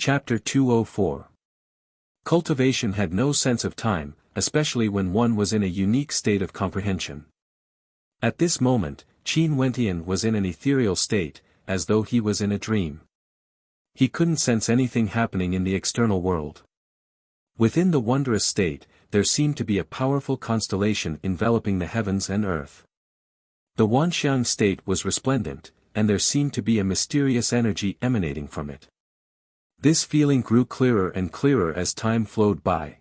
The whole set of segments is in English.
Chapter 204. Cultivation had no sense of time, especially when one was in a unique state of comprehension. At this moment, Qin Wentian was in an ethereal state, as though he was in a dream. He couldn't sense anything happening in the external world. Within the wondrous state, there seemed to be a powerful constellation enveloping the heavens and earth. The Wanxiang state was resplendent, and there seemed to be a mysterious energy emanating from it. This feeling grew clearer and clearer as time flowed by.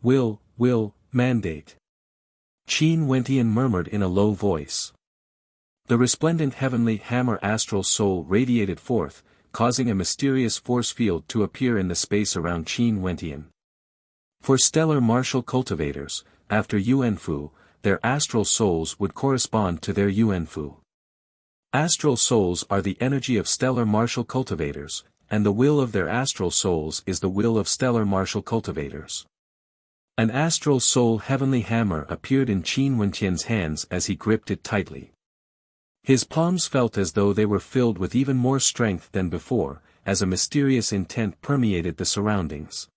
Will, mandate. Qin Wentian murmured in a low voice. The resplendent heavenly hammer astral soul radiated forth, causing a mysterious force field to appear in the space around Qin Wentian. For stellar martial cultivators, after Yuanfu, their astral souls would correspond to their Yuanfu. Astral souls are the energy of stellar martial cultivators, and the will of their astral souls is the will of stellar martial cultivators. An astral soul heavenly hammer appeared in Qin Wentian's hands as he gripped it tightly. His palms felt as though they were filled with even more strength than before, as a mysterious intent permeated the surroundings.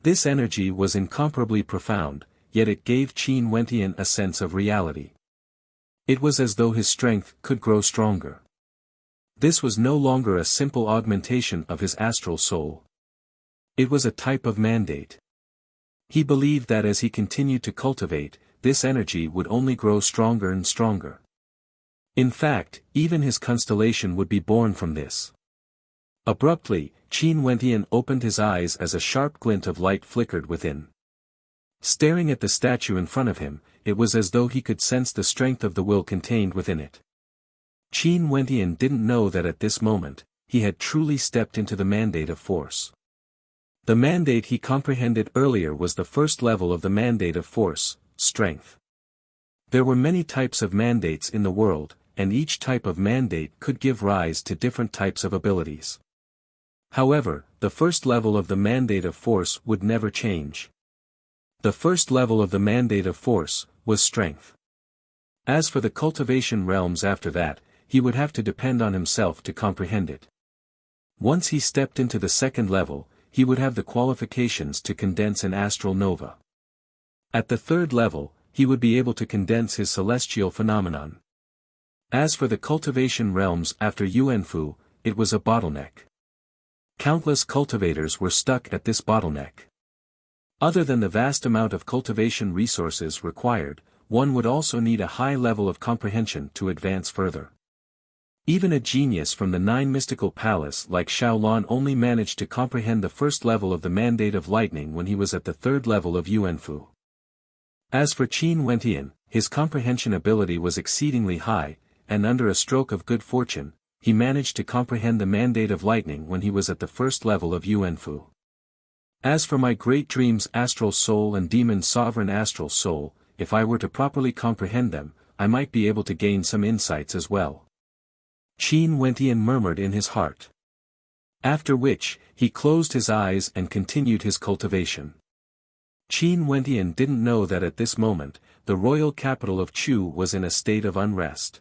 This energy was incomparably profound, yet it gave Qin Wentian a sense of reality. It was as though his strength could grow stronger. This was no longer a simple augmentation of his astral soul. It was a type of mandate. He believed that as he continued to cultivate, this energy would only grow stronger and stronger. In fact, even his constellation would be born from this. Abruptly, Qin Wentian opened his eyes as a sharp glint of light flickered within. Staring at the statue in front of him, it was as though he could sense the strength of the will contained within it. Qin Wentian didn't know that at this moment, he had truly stepped into the mandate of force. The mandate he comprehended earlier was the first level of the mandate of force, strength. There were many types of mandates in the world, and each type of mandate could give rise to different types of abilities. However, the first level of the mandate of force would never change. The first level of the mandate of force was strength. As for the cultivation realms after that, he would have to depend on himself to comprehend it. Once he stepped into the second level, he would have the qualifications to condense an astral nova. At the third level, he would be able to condense his celestial phenomenon. As for the cultivation realms after Yuanfu, it was a bottleneck. Countless cultivators were stuck at this bottleneck. Other than the vast amount of cultivation resources required, one would also need a high level of comprehension to advance further. Even a genius from the Nine Mystical Palace like Shaolin only managed to comprehend the first level of the Mandate of Lightning when he was at the third level of Yuanfu. As for Qin Wentian, his comprehension ability was exceedingly high, and under a stroke of good fortune, he managed to comprehend the Mandate of Lightning when he was at the first level of Yuanfu. As for my great dreams Astral Soul and Demon Sovereign Astral Soul, if I were to properly comprehend them, I might be able to gain some insights as well. Qin Wentian murmured in his heart. After which, he closed his eyes and continued his cultivation. Qin Wentian didn't know that at this moment, the royal capital of Chu was in a state of unrest.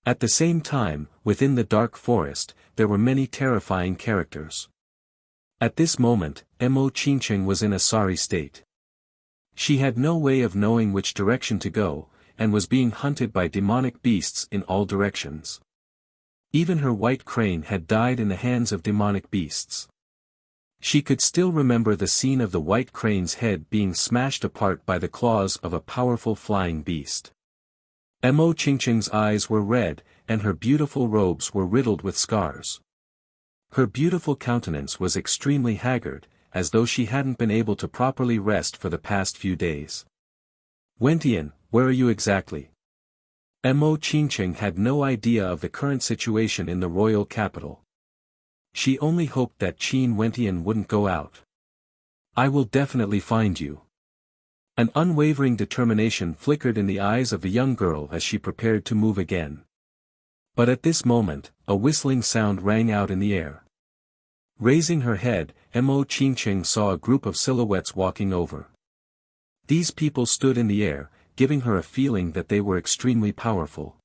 At the same time, within the dark forest, there were many terrifying characters. At this moment, Mo Qingqing was in a sorry state. She had no way of knowing which direction to go, and was being hunted by demonic beasts in all directions. Even her white crane had died in the hands of demonic beasts. She could still remember the scene of the white crane's head being smashed apart by the claws of a powerful flying beast. Mo Qingqing's eyes were red, and her beautiful robes were riddled with scars. Her beautiful countenance was extremely haggard, as though she hadn't been able to properly rest for the past few days. Wentian, where are you exactly? Mo Qingqing had no idea of the current situation in the royal capital. She only hoped that Qin Wentian wouldn't go out. I will definitely find you. An unwavering determination flickered in the eyes of the young girl as she prepared to move again. But at this moment, a whistling sound rang out in the air. Raising her head, Mo Qingqing saw a group of silhouettes walking over. These people stood in the air, giving her a feeling that they were extremely powerful.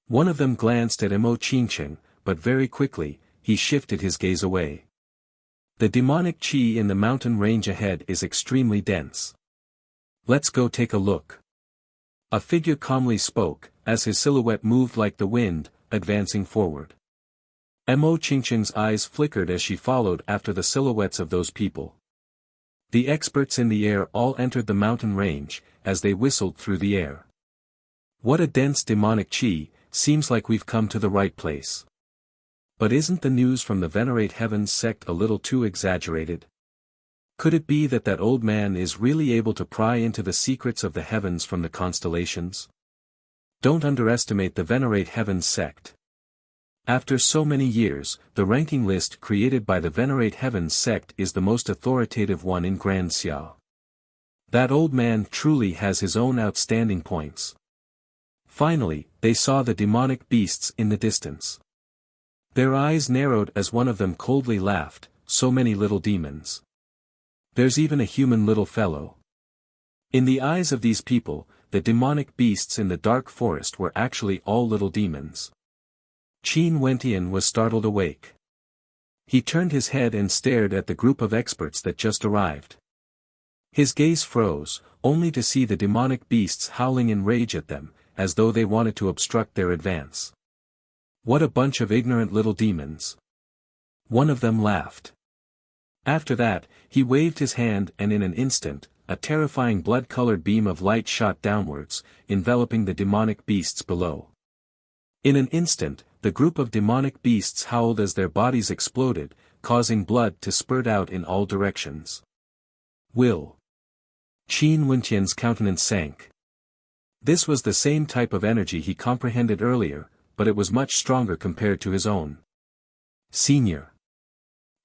One of them glanced at Mo Qingqing, but very quickly, he shifted his gaze away. The demonic chi in the mountain range ahead is extremely dense. Let's go take a look. A figure calmly spoke, as his silhouette moved like the wind, advancing forward. Mo Qingqing's eyes flickered as she followed after the silhouettes of those people. The experts in the air all entered the mountain range, as they whistled through the air. What a dense demonic chi, seems like we've come to the right place. But isn't the news from the Venerate Heavens sect a little too exaggerated? Could it be that that old man is really able to pry into the secrets of the heavens from the constellations? Don't underestimate the Venerate Heavens sect. After so many years, the ranking list created by the Venerate Heavens sect is the most authoritative one in Grand Xia. That old man truly has his own outstanding points. Finally, they saw the demonic beasts in the distance. Their eyes narrowed as one of them coldly laughed, so many little demons. There's even a human little fellow. In the eyes of these people, the demonic beasts in the dark forest were actually all little demons. Qin Wentian was startled awake. He turned his head and stared at the group of experts that just arrived. His gaze froze, only to see the demonic beasts howling in rage at them, as though they wanted to obstruct their advance. What a bunch of ignorant little demons. One of them laughed. After that, he waved his hand and in an instant, a terrifying blood-colored beam of light shot downwards, enveloping the demonic beasts below. In an instant, the group of demonic beasts howled as their bodies exploded, causing blood to spurt out in all directions. Will. Qin Wentian's countenance sank. This was the same type of energy he comprehended earlier, but it was much stronger compared to his own. Senior.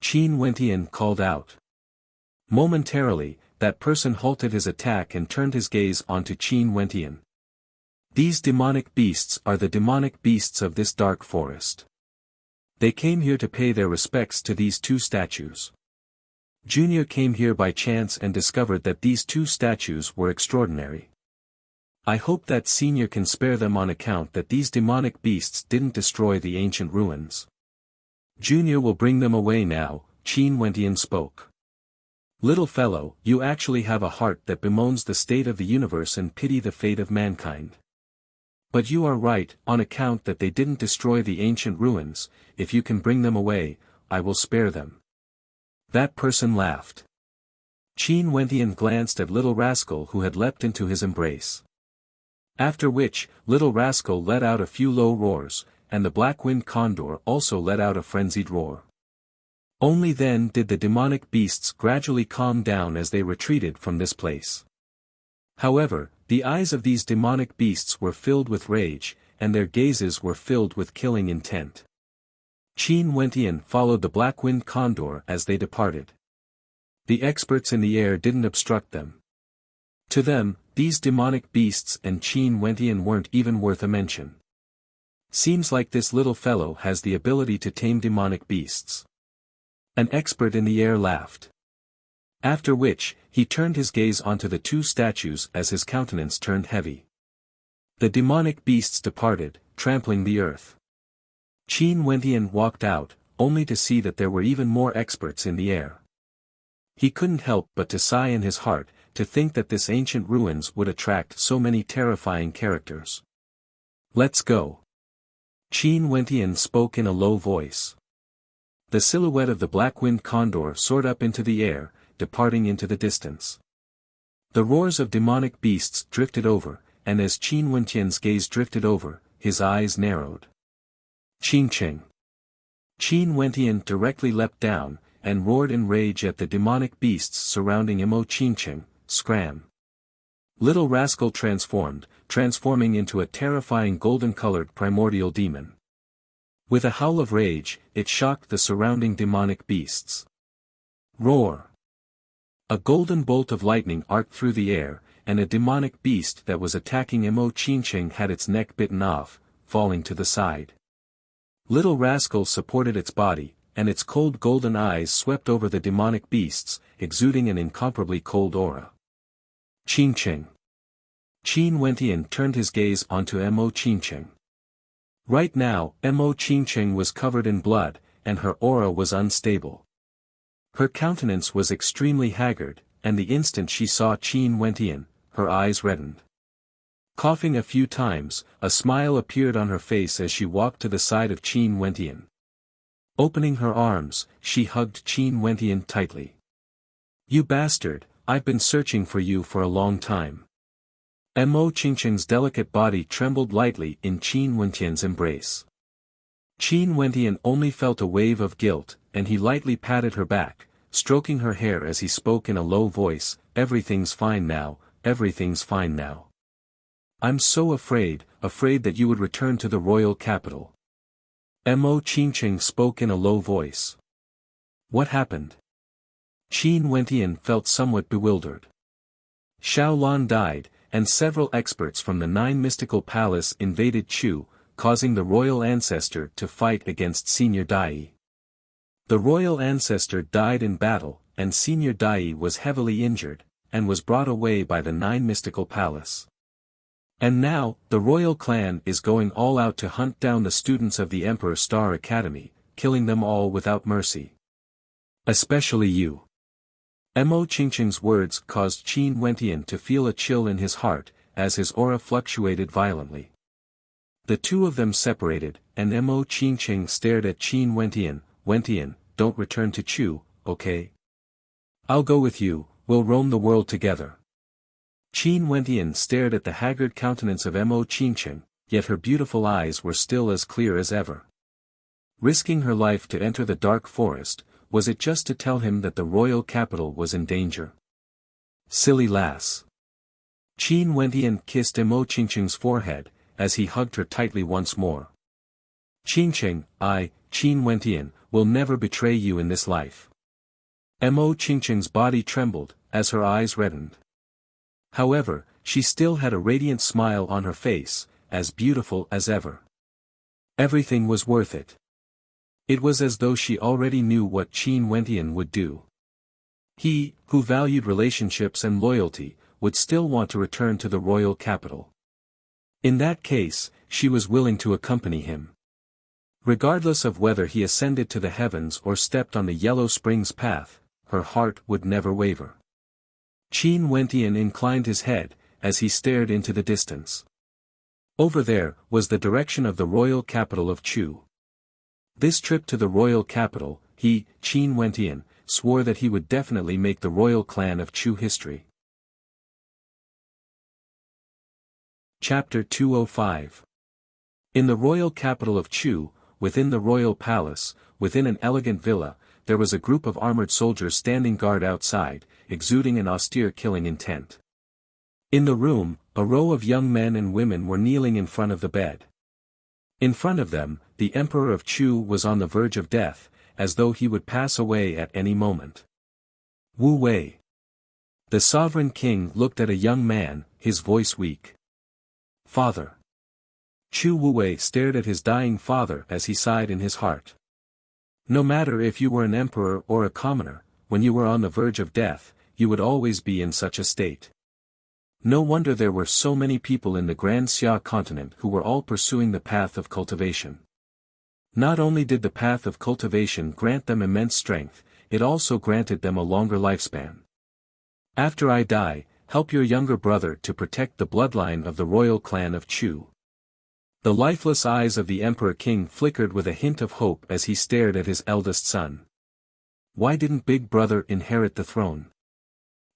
Qin Wentian called out. Momentarily, that person halted his attack and turned his gaze onto Qin Wentian. These demonic beasts are the demonic beasts of this dark forest. They came here to pay their respects to these two statues. Junior came here by chance and discovered that these two statues were extraordinary. I hope that Senior can spare them on account that these demonic beasts didn't destroy the ancient ruins. Junior will bring them away now, Qin Wentian spoke. Little fellow, you actually have a heart that bemoans the state of the universe and pity the fate of mankind. But you are right, on account that they didn't destroy the ancient ruins, if you can bring them away, I will spare them. That person laughed. Qin Wentian glanced at Little Rascal who had leapt into his embrace. After which, Little Rascal let out a few low roars, and the black-winged condor also let out a frenzied roar. Only then did the demonic beasts gradually calm down as they retreated from this place. However, the eyes of these demonic beasts were filled with rage, and their gazes were filled with killing intent. Qin Wentian followed the black-winged condor as they departed. The experts in the air didn't obstruct them. To them, these demonic beasts and Qin Wentian weren't even worth a mention. Seems like this little fellow has the ability to tame demonic beasts. An expert in the air laughed. After which, he turned his gaze onto the two statues as his countenance turned heavy. The demonic beasts departed, trampling the earth. Qin Wentian walked out, only to see that there were even more experts in the air. He couldn't help but to sigh in his heart, to think that this ancient ruins would attract so many terrifying characters. Let's go. Qin Wentian spoke in a low voice. The silhouette of the black-winged condor soared up into the air, departing into the distance. The roars of demonic beasts drifted over, and as Qin Wentian's gaze drifted over, his eyes narrowed. Qingqing. Qin Wentian directly leapt down, and roared in rage at the demonic beasts surrounding Mo Qingqing. Scram. Little Rascal transforming into a terrifying golden-colored primordial demon. With a howl of rage, it shocked the surrounding demonic beasts. Roar. A golden bolt of lightning arced through the air, and a demonic beast that was attacking Mo Qingqing had its neck bitten off, falling to the side. Little Rascal supported its body, and its cold golden eyes swept over the demonic beasts, exuding an incomparably cold aura. Qingqing. Qin Wentian turned his gaze onto Mo Qingqing. Right now, Mo Qingqing was covered in blood, and her aura was unstable. Her countenance was extremely haggard, and the instant she saw Qin Wentian, her eyes reddened. Coughing a few times, a smile appeared on her face as she walked to the side of Qin Wentian. Opening her arms, she hugged Qin Wentian tightly. "You bastard, I've been searching for you for a long time." Mo Qingqing's delicate body trembled lightly in Qin Wentian's embrace. Qin Wentian only felt a wave of guilt, and he lightly patted her back, stroking her hair as he spoke in a low voice, "Everything's fine now, everything's fine now. I'm so afraid that you would return to the royal capital." Mo Qingqing spoke in a low voice. "What happened?" Qin Wentian felt somewhat bewildered. Xiao Lan died, and several experts from the Nine Mystical Palace invaded Chu, causing the royal ancestor to fight against Senior Dai. The royal ancestor died in battle, and Senior Dai was heavily injured, and was brought away by the Nine Mystical Palace. And now, the royal clan is going all out to hunt down the students of the Emperor Star Academy, killing them all without mercy. Especially you. Mo Qingqing's words caused Qin Wentian to feel a chill in his heart, as his aura fluctuated violently. The two of them separated, and Mo Qingqing stared at Qin Wentian. "Wentian, don't return to Chu, okay? I'll go with you, we'll roam the world together." Qin Wentian stared at the haggard countenance of Mo Qingqing, yet her beautiful eyes were still as clear as ever. Risking her life to enter the dark forest, was it just to tell him that the royal capital was in danger? Silly lass. Qin Wentian kissed Mo Qingqing's forehead, as he hugged her tightly once more. "Qingqing, Qin Wentian, will never betray you in this life." Mo Qingqing's body trembled, as her eyes reddened. However, she still had a radiant smile on her face, as beautiful as ever. Everything was worth it. It was as though she already knew what Qin Wentian would do. He, who valued relationships and loyalty, would still want to return to the royal capital. In that case, she was willing to accompany him. Regardless of whether he ascended to the heavens or stepped on the Yellow Springs path, her heart would never waver. Qin Wentian inclined his head, as he stared into the distance. Over there was the direction of the royal capital of Chu. This trip to the royal capital, he, Qin Wentian, swore that he would definitely make the royal clan of Chu history. Chapter 205. In the royal capital of Chu, within the royal palace, within an elegant villa, there was a group of armored soldiers standing guard outside, exuding an austere killing intent. In the room, a row of young men and women were kneeling in front of the bed. In front of them, the Emperor of Chu was on the verge of death, as though he would pass away at any moment. Wu Wei. The sovereign king looked at a young man, his voice weak. "Father." Chu Wu Wei stared at his dying father as he sighed in his heart. No matter if you were an emperor or a commoner, when you were on the verge of death, you would always be in such a state. No wonder there were so many people in the Grand Xia continent who were all pursuing the path of cultivation. Not only did the path of cultivation grant them immense strength, it also granted them a longer lifespan. "After I die, help your younger brother to protect the bloodline of the royal clan of Chu." The lifeless eyes of the Emperor King flickered with a hint of hope as he stared at his eldest son. Why didn't Big Brother inherit the throne?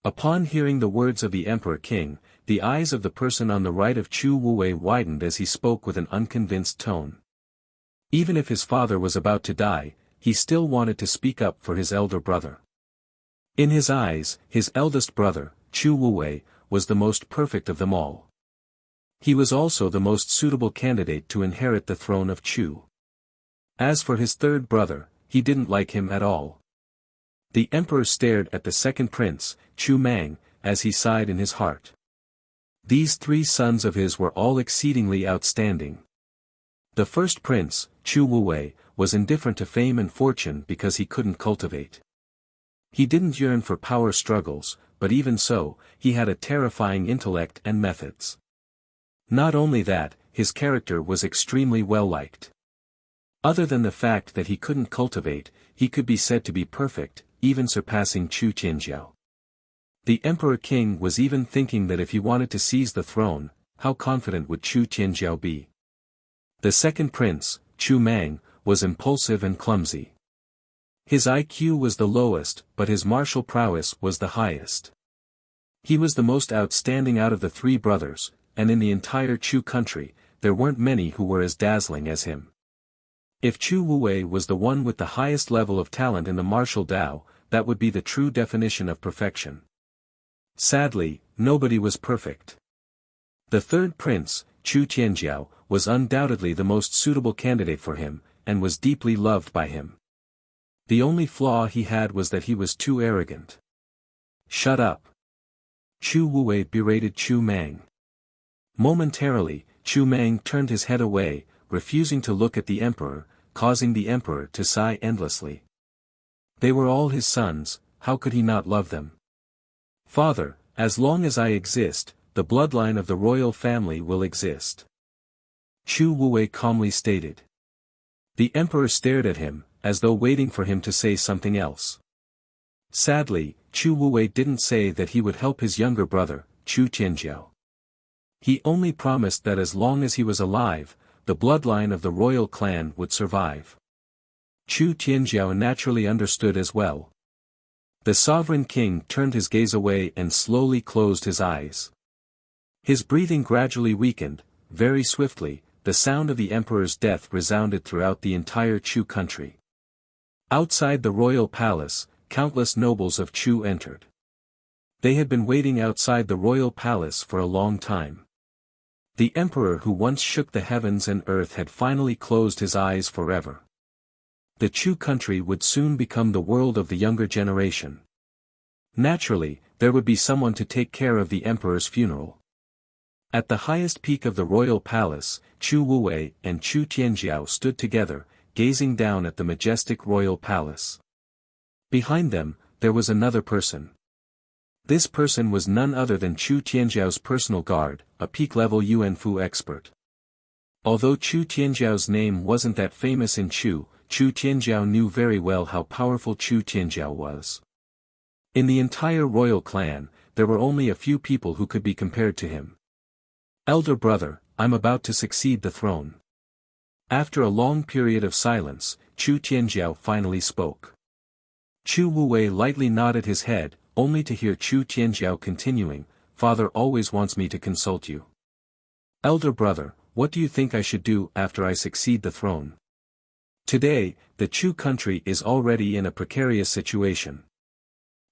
Upon hearing the words of the Emperor King, the eyes of the person on the right of Chu Wuwei widened as he spoke with an unconvinced tone. Even if his father was about to die, he still wanted to speak up for his elder brother. In his eyes, his eldest brother, Chu Wuwei, was the most perfect of them all. He was also the most suitable candidate to inherit the throne of Chu. As for his third brother, he didn't like him at all. The emperor stared at the second prince, Chu Mang, as he sighed in his heart. These three sons of his were all exceedingly outstanding. The first prince, Chu Wuwei, was indifferent to fame and fortune because he couldn't cultivate. He didn't yearn for power struggles, but even so, he had a terrifying intellect and methods. Not only that, his character was extremely well liked. Other than the fact that he couldn't cultivate, he could be said to be perfect, even surpassing Chu Tianjiao. The Emperor-King was even thinking that if he wanted to seize the throne, how confident would Chu Tianjiao be? The second prince, Chu Mang, was impulsive and clumsy. His IQ was the lowest, but his martial prowess was the highest. He was the most outstanding out of the three brothers, and in the entire Chu country, there weren't many who were as dazzling as him. If Chu Wuwei was the one with the highest level of talent in the martial Tao, that would be the true definition of perfection. Sadly, nobody was perfect. The third prince, Chu Tianjiao, was undoubtedly the most suitable candidate for him, and was deeply loved by him. The only flaw he had was that he was too arrogant. "Shut up!" Chu Wuwei berated Chu Mang. Momentarily, Chu Mang turned his head away, refusing to look at the emperor, causing the emperor to sigh endlessly. They were all his sons, how could he not love them? "Father, as long as I exist, the bloodline of the royal family will exist," Chu Wuwei calmly stated. The emperor stared at him, as though waiting for him to say something else. Sadly, Chu Wuwei didn't say that he would help his younger brother, Chu Tianjiao. He only promised that as long as he was alive, the bloodline of the royal clan would survive. Chu Tianjiao naturally understood as well. The sovereign king turned his gaze away and slowly closed his eyes. His breathing gradually weakened, very swiftly, the sound of the emperor's death resounded throughout the entire Chu country. Outside the royal palace, countless nobles of Chu entered. They had been waiting outside the royal palace for a long time. The emperor who once shook the heavens and earth had finally closed his eyes forever. The Chu country would soon become the world of the younger generation. Naturally, there would be someone to take care of the emperor's funeral. At the highest peak of the royal palace, Chu Wuwei and Chu Tianjiao stood together, gazing down at the majestic royal palace. Behind them, there was another person. This person was none other than Chu Tianjiao's personal guard, a peak-level Yuanfu expert. Although Chu Tianjiao's name wasn't that famous in Chu Tianjiao knew very well how powerful Chu Tianjiao was. In the entire royal clan, there were only a few people who could be compared to him. "Elder brother, I'm about to succeed the throne." After a long period of silence, Chu Tianjiao finally spoke. Chu Wuwei lightly nodded his head, only to hear Chu Tianjiao continuing, "Father always wants me to consult you. Elder brother, what do you think I should do after I succeed the throne? Today, the Chu country is already in a precarious situation.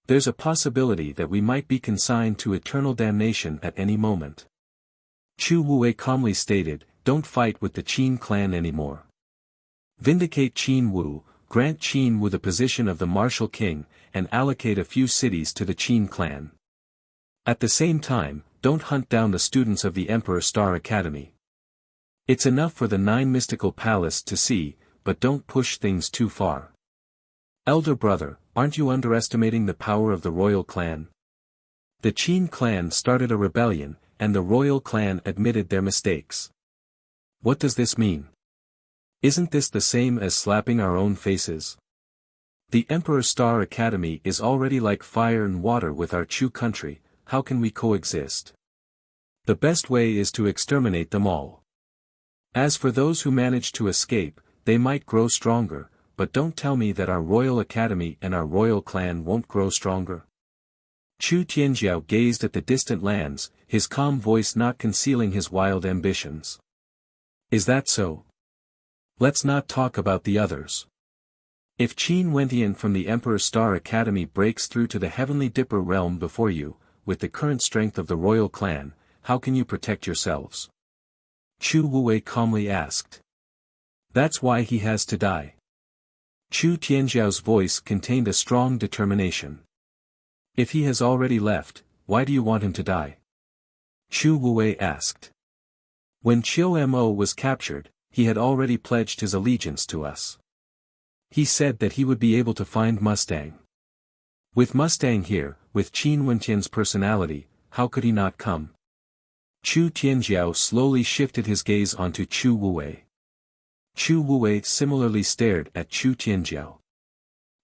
There's a possibility that we might be consigned to eternal damnation at any moment." Chu Wuwei calmly stated, "Don't fight with the Qin clan anymore. Vindicate Qin Wu, grant Qin Wu the position of the martial king, and allocate a few cities to the Qin clan. At the same time, don't hunt down the students of the Emperor Star Academy. It's enough for the 9 mystical palace to see, but don't push things too far. Elder brother, aren't you underestimating the power of the royal clan? The Qin clan started a rebellion, and the royal clan admitted their mistakes. What does this mean? Isn't this the same as slapping our own faces? The Emperor Star Academy is already like fire and water with our Chu country, how can we coexist? The best way is to exterminate them all. As for those who manage to escape, they might grow stronger, but don't tell me that our royal academy and our royal clan won't grow stronger." Chu Tianjiao gazed at the distant lands, his calm voice not concealing his wild ambitions. "Is that so? Let's not talk about the others. If Qin Wentian from the Emperor Star Academy breaks through to the Heavenly Dipper realm before you, with the current strength of the royal clan, how can you protect yourselves?" Chu Wuwei calmly asked. "That's why he has to die." Chu Tianjiao's voice contained a strong determination. "If he has already left, why do you want him to die?" Chu Wuwei asked. "When Qiu Mo was captured, he had already pledged his allegiance to us. He said that he would be able to find Mustang. With Mustang here, with Qin Wentian's personality, how could he not come?" Chu Tianjiao slowly shifted his gaze onto Chu Wuwei. Chu Wuwei similarly stared at Chu Tianjiao.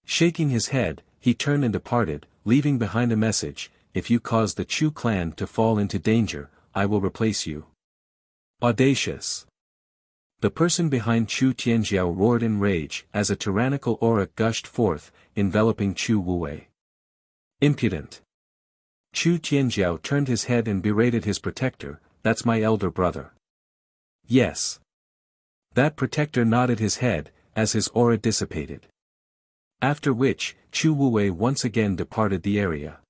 Shaking his head, he turned and departed, leaving behind a message: "If you cause the Chu clan to fall into danger, I will replace you." Audacious. The person behind Chu Tianjiao roared in rage as a tyrannical aura gushed forth, enveloping Chu Wuwei. Impudent. Chu Tianjiao turned his head and berated his protector, "That's my elder brother." Yes. That protector nodded his head, as his aura dissipated. After which, Chu Wuwei once again departed the area.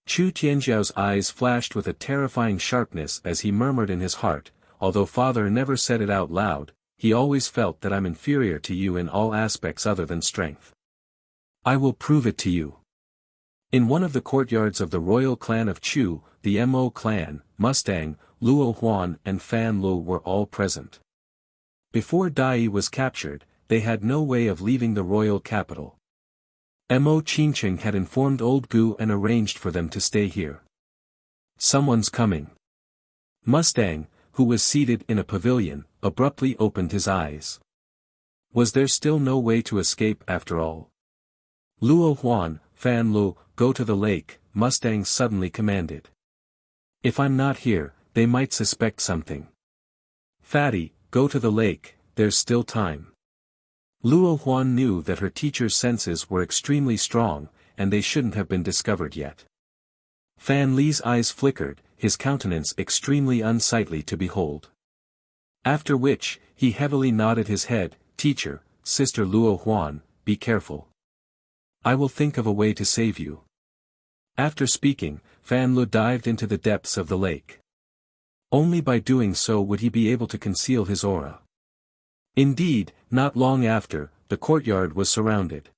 Chu Tianjiao's eyes flashed with a terrifying sharpness as he murmured in his heart, "Although father never said it out loud, he always felt that I'm inferior to you in all aspects other than strength. I will prove it to you." In one of the courtyards of the royal clan of Chu, the Mo clan, Mustang, Luo Huan and Fan Lu were all present. Before Dai was captured, they had no way of leaving the royal capital. Mo Qingqing had informed Old Gu and arranged for them to stay here. "Someone's coming." Mustang, who was seated in a pavilion, abruptly opened his eyes. Was there still no way to escape after all? "Luo Huan, Fan Lu, go to the lake," Mustang suddenly commanded. "If I'm not here, they might suspect something. Fatty, go to the lake, there's still time." Luo Huan knew that her teacher's senses were extremely strong, and they shouldn't have been discovered yet. Fan Li's eyes flickered, his countenance extremely unsightly to behold. After which, he heavily nodded his head, "Teacher, Sister Luo Huan, be careful. I will think of a way to save you." After speaking, Fan Lu dived into the depths of the lake. Only by doing so would he be able to conceal his aura. Indeed, not long after, the courtyard was surrounded.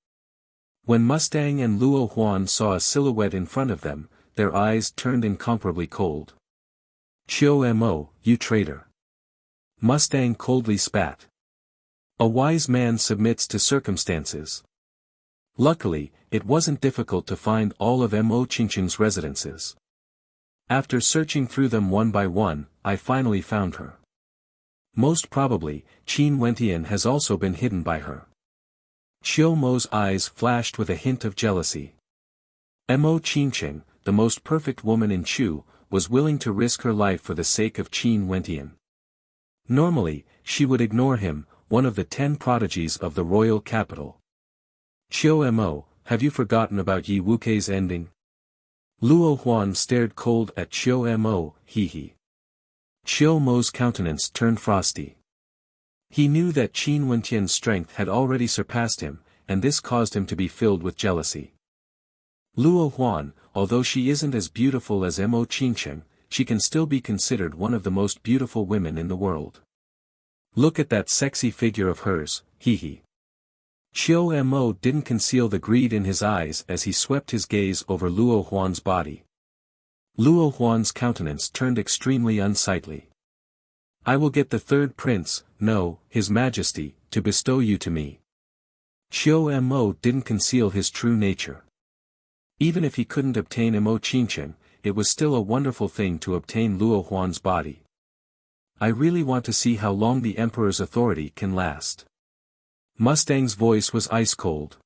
When Mustang and Luo Huan saw a silhouette in front of them, their eyes turned incomparably cold. "Chiu Mo, you traitor!" Mustang coldly spat. A wise man submits to circumstances. Luckily, it wasn't difficult to find all of Mo Qingqing's residences. After searching through them one by one, I finally found her. Most probably, Qin Wentian has also been hidden by her. Chiu Mo's eyes flashed with a hint of jealousy. Mo Qingqing, the most perfect woman in Chu, was willing to risk her life for the sake of Qin Wentian. Normally, she would ignore him, one of the 10 prodigies of the royal capital. "Chiu Mo, have you forgotten about Yi Wukei's ending?" Luo Huan stared cold at Chiu Mo, he. Chiu Mo's countenance turned frosty. He knew that Qin Wentian's strength had already surpassed him, and this caused him to be filled with jealousy. "Luo Huan, although she isn't as beautiful as Mo Qingqing, she can still be considered one of the most beautiful women in the world. Look at that sexy figure of hers, he. Chiu Mo didn't conceal the greed in his eyes as he swept his gaze over Luo Huan's body. Luo Huan's countenance turned extremely unsightly. "I will get the third prince, no, His Majesty, to bestow you to me." Chiu Mo didn't conceal his true nature. Even if he couldn't obtain Mo Qingqing, it was still a wonderful thing to obtain Luo Huan's body. "I really want to see how long the Emperor's authority can last." Mustang's voice was ice-cold.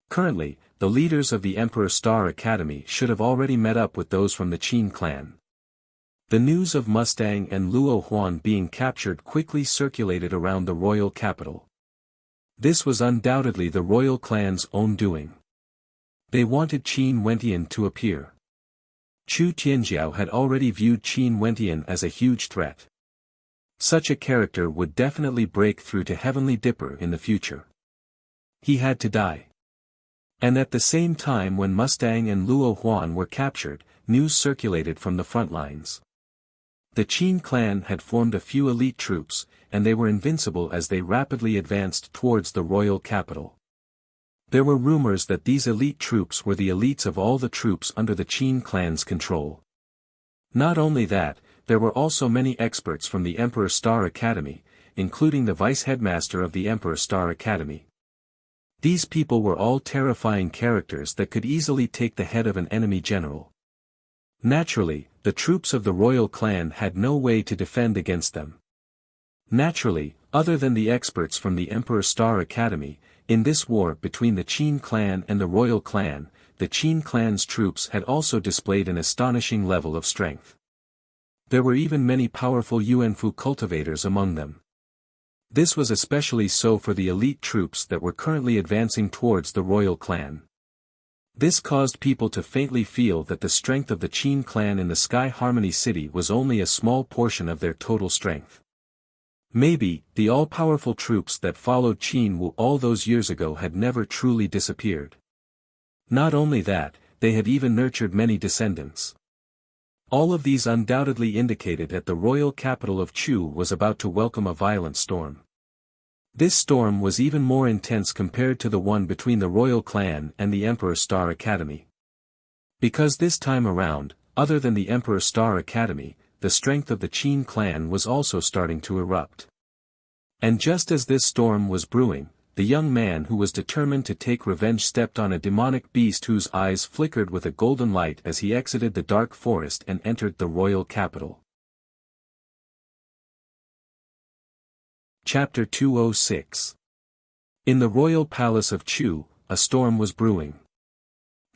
Currently, the leaders of the Emperor Star Academy should have already met up with those from the Qin clan. The news of Mustang and Luo Huan being captured quickly circulated around the royal capital. This was undoubtedly the royal clan's own doing. They wanted Qin Wentian to appear. Chu Tianjiao had already viewed Qin Wentian as a huge threat. Such a character would definitely break through to Heavenly Dipper in the future. He had to die. And at the same time when Mustang and Luo Huan were captured, news circulated from the front lines. The Qin clan had formed a few elite troops, and they were invincible as they rapidly advanced towards the royal capital. There were rumors that these elite troops were the elites of all the troops under the Qin clan's control. Not only that, there were also many experts from the Emperor Star Academy, including the vice-headmaster of the Emperor Star Academy. These people were all terrifying characters that could easily take the head of an enemy general. Naturally, the troops of the royal clan had no way to defend against them. Naturally, other than the experts from the Emperor Star Academy, in this war between the Qin clan and the royal clan, the Qin clan's troops had also displayed an astonishing level of strength. There were even many powerful Yuanfu cultivators among them. This was especially so for the elite troops that were currently advancing towards the royal clan. This caused people to faintly feel that the strength of the Qin clan in the Sky Harmony City was only a small portion of their total strength. Maybe, the all-powerful troops that followed Qin Wu all those years ago had never truly disappeared. Not only that, they had even nurtured many descendants. All of these undoubtedly indicated that the royal capital of Chu was about to welcome a violent storm. This storm was even more intense compared to the one between the royal clan and the Emperor Star Academy. Because this time around, other than the Emperor Star Academy, the strength of the Qin clan was also starting to erupt. And just as this storm was brewing, the young man who was determined to take revenge stepped on a demonic beast whose eyes flickered with a golden light as he exited the dark forest and entered the royal capital. Chapter 206. In the royal palace of Chu, a storm was brewing.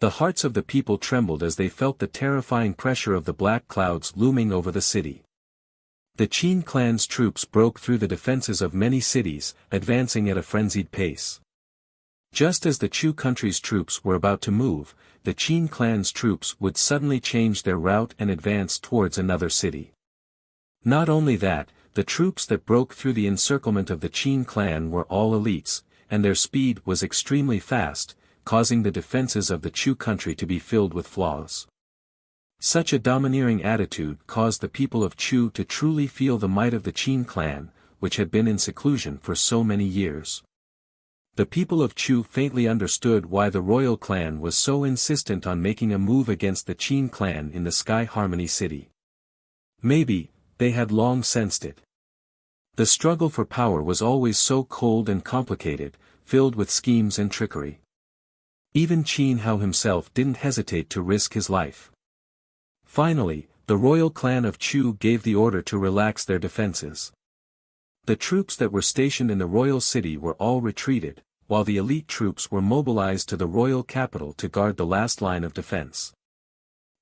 The hearts of the people trembled as they felt the terrifying pressure of the black clouds looming over the city. The Qin clan's troops broke through the defenses of many cities, advancing at a frenzied pace. Just as the Chu country's troops were about to move, the Qin clan's troops would suddenly change their route and advance towards another city. Not only that, the troops that broke through the encirclement of the Qin clan were all elites, and their speed was extremely fast, causing the defenses of the Chu country to be filled with flaws. Such a domineering attitude caused the people of Chu to truly feel the might of the Qin clan, which had been in seclusion for so many years. The people of Chu faintly understood why the royal clan was so insistent on making a move against the Qin clan in the Sky Harmony City. Maybe, they had long sensed it. The struggle for power was always so cold and complicated, filled with schemes and trickery. Even Qin Hao himself didn't hesitate to risk his life. Finally, the royal clan of Chu gave the order to relax their defenses. The troops that were stationed in the royal city were all retreated, while the elite troops were mobilized to the royal capital to guard the last line of defense.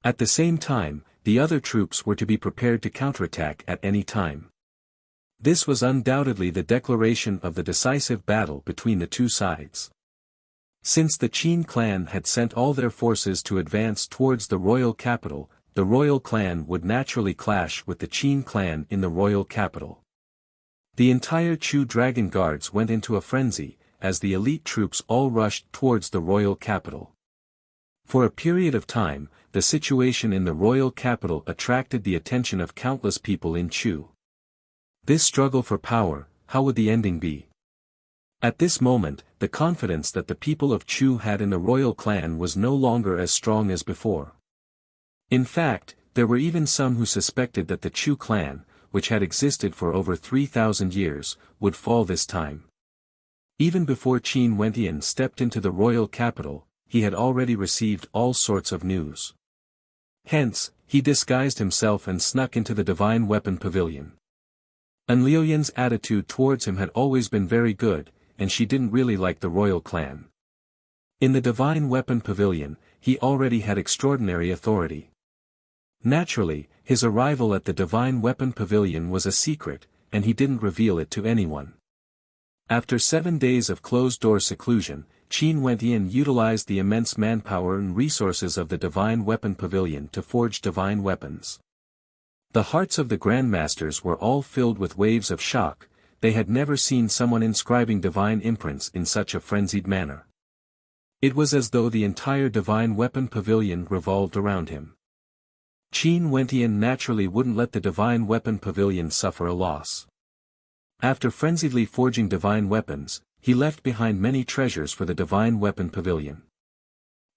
At the same time, the other troops were to be prepared to counterattack at any time. This was undoubtedly the declaration of the decisive battle between the two sides. Since the Qin clan had sent all their forces to advance towards the royal capital, the royal clan would naturally clash with the Qin clan in the royal capital. The entire Chu Dragon Guards went into a frenzy, as the elite troops all rushed towards the royal capital. For a period of time, the situation in the royal capital attracted the attention of countless people in Chu. This struggle for power, how would the ending be? At this moment, the confidence that the people of Chu had in the royal clan was no longer as strong as before. In fact, there were even some who suspected that the Chu clan, which had existed for over 3,000 years, would fall this time. Even before Qin Wentian stepped into the royal capital, he had already received all sorts of news. Hence, he disguised himself and snuck into the Divine Weapon Pavilion. And Liuyan's attitude towards him had always been very good, and she didn't really like the royal clan. In the Divine Weapon Pavilion, he already had extraordinary authority. Naturally, his arrival at the Divine Weapon Pavilion was a secret, and he didn't reveal it to anyone. After 7 days of closed-door seclusion, Qin Wentian utilized the immense manpower and resources of the Divine Weapon Pavilion to forge divine weapons. The hearts of the Grandmasters were all filled with waves of shock. They had never seen someone inscribing divine imprints in such a frenzied manner. It was as though the entire Divine Weapon Pavilion revolved around him. Qin Wentian naturally wouldn't let the Divine Weapon Pavilion suffer a loss. After frenziedly forging divine weapons, he left behind many treasures for the Divine Weapon Pavilion.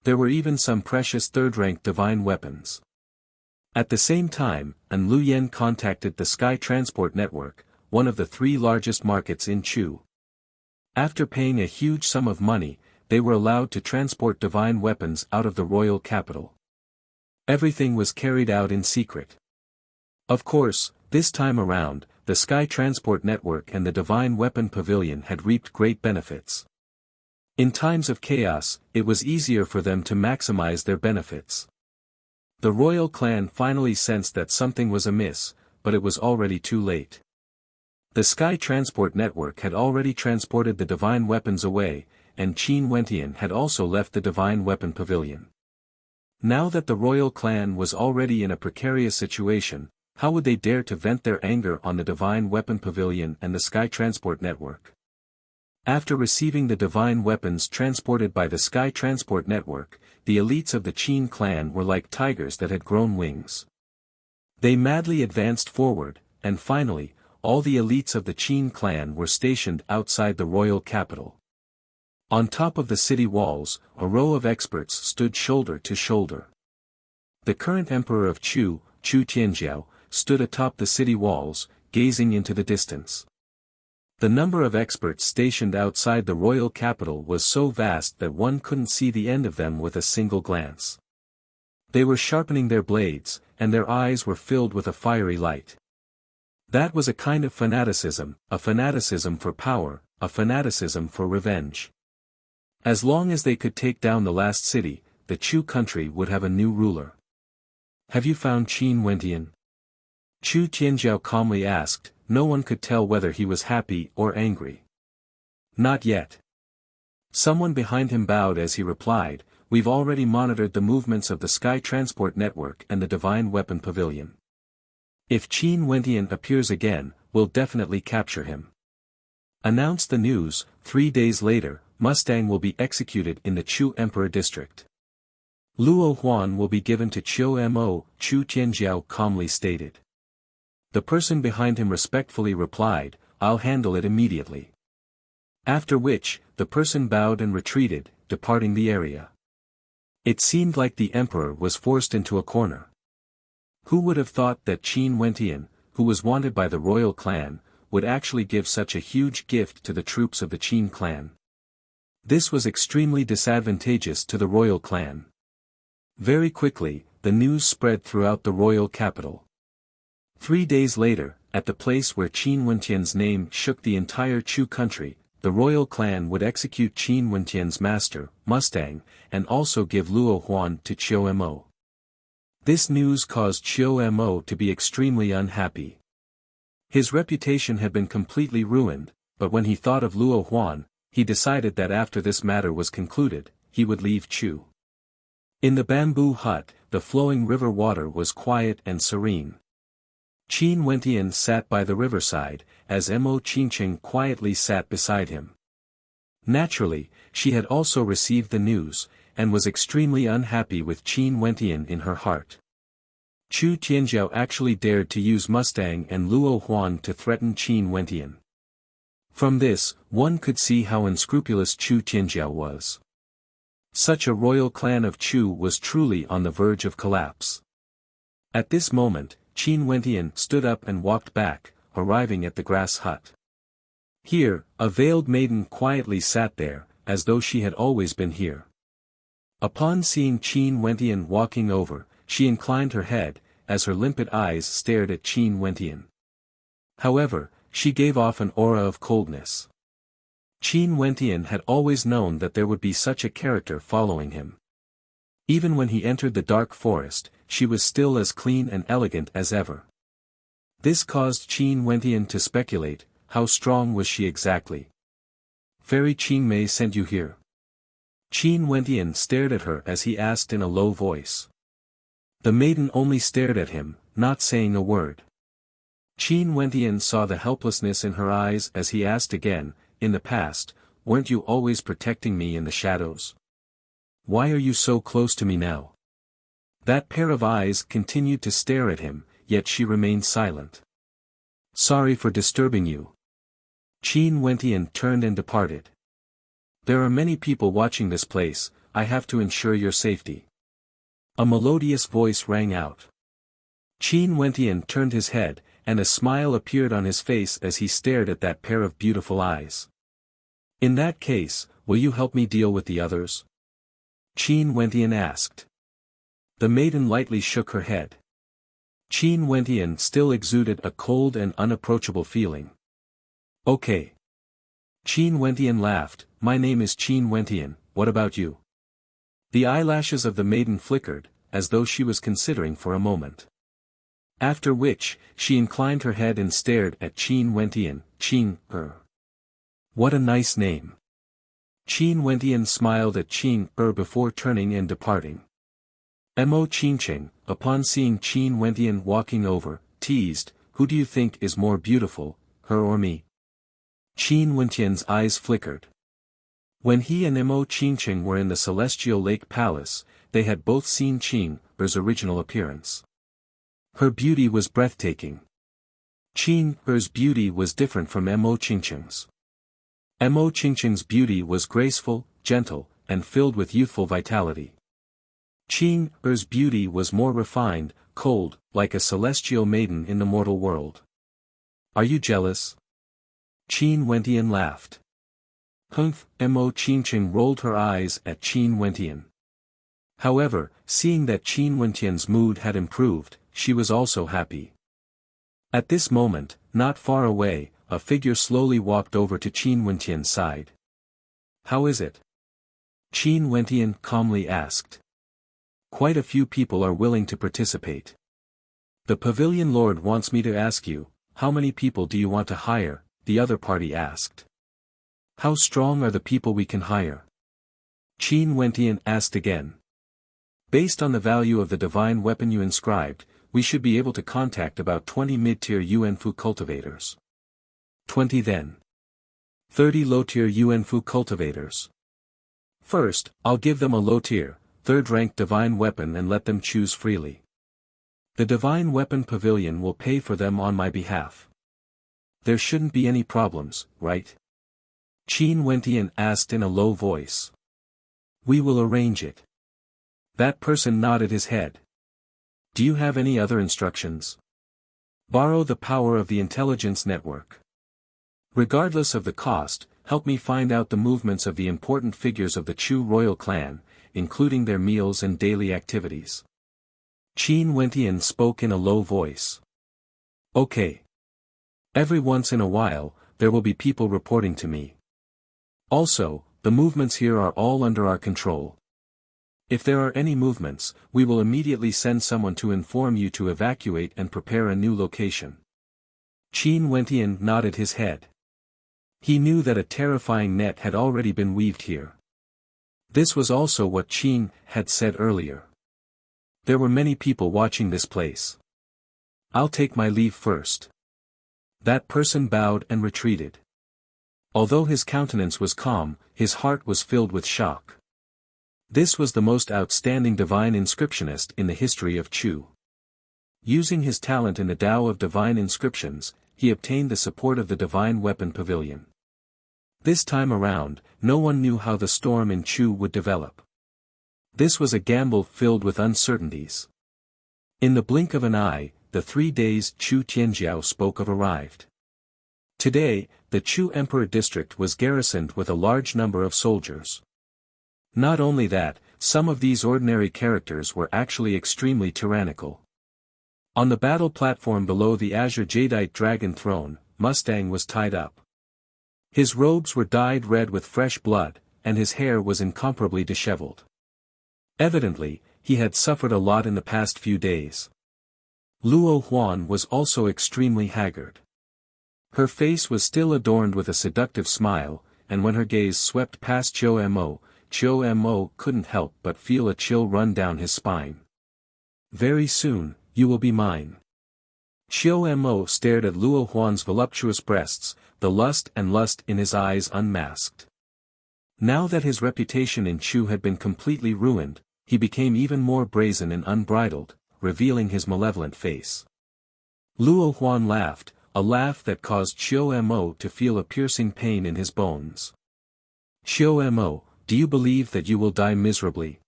There were even some precious third-rank divine weapons. At the same time, An Luyen contacted the Sky Transport Network, one of the 3 largest markets in Chu. After paying a huge sum of money, they were allowed to transport divine weapons out of the royal capital. Everything was carried out in secret. Of course, this time around, the Sky Transport Network and the Divine Weapon Pavilion had reaped great benefits. In times of chaos, it was easier for them to maximize their benefits. The royal clan finally sensed that something was amiss, but it was already too late. The Sky Transport Network had already transported the divine weapons away, and Qin Wentian had also left the divine weapon pavilion. Now that the royal clan was already in a precarious situation, how would they dare to vent their anger on the divine weapon pavilion and the Sky Transport Network? After receiving the divine weapons transported by the Sky Transport Network, the elites of the Qin clan were like tigers that had grown wings. They madly advanced forward, and finally, all the elites of the Qin clan were stationed outside the royal capital. On top of the city walls, a row of experts stood shoulder to shoulder. The current emperor of Chu Tianjiao, stood atop the city walls, gazing into the distance. The number of experts stationed outside the royal capital was so vast that one couldn't see the end of them with a single glance. They were sharpening their blades, and their eyes were filled with a fiery light. That was a kind of fanaticism, a fanaticism for power, a fanaticism for revenge. As long as they could take down the last city, the Chu country would have a new ruler. "Have you found Qin Wentian?" Chu Tianjiao calmly asked. No one could tell whether he was happy or angry. "Not yet." Someone behind him bowed as he replied, "We've already monitored the movements of the Sky Transport Network and the Divine Weapon Pavilion. If Qin Wentian appears again, we'll definitely capture him." Announced the news, 3 days later, Mustang will be executed in the Chu Emperor District. Luo Huan will be given to Qiu Mo, Chu Tianjiao calmly stated. The person behind him respectfully replied, "I'll handle it immediately." After which, the person bowed and retreated, departing the area. It seemed like the emperor was forced into a corner. Who would have thought that Qin Wentian, who was wanted by the royal clan, would actually give such a huge gift to the troops of the Qin clan? This was extremely disadvantageous to the royal clan. Very quickly, the news spread throughout the royal capital. 3 days later, at the place where Qin Wentian's name shook the entire Chu country, the royal clan would execute Qin Wentian's master, Mustang, and also give Luo Huan to Qiu Mo. This news caused Qiu Mo to be extremely unhappy. His reputation had been completely ruined, but when he thought of Luo Huan, he decided that after this matter was concluded, he would leave Chu. In the bamboo hut, the flowing river water was quiet and serene. Qin Wentian sat by the riverside, as Mo Qingqing quietly sat beside him. Naturally, she had also received the news, and was extremely unhappy with Qin Wentian in her heart. Chu Tianjiao actually dared to use Mustang and Luo Huan to threaten Qin Wentian. From this, one could see how unscrupulous Chu Tianjiao was. Such a royal clan of Chu was truly on the verge of collapse. At this moment, Qin Wentian stood up and walked back, arriving at the grass hut. Here, a veiled maiden quietly sat there, as though she had always been here. Upon seeing Qin Wentian walking over, she inclined her head, as her limpid eyes stared at Qin Wentian. However, she gave off an aura of coldness. Qin Wentian had always known that there would be such a character following him. Even when he entered the dark forest, she was still as clean and elegant as ever. This caused Qin Wentian to speculate, how strong was she exactly? "Fairy Qingmei sent you here?" Qin Wentian stared at her as he asked in a low voice. The maiden only stared at him, not saying a word. Qin Wentian saw the helplessness in her eyes as he asked again, "In the past, weren't you always protecting me in the shadows? Why are you so close to me now?" That pair of eyes continued to stare at him, yet she remained silent. "Sorry for disturbing you." Qin Wentian turned and departed. "There are many people watching this place, I have to ensure your safety." A melodious voice rang out. Qin Wentian turned his head, and a smile appeared on his face as he stared at that pair of beautiful eyes. "In that case, will you help me deal with the others?" Qin Wentian asked. The maiden lightly shook her head. Qin Wentian still exuded a cold and unapproachable feeling. "Okay." Qin Wentian laughed, my name is Qin Wentian, what about you? The eyelashes of the maiden flickered, as though she was considering for a moment. After which, she inclined her head and stared at Qin Wentian. Qin, what a nice name. Qin Wentian smiled at Qin before turning and departing. Mo Qingqing, upon seeing Qin Wentian walking over, teased, who do you think is more beautiful, her or me? Qin Wentian's eyes flickered. When he and Mo Qingqing were in the Celestial Lake Palace, they had both seen Qing's original appearance. Her beauty was breathtaking. Qing's beauty was different from Mo Qingqing's. Mo Qingqing's beauty was graceful, gentle, and filled with youthful vitality. Qing's beauty was more refined, cold, like a celestial maiden in the mortal world. Are you jealous? Qin Wentian laughed. Humph, Mo Qingqing rolled her eyes at Qin Wentian. However, seeing that Qin Wentian's mood had improved, she was also happy. At this moment, not far away, a figure slowly walked over to Qin Wentian's side. How is it? Qin Wentian calmly asked. Quite a few people are willing to participate. The pavilion lord wants me to ask you, how many people do you want to hire? The other party asked. How strong are the people we can hire? Qin Wentian asked again. Based on the value of the divine weapon you inscribed, we should be able to contact about 20 mid-tier Yuanfu cultivators. 20 then. 30 low-tier Yuanfu cultivators. First, I'll give them a low-tier, third-rank divine weapon and let them choose freely. The divine weapon pavilion will pay for them on my behalf. There shouldn't be any problems, right? Qin Wentian asked in a low voice. We will arrange it. That person nodded his head. Do you have any other instructions? Borrow the power of the intelligence network. Regardless of the cost, help me find out the movements of the important figures of the Chu royal clan, including their meals and daily activities. Qin Wentian spoke in a low voice. Okay. Every once in a while, there will be people reporting to me. Also, the movements here are all under our control. If there are any movements, we will immediately send someone to inform you to evacuate and prepare a new location. Qin Wentian nodded his head. He knew that a terrifying net had already been weaved here. This was also what Qin had said earlier. There were many people watching this place. I'll take my leave first. That person bowed and retreated. Although his countenance was calm, his heart was filled with shock. This was the most outstanding divine inscriptionist in the history of Chu. Using his talent in the Tao of divine inscriptions, he obtained the support of the divine weapon pavilion. This time around, no one knew how the storm in Chu would develop. This was a gamble filled with uncertainties. In the blink of an eye, the 3 days Chu Tianjiao spoke of arrived. Today, the Chu Emperor district was garrisoned with a large number of soldiers. Not only that, some of these ordinary characters were actually extremely tyrannical. On the battle platform below the azure jadeite dragon throne, Mustang was tied up. His robes were dyed red with fresh blood, and his hair was incomparably disheveled. Evidently, he had suffered a lot in the past few days. Luo Huan was also extremely haggard. Her face was still adorned with a seductive smile, and when her gaze swept past Chiu Mo couldn't help but feel a chill run down his spine. Very soon, you will be mine. Chiu Mo stared at Luo Huan's voluptuous breasts, the lust in his eyes unmasked. Now that his reputation in Chu had been completely ruined, he became even more brazen and unbridled, revealing his malevolent face. Luo Huan laughed, a laugh that caused Chiu Mo to feel a piercing pain in his bones. Chiu Mo, do you believe that you will die miserably?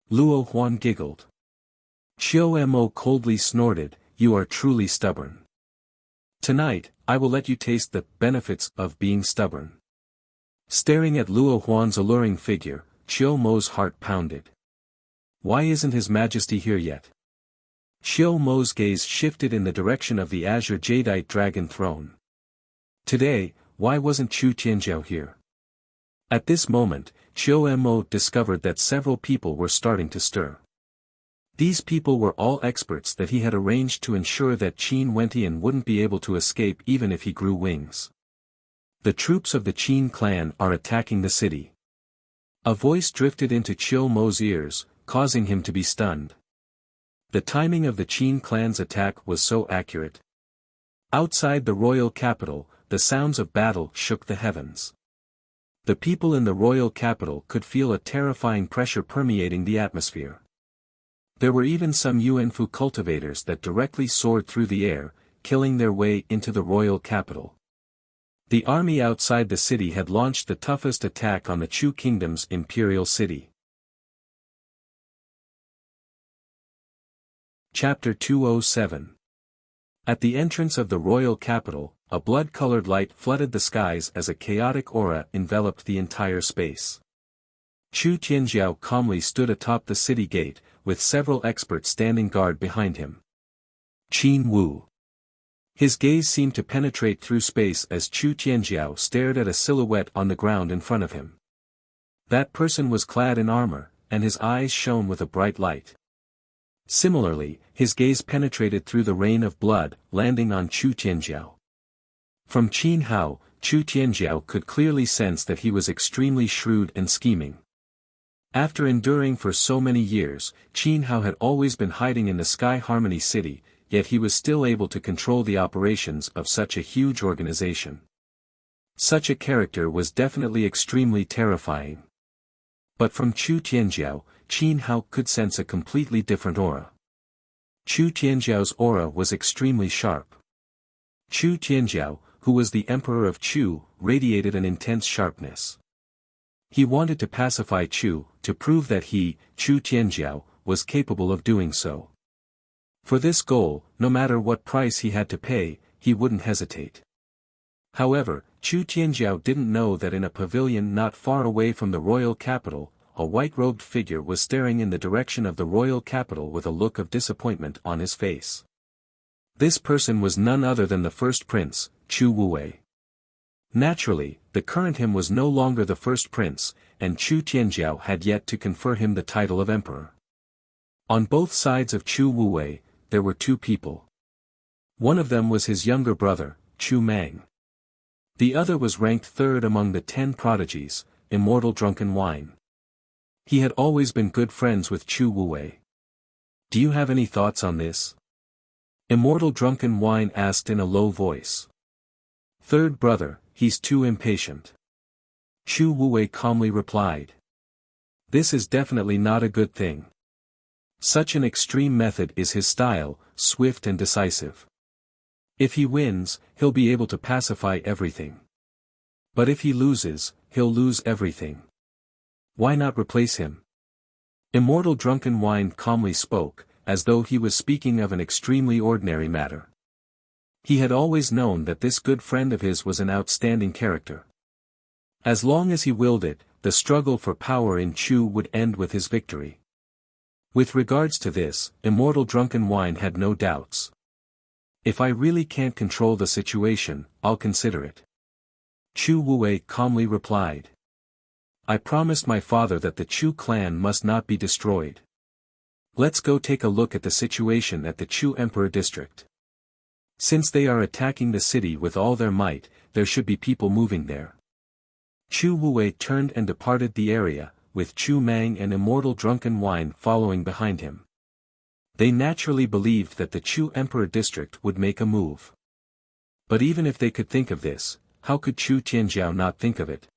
Luo Huan giggled. Chiu Mo coldly snorted, you are truly stubborn. Tonight, I will let you taste the benefits of being stubborn. Staring at Luo Huan's alluring figure, Chiu Mo's heart pounded. Why isn't His Majesty here yet? Chiu Mo's gaze shifted in the direction of the azure jadeite dragon throne. Today, why wasn't Chu Tianjiao here? At this moment, Chiu Mo discovered that several people were starting to stir. These people were all experts that he had arranged to ensure that Qin Wentian wouldn't be able to escape even if he grew wings. The troops of the Qin clan are attacking the city. A voice drifted into Chiu Mo's ears, causing him to be stunned. The timing of the Qin clan's attack was so accurate. Outside the royal capital, the sounds of battle shook the heavens. The people in the royal capital could feel a terrifying pressure permeating the atmosphere. There were even some Yuanfu cultivators that directly soared through the air, killing their way into the royal capital. The army outside the city had launched the toughest attack on the Chu kingdom's imperial city. Chapter 207. At the entrance of the royal capital, a blood-colored light flooded the skies as a chaotic aura enveloped the entire space. Chu Tianjiao calmly stood atop the city gate, with several experts standing guard behind him. Qin Wu. His gaze seemed to penetrate through space as Chu Tianjiao stared at a silhouette on the ground in front of him. That person was clad in armor, and his eyes shone with a bright light. Similarly, his gaze penetrated through the rain of blood, landing on Chu Tianjiao. From Qin Hao, Chu Tianjiao could clearly sense that he was extremely shrewd and scheming. After enduring for so many years, Qin Hao had always been hiding in the Sky Harmony City, yet he was still able to control the operations of such a huge organization. Such a character was definitely extremely terrifying. But from Chu Tianjiao, Qin Hao could sense a completely different aura. Chu Tianjiao's aura was extremely sharp. Chu Tianjiao, who was the emperor of Chu, radiated an intense sharpness. He wanted to pacify Chu, to prove that he, Chu Tianjiao, was capable of doing so. For this goal, no matter what price he had to pay, he wouldn't hesitate. However, Chu Tianjiao didn't know that in a pavilion not far away from the royal capital, a white-robed figure was staring in the direction of the royal capital with a look of disappointment on his face. This person was none other than the first prince, Chu Wuwei. Naturally, the current him was no longer the first prince, and Chu Tianjiao had yet to confer him the title of emperor. On both sides of Chu Wuwei, there were two people. One of them was his younger brother, Chu Mang. The other was ranked third among the 10 prodigies, Immortal Drunken Wine. He had always been good friends with Chu Wuwei. Do you have any thoughts on this? Immortal Drunken Wine asked in a low voice. Third brother, he's too impatient. Chu Wuwei calmly replied. This is definitely not a good thing. Such an extreme method is his style, swift and decisive. If he wins, he'll be able to pacify everything. But if he loses, he'll lose everything. Why not replace him? Immortal Drunken Wine calmly spoke, as though he was speaking of an extremely ordinary matter. He had always known that this good friend of his was an outstanding character. As long as he willed it, the struggle for power in Chu would end with his victory. With regards to this, Immortal Drunken Wine had no doubts. If I really can't control the situation, I'll consider it. Chu Wuwei calmly replied. I promised my father that the Chu clan must not be destroyed. Let's go take a look at the situation at the Chu Emperor district. Since they are attacking the city with all their might, there should be people moving there. Chu Wuwei turned and departed the area, with Chu Mang and Immortal Drunken Wine following behind him. They naturally believed that the Chu Emperor district would make a move. But even if they could think of this, how could Chu Tianjiao not think of it?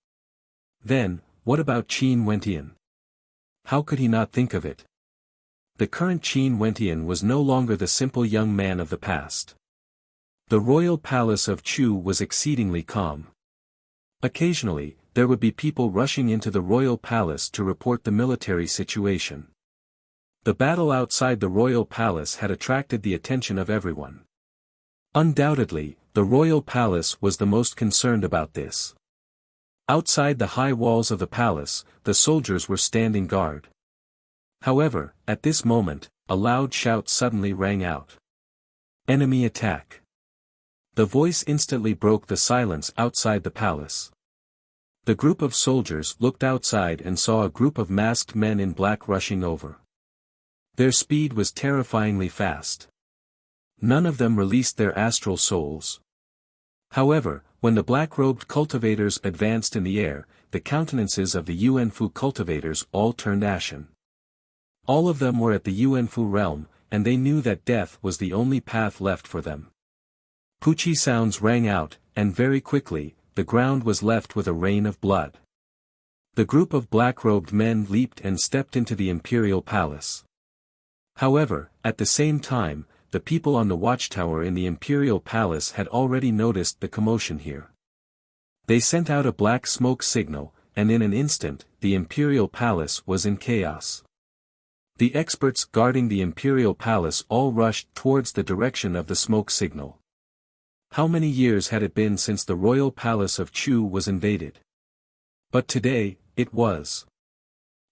Then, what about Qin Wentian? How could he not think of it? The current Qin Wentian was no longer the simple young man of the past. The royal palace of Chu was exceedingly calm. Occasionally, there would be people rushing into the royal palace to report the military situation. The battle outside the royal palace had attracted the attention of everyone. Undoubtedly, the royal palace was the most concerned about this. Outside the high walls of the palace, the soldiers were standing guard. However, at this moment, a loud shout suddenly rang out. Enemy attack! The voice instantly broke the silence outside the palace. The group of soldiers looked outside and saw a group of masked men in black rushing over. Their speed was terrifyingly fast. None of them released their astral souls. However, when the black-robed cultivators advanced in the air, the countenances of the Yuanfu cultivators all turned ashen. All of them were at the Yuanfu realm, and they knew that death was the only path left for them. Puchi sounds rang out, and very quickly, the ground was left with a rain of blood. The group of black-robed men leaped and stepped into the imperial palace. However, at the same time, the people on the watchtower in the imperial palace had already noticed the commotion here. They sent out a black smoke signal, and in an instant, the imperial palace was in chaos. The experts guarding the imperial palace all rushed towards the direction of the smoke signal. How many years had it been since the royal palace of Chu was invaded? But today, it was.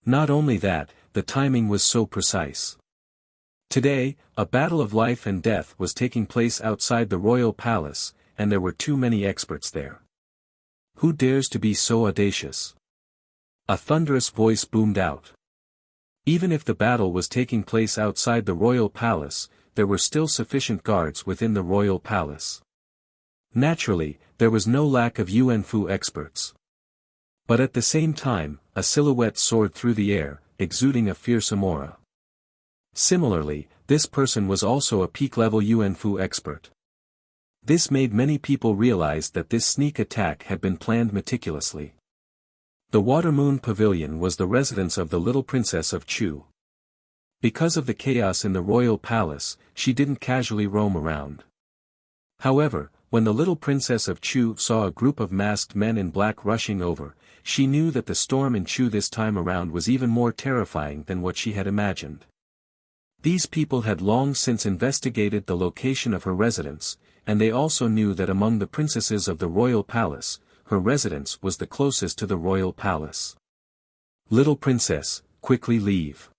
Not only that, the timing was so precise. Today, a battle of life and death was taking place outside the royal palace, and there were too many experts there. Who dares to be so audacious? A thunderous voice boomed out. Even if the battle was taking place outside the royal palace, there were still sufficient guards within the royal palace. Naturally, there was no lack of Yuanfu experts. But at the same time, a silhouette soared through the air, exuding a fearsome aura. Similarly, this person was also a peak-level Yuanfu expert. This made many people realize that this sneak attack had been planned meticulously. The Water Moon Pavilion was the residence of the little princess of Chu. Because of the chaos in the royal palace, she didn't casually roam around. However, when the little princess of Chu saw a group of masked men in black rushing over, she knew that the storm in Chu this time around was even more terrifying than what she had imagined. These people had long since investigated the location of her residence, and they also knew that among the princesses of the royal palace, her residence was the closest to the royal palace. Little princess, quickly leave.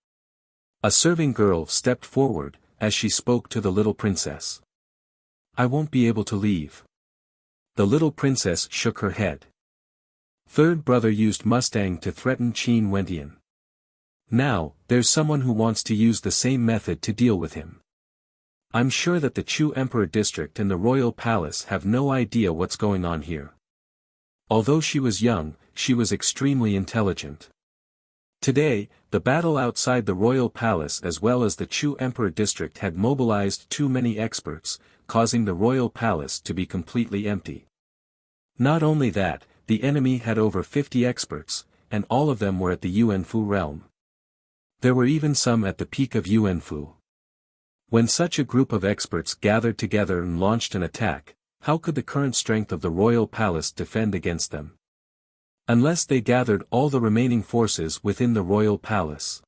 A serving girl stepped forward, as she spoke to the little princess. I won't be able to leave. The little princess shook her head. Third brother used Mustang to threaten Qin Wentian. Now, there's someone who wants to use the same method to deal with him. I'm sure that the Chu Emperor District and the Royal Palace have no idea what's going on here. Although she was young, she was extremely intelligent. Today, the battle outside the Royal Palace as well as the Chu Emperor District had mobilized too many experts, causing the Royal Palace to be completely empty. Not only that, the enemy had over 50 experts, and all of them were at the Yuanfu realm. There were even some at the peak of Yuanfu. When such a group of experts gathered together and launched an attack, how could the current strength of the royal palace defend against them? Unless they gathered all the remaining forces within the royal palace.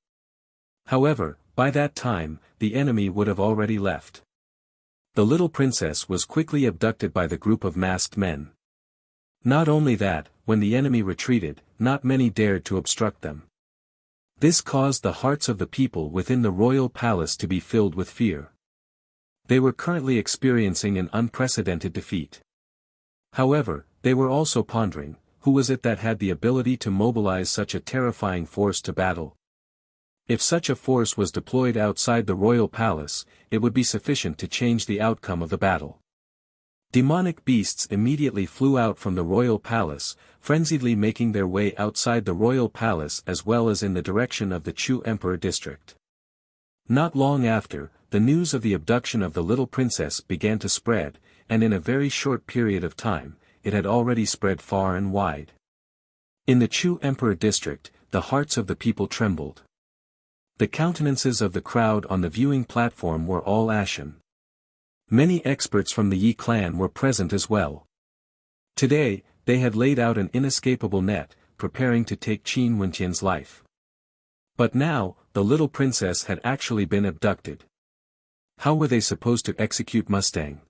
However, by that time, the enemy would have already left. The little princess was quickly abducted by the group of masked men. Not only that, when the enemy retreated, not many dared to obstruct them. This caused the hearts of the people within the royal palace to be filled with fear. They were currently experiencing an unprecedented defeat. However, they were also pondering, who was it that had the ability to mobilize such a terrifying force to battle? If such a force was deployed outside the royal palace, it would be sufficient to change the outcome of the battle. Demonic beasts immediately flew out from the royal palace, frenziedly making their way outside the royal palace as well as in the direction of the Chu Emperor District. Not long after, the news of the abduction of the little princess began to spread, and in a very short period of time, it had already spread far and wide. In the Chu Emperor District, the hearts of the people trembled. The countenances of the crowd on the viewing platform were all ashen. Many experts from the Yi clan were present as well. Today, they had laid out an inescapable net, preparing to take Qin Wentian's life. But now, the little princess had actually been abducted. How were they supposed to execute Mustang?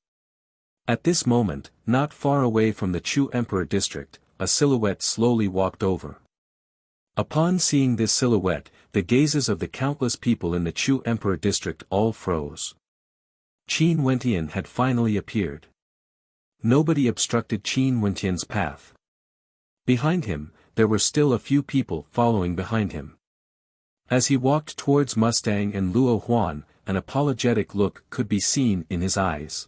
At this moment, not far away from the Chu Emperor District, a silhouette slowly walked over. Upon seeing this silhouette, the gazes of the countless people in the Chu Emperor District all froze. Qin Wentian had finally appeared. Nobody obstructed Qin Wentian's path. Behind him, there were still a few people following behind him. As he walked towards Mustang and Luo Huan, an apologetic look could be seen in his eyes.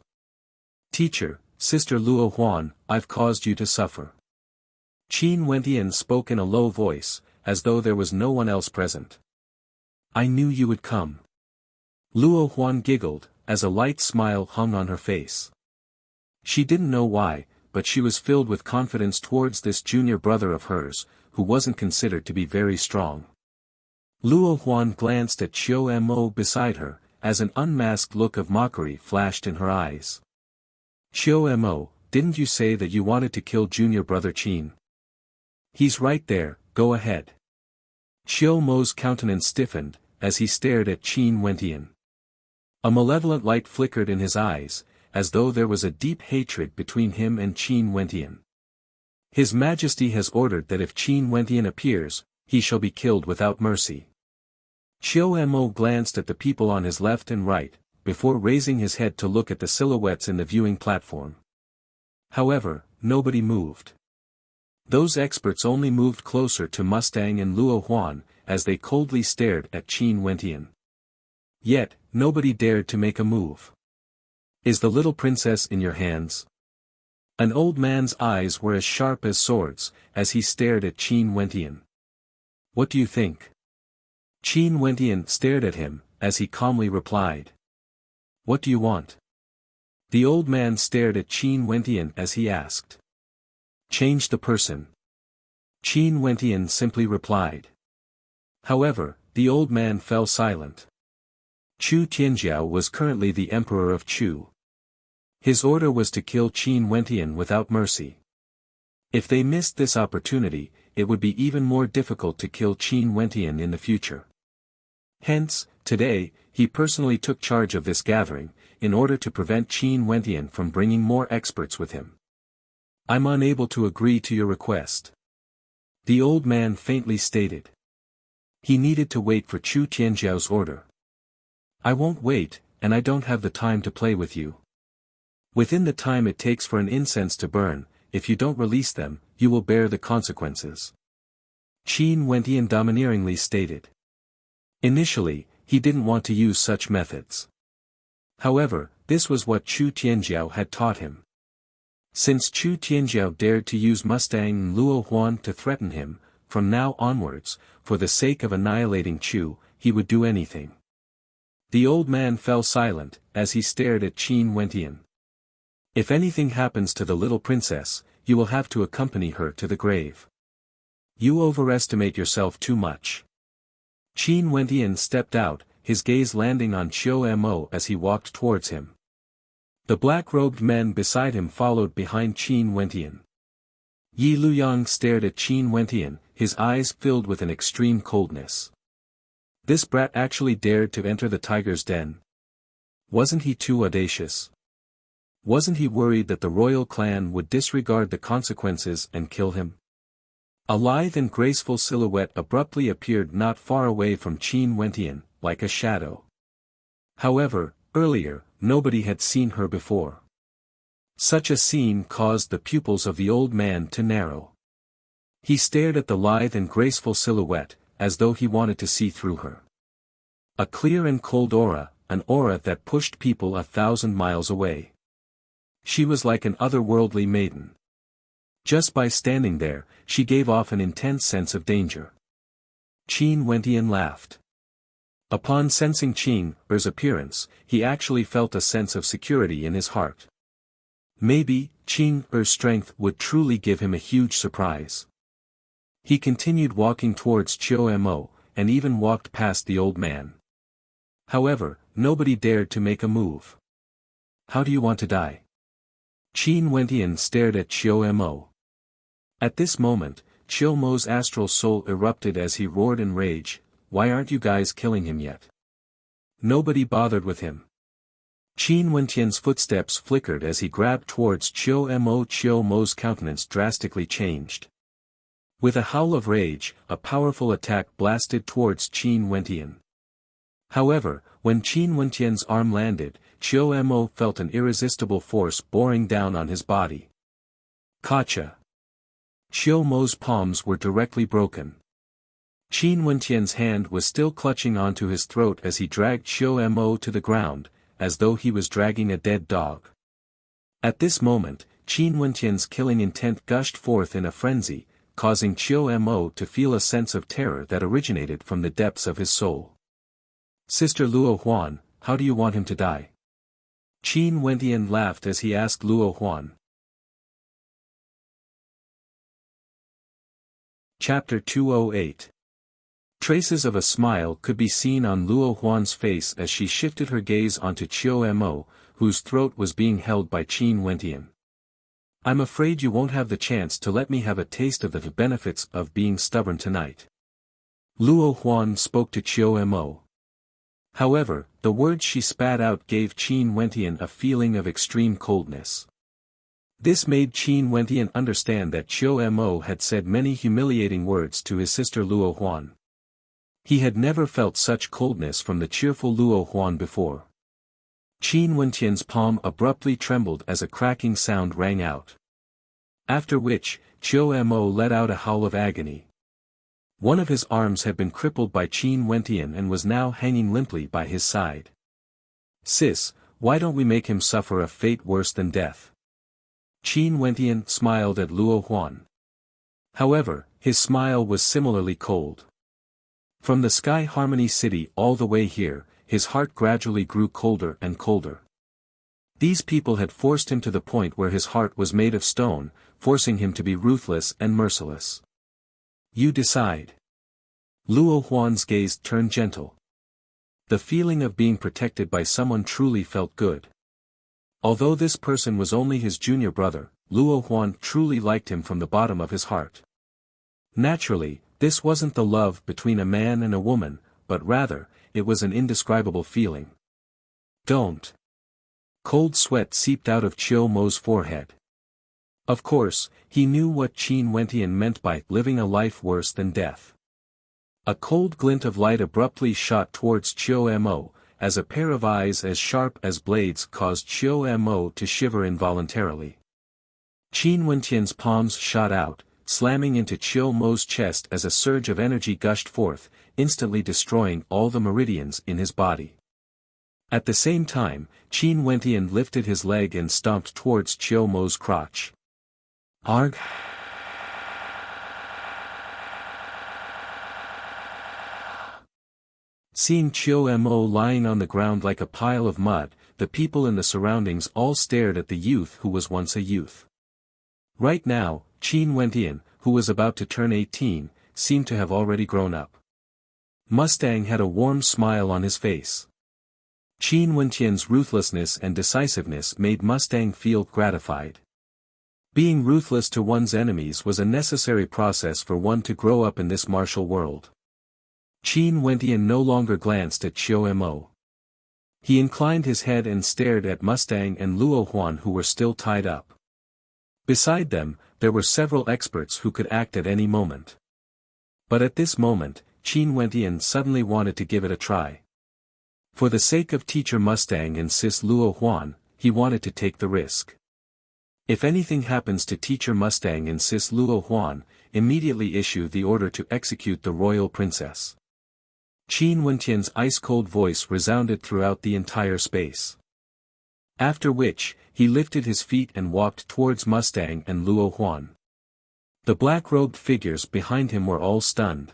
"Teacher, Sister Luo Huan, I've caused you to suffer." Qin Wentian spoke in a low voice, as though there was no one else present. "I knew you would come." Luo Huan giggled, as a light smile hung on her face. She didn't know why, but she was filled with confidence towards this junior brother of hers, who wasn't considered to be very strong. Luo Huan glanced at Qiu Mo beside her, as an unmasked look of mockery flashed in her eyes. "Qiu Mo, didn't you say that you wanted to kill junior brother Qin? He's right there, go ahead." Qiu Mo's countenance stiffened, as he stared at Qin Wentian. A malevolent light flickered in his eyes, as though there was a deep hatred between him and Qin Wentian. "His Majesty has ordered that if Qin Wentian appears, he shall be killed without mercy." Qiu Mo glanced at the people on his left and right, before raising his head to look at the silhouettes in the viewing platform. However, nobody moved. Those experts only moved closer to Mustang and Luo Huan, as they coldly stared at Qin Wentian. Yet, nobody dared to make a move. "Is the little princess in your hands?" An old man's eyes were as sharp as swords, as he stared at Qin Wentian. "What do you think?" Qin Wentian stared at him, as he calmly replied. "What do you want?" The old man stared at Qin Wentian as he asked. "Change the person." Qin Wentian simply replied. However, the old man fell silent. Chu Tianjiao was currently the emperor of Chu. His order was to kill Qin Wentian without mercy. If they missed this opportunity, it would be even more difficult to kill Qin Wentian in the future. Hence, today, he personally took charge of this gathering, in order to prevent Qin Wentian from bringing more experts with him. "I'm unable to agree to your request," the old man faintly stated. He needed to wait for Chu Tianjiao's order. "I won't wait, and I don't have the time to play with you. Within the time it takes for an incense to burn, if you don't release them, you will bear the consequences," Qin Wentian domineeringly stated. Initially, he didn't want to use such methods. However, this was what Chu Tianjiao had taught him. Since Chu Tianjiao dared to use Mustang and Luo Huan to threaten him, from now onwards, for the sake of annihilating Chu, he would do anything. The old man fell silent, as he stared at Qin Wentian. "If anything happens to the little princess, you will have to accompany her to the grave. You overestimate yourself too much." Qin Wentian stepped out, his gaze landing on Qiu Mo as he walked towards him. The black-robed men beside him followed behind Qin Wentian. Yi Luyang stared at Qin Wentian, his eyes filled with an extreme coldness. This brat actually dared to enter the tiger's den. Wasn't he too audacious? Wasn't he worried that the royal clan would disregard the consequences and kill him? A lithe and graceful silhouette abruptly appeared not far away from Qin Wentian, like a shadow. However, earlier, nobody had seen her before. Such a scene caused the pupils of the old man to narrow. He stared at the lithe and graceful silhouette, as though he wanted to see through her. A clear and cold aura, an aura that pushed people 1,000 miles away. She was like an otherworldly maiden. Just by standing there, she gave off an intense sense of danger. Qin Wentian laughed. Upon sensing Qin Er's appearance, he actually felt a sense of security in his heart. Maybe, Qin Er's strength would truly give him a huge surprise. He continued walking towards Qiu Mo, and even walked past the old man. However, nobody dared to make a move. "How do you want to die?" Qin Wentian stared at Qiu Mo. At this moment, Qiu Mo's astral soul erupted as he roared in rage, "Why aren't you guys killing him yet?" Nobody bothered with him. Qin Wentian's footsteps flickered as he grabbed towards Qiu Mo. Qiu Mo's countenance drastically changed. With a howl of rage, a powerful attack blasted towards Qin Wentian. However, when Qin Wentian's arm landed, Qiu Mo felt an irresistible force boring down on his body. "Gotcha!" Qiu Mo's palms were directly broken. Qin Wentian's hand was still clutching onto his throat as he dragged Qiu Mo to the ground, as though he was dragging a dead dog. At this moment, Qin Wentian's killing intent gushed forth in a frenzy, causing Qiu Mo to feel a sense of terror that originated from the depths of his soul. "Sister Luo Huan, how do you want him to die?" Qin Wentian laughed as he asked Luo Huan. Chapter 208. Traces of a smile could be seen on Luo Huan's face as she shifted her gaze onto Qiu Mo, whose throat was being held by Qin Wentian. "I'm afraid you won't have the chance to let me have a taste of the benefits of being stubborn tonight." Luo Huan spoke to Qiu Mo. However, the words she spat out gave Qin Wentian a feeling of extreme coldness. This made Qin Wentian understand that Qiu Mo had said many humiliating words to his sister Luo Huan. He had never felt such coldness from the cheerful Luo Huan before. Qin Wentian's palm abruptly trembled as a cracking sound rang out. After which, Qiu Mo let out a howl of agony. One of his arms had been crippled by Qin Wentian and was now hanging limply by his side. "Sis, why don't we make him suffer a fate worse than death?" Qin Wentian smiled at Luo Huan. However, his smile was similarly cold. From the Sky Harmony City all the way here, his heart gradually grew colder and colder. These people had forced him to the point where his heart was made of stone, forcing him to be ruthless and merciless. "You decide." Luo Huan's gaze turned gentle. The feeling of being protected by someone truly felt good. Although this person was only his junior brother, Luo Huan truly liked him from the bottom of his heart. Naturally, this wasn't the love between a man and a woman, but rather, it was an indescribable feeling. "Don't." Cold sweat seeped out of Qiu Mo's forehead. Of course, he knew what Qin Wentian meant by living a life worse than death. A cold glint of light abruptly shot towards Qiu Mo, as a pair of eyes as sharp as blades caused Qiu Mo to shiver involuntarily. Qin Wentian's palms shot out, slamming into Qiu Mo's chest as a surge of energy gushed forth, instantly destroying all the meridians in his body. At the same time, Qin Wentian lifted his leg and stomped towards Qiu Mo's crotch. "Arg!" Seeing Qiu Mo lying on the ground like a pile of mud, the people in the surroundings all stared at the youth who was once a youth. Right now, Qin Wentian, who was about to turn 18, seemed to have already grown up. Mustang had a warm smile on his face. Qin Wentian's ruthlessness and decisiveness made Mustang feel gratified. Being ruthless to one's enemies was a necessary process for one to grow up in this martial world. Qin Wentian no longer glanced at Qiu Mo. He inclined his head and stared at Mustang and Luo Huan who were still tied up. Beside them, there were several experts who could act at any moment. But at this moment, Qin Wentian suddenly wanted to give it a try. For the sake of teacher Mustang and sis Luo Huan, he wanted to take the risk. If anything happens to teacher Mustang and sis Luo Huan, immediately issue the order to execute the royal princess. Qin Wentian's ice-cold voice resounded throughout the entire space. After which, he lifted his feet and walked towards Mustang and Luo Huan. The black-robed figures behind him were all stunned.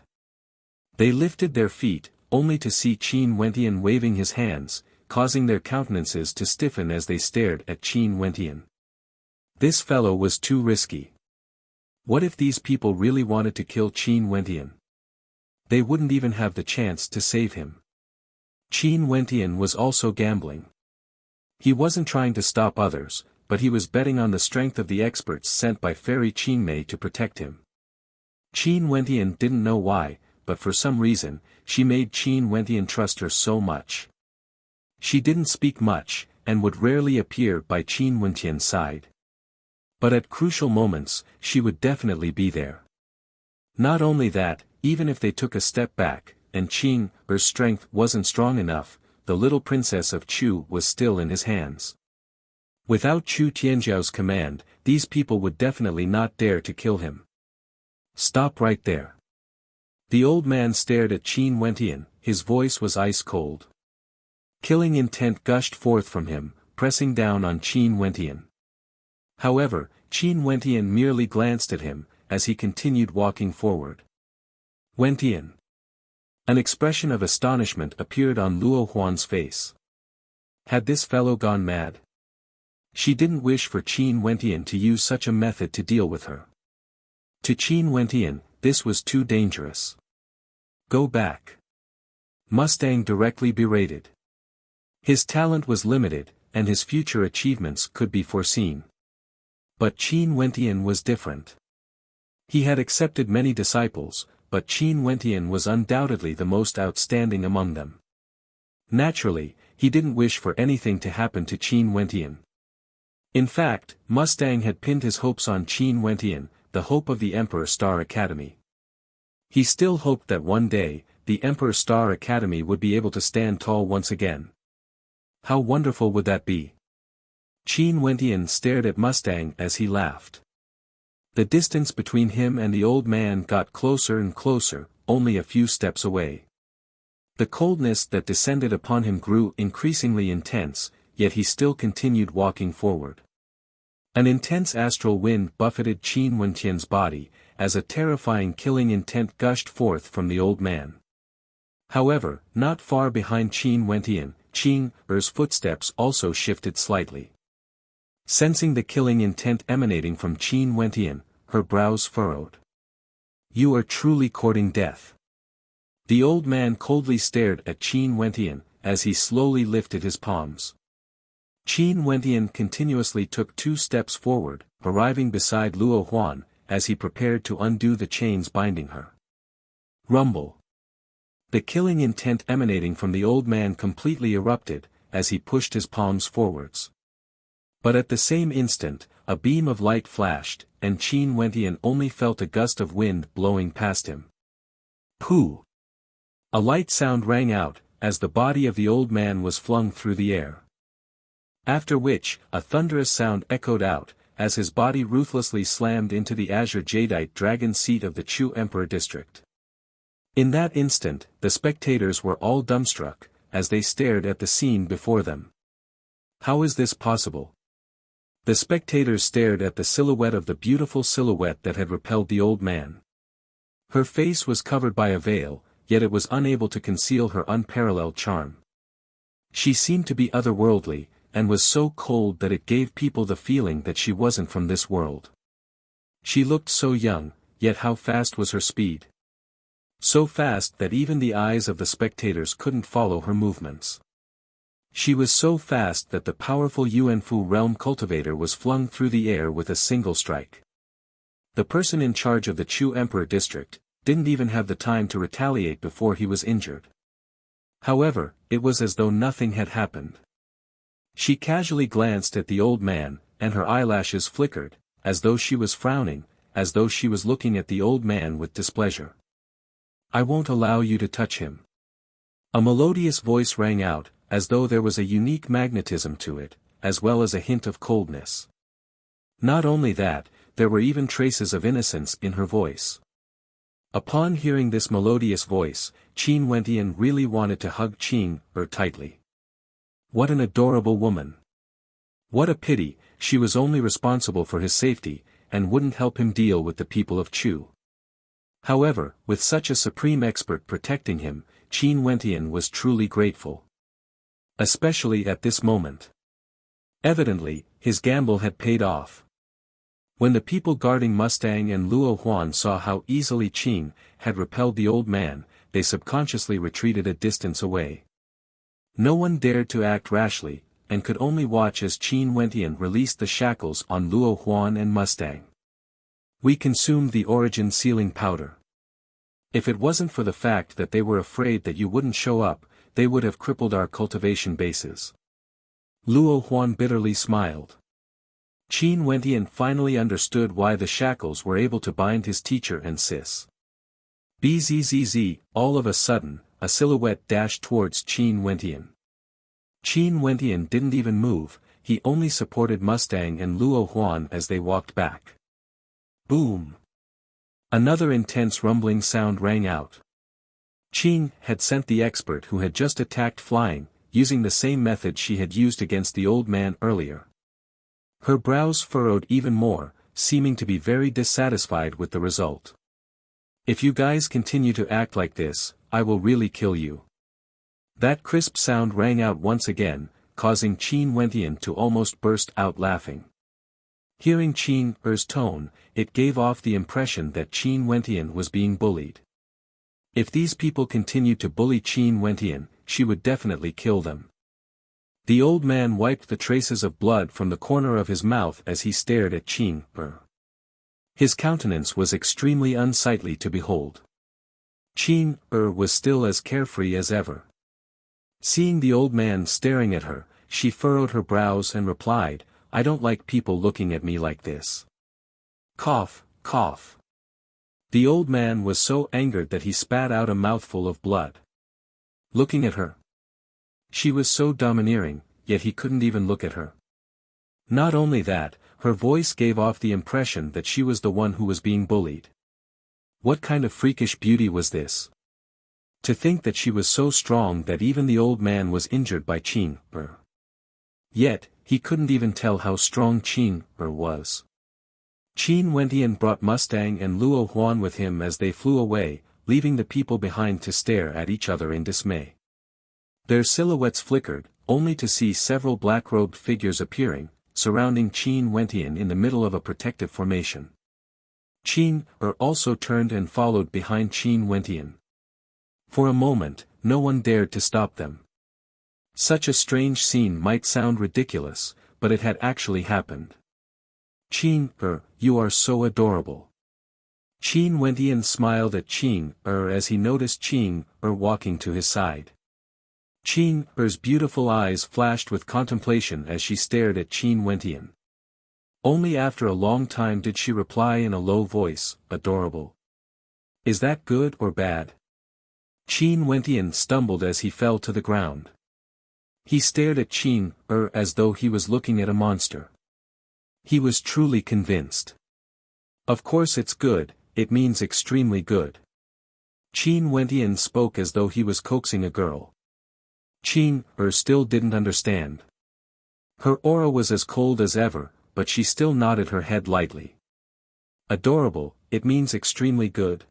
They lifted their feet, only to see Qin Wentian waving his hands, causing their countenances to stiffen as they stared at Qin Wentian. This fellow was too risky. What if these people really wanted to kill Qin Wentian? They wouldn't even have the chance to save him. Qin Wentian was also gambling. He wasn't trying to stop others, but he was betting on the strength of the experts sent by Fairy Qinmei to protect him. Qin Wentian didn't know why, but for some reason, she made Qin Wentian trust her so much. She didn't speak much, and would rarely appear by Qin Wentian's side. But at crucial moments, she would definitely be there. Not only that, even if they took a step back, and Qin's strength wasn't strong enough, the little princess of Chu was still in his hands. Without Chu Tianzhao's command, these people would definitely not dare to kill him. Stop right there. The old man stared at Qin Wentian, his voice was ice cold. Killing intent gushed forth from him, pressing down on Qin Wentian. However, Qin Wentian merely glanced at him, as he continued walking forward. Wentian. An expression of astonishment appeared on Luo Huan's face. Had this fellow gone mad? She didn't wish for Qin Wentian to use such a method to deal with her. To Qin Wentian, this was too dangerous. Go back. Mustang directly berated. His talent was limited, and his future achievements could be foreseen. But Qin Wentian was different. He had accepted many disciples, but Qin Wentian was undoubtedly the most outstanding among them. Naturally, he didn't wish for anything to happen to Qin Wentian. In fact, Mustang had pinned his hopes on Qin Wentian, the hope of the Emperor Star Academy. He still hoped that one day, the Emperor Star Academy would be able to stand tall once again. How wonderful would that be? Qin Wentian stared at Mustang as he laughed. The distance between him and the old man got closer and closer, only a few steps away. The coldness that descended upon him grew increasingly intense, yet he still continued walking forward. An intense astral wind buffeted Qin Wentian's body, as a terrifying killing intent gushed forth from the old man. However, not far behind Qin Wentian, Qin Er's footsteps also shifted slightly. Sensing the killing intent emanating from Qin Wentian, her brows furrowed. You are truly courting death. The old man coldly stared at Qin Wentian, as he slowly lifted his palms. Qin Wentian continuously took 2 steps forward, arriving beside Luo Huan, as he prepared to undo the chains binding her. Rumble. The killing intent emanating from the old man completely erupted, as he pushed his palms forwards. But at the same instant, a beam of light flashed, and Qin Wentian only felt a gust of wind blowing past him. Pooh! A light sound rang out, as the body of the old man was flung through the air. After which, a thunderous sound echoed out, as his body ruthlessly slammed into the azure jadeite dragon seat of the Chu Emperor district. In that instant, the spectators were all dumbstruck, as they stared at the scene before them. How is this possible? The spectators stared at the silhouette of the beautiful silhouette that had repelled the old man. Her face was covered by a veil, yet it was unable to conceal her unparalleled charm. She seemed to be otherworldly, and was so cold that it gave people the feeling that she wasn't from this world. She looked so young, yet how fast was her speed? So fast that even the eyes of the spectators couldn't follow her movements. She was so fast that the powerful Yuanfu realm cultivator was flung through the air with a single strike. The person in charge of the Chu Emperor district didn't even have the time to retaliate before he was injured. However, it was as though nothing had happened. She casually glanced at the old man, and her eyelashes flickered, as though she was frowning, as though she was looking at the old man with displeasure. I won't allow you to touch him. A melodious voice rang out, as though there was a unique magnetism to it, as well as a hint of coldness. Not only that, there were even traces of innocence in her voice. Upon hearing this melodious voice, Qin Wentian really wanted to hug Qin tightly. What an adorable woman. What a pity, she was only responsible for his safety, and wouldn't help him deal with the people of Chu. However, with such a supreme expert protecting him, Qin Wentian was truly grateful. Especially at this moment. Evidently, his gamble had paid off. When the people guarding Mustang and Luo Huan saw how easily Qin had repelled the old man, they subconsciously retreated a distance away. No one dared to act rashly, and could only watch as Qin Wentian released the shackles on Luo Huan and Mustang. We consumed the origin sealing powder. If it wasn't for the fact that they were afraid that you wouldn't show up, they would have crippled our cultivation bases. Luo Huan bitterly smiled. Qin Wentian finally understood why the shackles were able to bind his teacher and sis. Bzzz, all of a sudden, a silhouette dashed towards Qin Wentian. Qin Wentian didn't even move, he only supported Mustang and Luo Huan as they walked back. Boom! Another intense rumbling sound rang out. Qin had sent the expert who had just attacked flying, using the same method she had used against the old man earlier. Her brows furrowed even more, seeming to be very dissatisfied with the result. If you guys continue to act like this, I will really kill you. That crisp sound rang out once again, causing Qin Wentian to almost burst out laughing. Hearing Qin Er's tone, it gave off the impression that Qin Wentian was being bullied. If these people continued to bully Qin Wentian, she would definitely kill them. The old man wiped the traces of blood from the corner of his mouth as he stared at Qin Er. His countenance was extremely unsightly to behold. Qin Er was still as carefree as ever. Seeing the old man staring at her, she furrowed her brows and replied, "I don't like people looking at me like this." Cough, cough. The old man was so angered that he spat out a mouthful of blood. Looking at her. She was so domineering, yet he couldn't even look at her. Not only that, her voice gave off the impression that she was the one who was being bullied. What kind of freakish beauty was this? To think that she was so strong that even the old man was injured by Qin Er. Yet, he couldn't even tell how strong Qin Er was. Qin Wentian brought Mustang and Luo Huan with him as they flew away, leaving the people behind to stare at each other in dismay. Their silhouettes flickered, only to see several black-robed figures appearing, surrounding Qin Wentian in the middle of a protective formation. Qin Er also turned and followed behind Qin Wentian. For a moment, no one dared to stop them. Such a strange scene might sound ridiculous, but it had actually happened. Qin Er, you are so adorable. Qin Wentian smiled at Qin Er as he noticed Qin Er walking to his side. Qin Er's beautiful eyes flashed with contemplation as she stared at Qin Wentian. Only after a long time did she reply in a low voice, "Adorable. Is that good or bad?" Qin Wentian stumbled as he fell to the ground. He stared at Qin Er as though he was looking at a monster. He was truly convinced. Of course it's good, it means extremely good. Qin Wentian spoke as though he was coaxing a girl. Qin Er still didn't understand. Her aura was as cold as ever, but she still nodded her head lightly. Adorable, it means extremely good.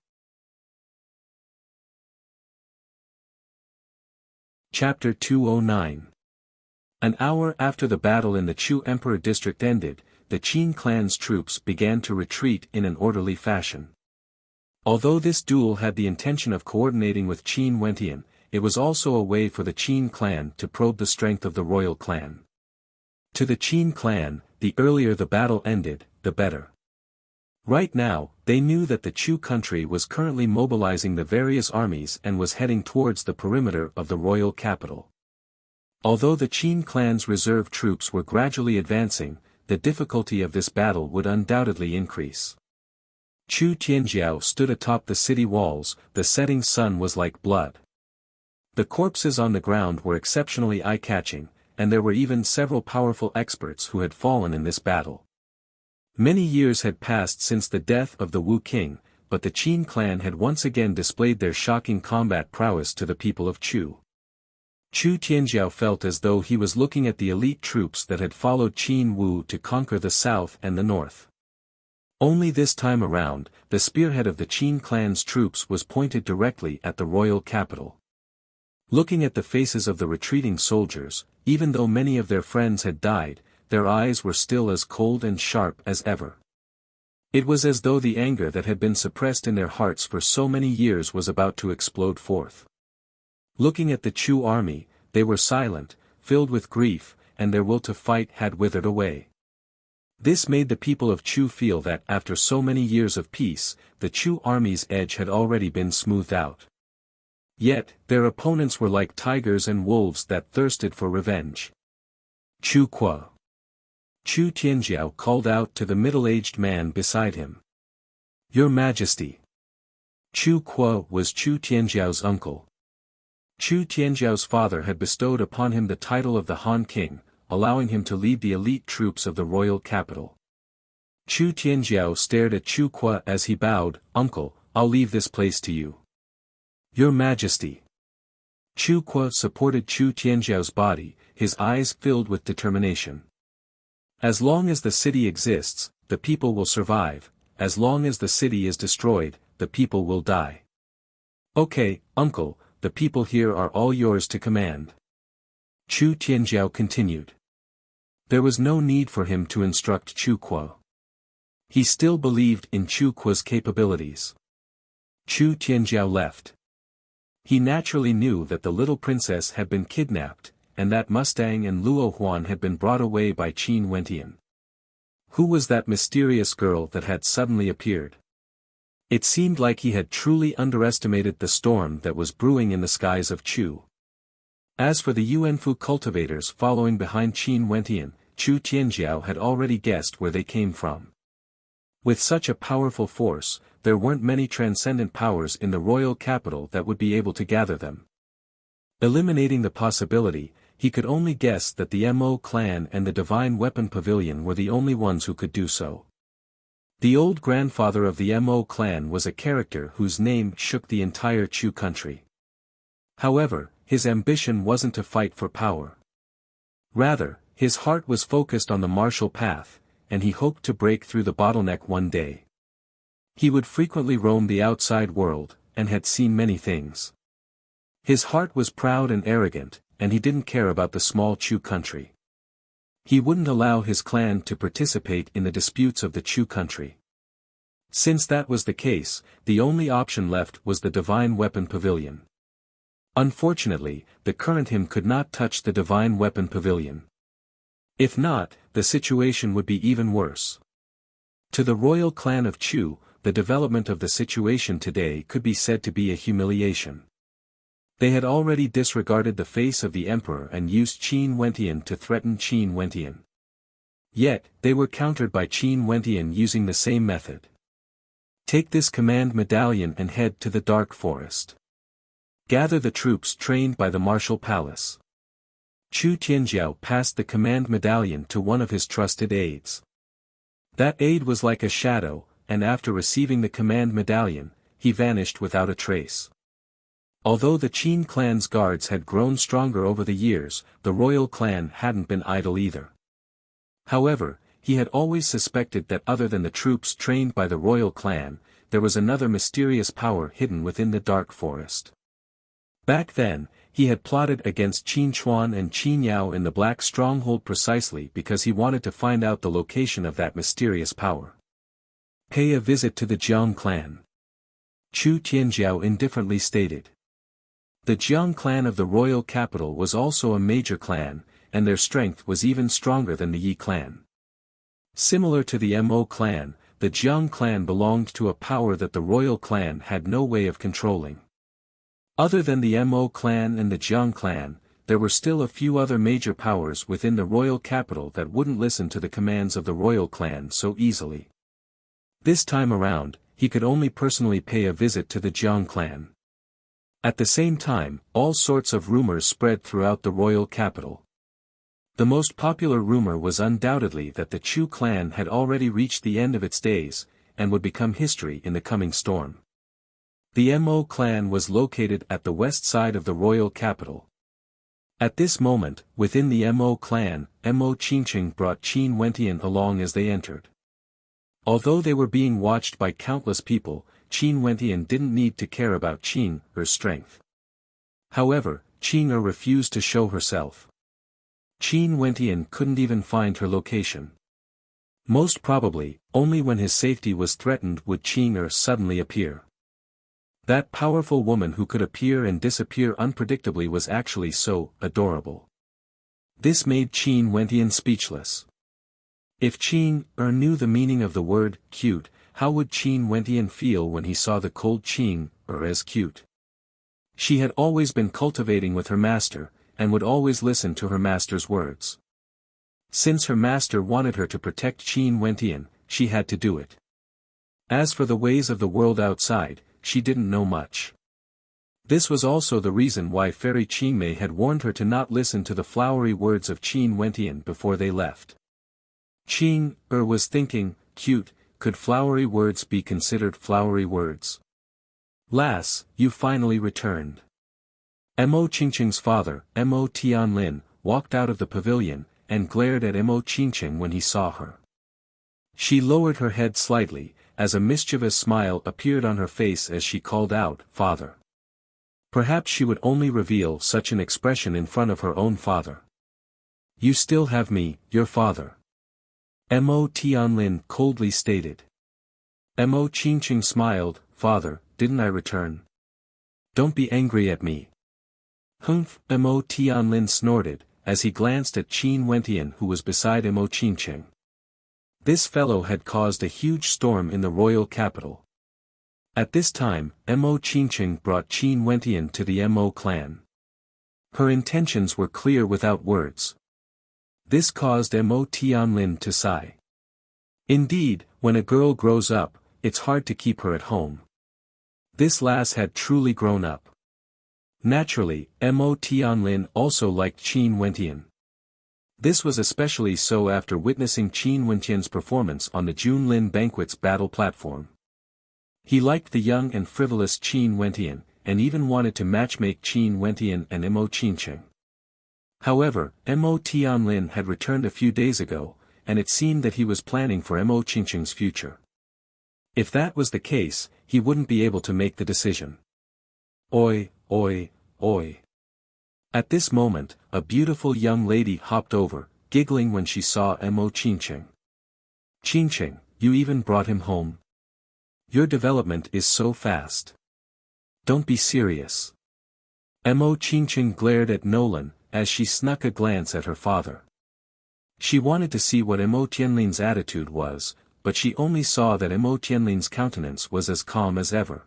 Chapter 209. An hour after the battle in the Chu Emperor district ended, the Qin clan's troops began to retreat in an orderly fashion. Although this duel had the intention of coordinating with Qin Wentian, it was also a way for the Qin clan to probe the strength of the royal clan. To the Qin clan, the earlier the battle ended, the better. Right now, they knew that the Chu country was currently mobilizing the various armies and was heading towards the perimeter of the royal capital. Although the Qin clan's reserve troops were gradually advancing, the difficulty of this battle would undoubtedly increase. Chu Tianjiao stood atop the city walls, the setting sun was like blood. The corpses on the ground were exceptionally eye-catching, and there were even several powerful experts who had fallen in this battle. Many years had passed since the death of the Wu king, but the Qin clan had once again displayed their shocking combat prowess to the people of Chu. Chu Tianjiao felt as though he was looking at the elite troops that had followed Qin Wu to conquer the south and the north. Only this time around, the spearhead of the Qin clan's troops was pointed directly at the royal capital. Looking at the faces of the retreating soldiers, even though many of their friends had died, their eyes were still as cold and sharp as ever. It was as though the anger that had been suppressed in their hearts for so many years was about to explode forth. Looking at the Chu army, they were silent, filled with grief, and their will to fight had withered away. This made the people of Chu feel that after so many years of peace, the Chu army's edge had already been smoothed out. Yet, their opponents were like tigers and wolves that thirsted for revenge. Chu Qua. Chu Tianjiao called out to the middle-aged man beside him. "Your Majesty." Chu Qua was Chu Tianjiao's uncle. Chu Tianjiao's father had bestowed upon him the title of the Han King, allowing him to lead the elite troops of the royal capital. Chu Tianjiao stared at Chu Kwa as he bowed. "Uncle, I'll leave this place to you." "Your Majesty." Chu Kwa supported Chu Tianjiao's body, his eyes filled with determination. "As long as the city exists, the people will survive. As long as the city is destroyed, the people will die. Okay, uncle, the people here are all yours to command." Chu Tianjiao continued. There was no need for him to instruct Chu Kwa. He still believed in Chu Kwa's capabilities. Chu Tianjiao left. He naturally knew that the little princess had been kidnapped, and that Mustang and Luo Huan had been brought away by Qin Wentian. Who was that mysterious girl that had suddenly appeared? It seemed like he had truly underestimated the storm that was brewing in the skies of Chu. As for the Yuanfu cultivators following behind Qin Wentian, Chu Tianjiao had already guessed where they came from. With such a powerful force, there weren't many transcendent powers in the royal capital that would be able to gather them. Eliminating the possibility, he could only guess that the Mo clan and the Divine Weapon Pavilion were the only ones who could do so. The old grandfather of the Mo clan was a character whose name shook the entire Chu country. However, his ambition wasn't to fight for power. Rather, his heart was focused on the martial path, and he hoped to break through the bottleneck one day. He would frequently roam the outside world, and had seen many things. His heart was proud and arrogant, and he didn't care about the small Chu country. He wouldn't allow his clan to participate in the disputes of the Chu country. Since that was the case, the only option left was the Divine Weapon Pavilion. Unfortunately, the current him could not touch the Divine Weapon Pavilion. If not, the situation would be even worse. To the royal clan of Chu, the development of the situation today could be said to be a humiliation. They had already disregarded the face of the emperor and used Qin Wentian to threaten Qin Wentian. Yet, they were countered by Qin Wentian using the same method. Take this command medallion and head to the dark forest. Gather the troops trained by the martial palace. Chu Tianjiao passed the command medallion to one of his trusted aides. That aide was like a shadow, and after receiving the command medallion, he vanished without a trace. Although the Qin clan's guards had grown stronger over the years, the royal clan hadn't been idle either. However, he had always suspected that other than the troops trained by the royal clan, there was another mysterious power hidden within the dark forest. Back then, he had plotted against Qin Chuan and Qin Yao in the Black Stronghold precisely because he wanted to find out the location of that mysterious power. Pay a visit to the Jiang clan. Chu Tianjiao indifferently stated. The Jiang clan of the royal capital was also a major clan, and their strength was even stronger than the Yi clan. Similar to the Mo clan, the Jiang clan belonged to a power that the royal clan had no way of controlling. Other than the Mo clan and the Jiang clan, there were still a few other major powers within the royal capital that wouldn't listen to the commands of the royal clan so easily. This time around, he could only personally pay a visit to the Jiang clan. At the same time, all sorts of rumors spread throughout the royal capital. The most popular rumor was undoubtedly that the Chu clan had already reached the end of its days, and would become history in the coming storm. The Mo clan was located at the west side of the royal capital. At this moment, within the Mo clan, Mo Qingqing brought Qin Wentian along as they entered. Although they were being watched by countless people, Qin Wentian didn't need to care about Qin Er's strength. However, Qin Er refused to show herself. Qin Wentian couldn't even find her location. Most probably, only when his safety was threatened would Qin Er suddenly appear. That powerful woman who could appear and disappear unpredictably was actually so adorable. This made Qin Wentian speechless. If Qin Er knew the meaning of the word cute, how would Qin Wentian feel when he saw the cold Qin Er as cute? She had always been cultivating with her master, and would always listen to her master's words. Since her master wanted her to protect Qin Wentian, she had to do it. As for the ways of the world outside, she didn't know much. This was also the reason why Fairy Qingmei had warned her to not listen to the flowery words of Qin Wentian before they left. Qin Er was thinking, cute, could flowery words be considered flowery words? Lass, you finally returned. Mo Qingqing's father, Mo Tianlin, walked out of the pavilion, and glared at Mo Qingqing when he saw her. She lowered her head slightly, as a mischievous smile appeared on her face as she called out, "Father." Perhaps she would only reveal such an expression in front of her own father. "You still have me, your father." Mo Tianlin coldly stated. Mo Qingqing smiled, "Father, didn't I return? Don't be angry at me." "Humph," Mo Tianlin snorted, as he glanced at Qin Wentian who was beside Mo Qingqing. This fellow had caused a huge storm in the royal capital. At this time, Mo Qingqing brought Qin Wentian to the Mo clan. Her intentions were clear without words. This caused Mo Tianlin to sigh. Indeed, when a girl grows up, it's hard to keep her at home. This lass had truly grown up. Naturally, Mo Tianlin also liked Qin Wentian. This was especially so after witnessing Qin Wentian's performance on the Junlin Banquet's battle platform. He liked the young and frivolous Qin Wentian, and even wanted to matchmake Qin Wentian and Mo Qingqing. However, Mo Tianlin had returned a few days ago, and it seemed that he was planning for Mo Qingqing's future. If that was the case, he wouldn't be able to make the decision. Oi, oi, oi. At this moment, a beautiful young lady hopped over, giggling when she saw Mo Qingqing. "Qingqing, you even brought him home? Your development is so fast. Don't be serious." Mo Qingqing glared at Nolan, as she snuck a glance at her father. She wanted to see what Mo Tianlin's attitude was, but she only saw that Mo Tianlin's countenance was as calm as ever.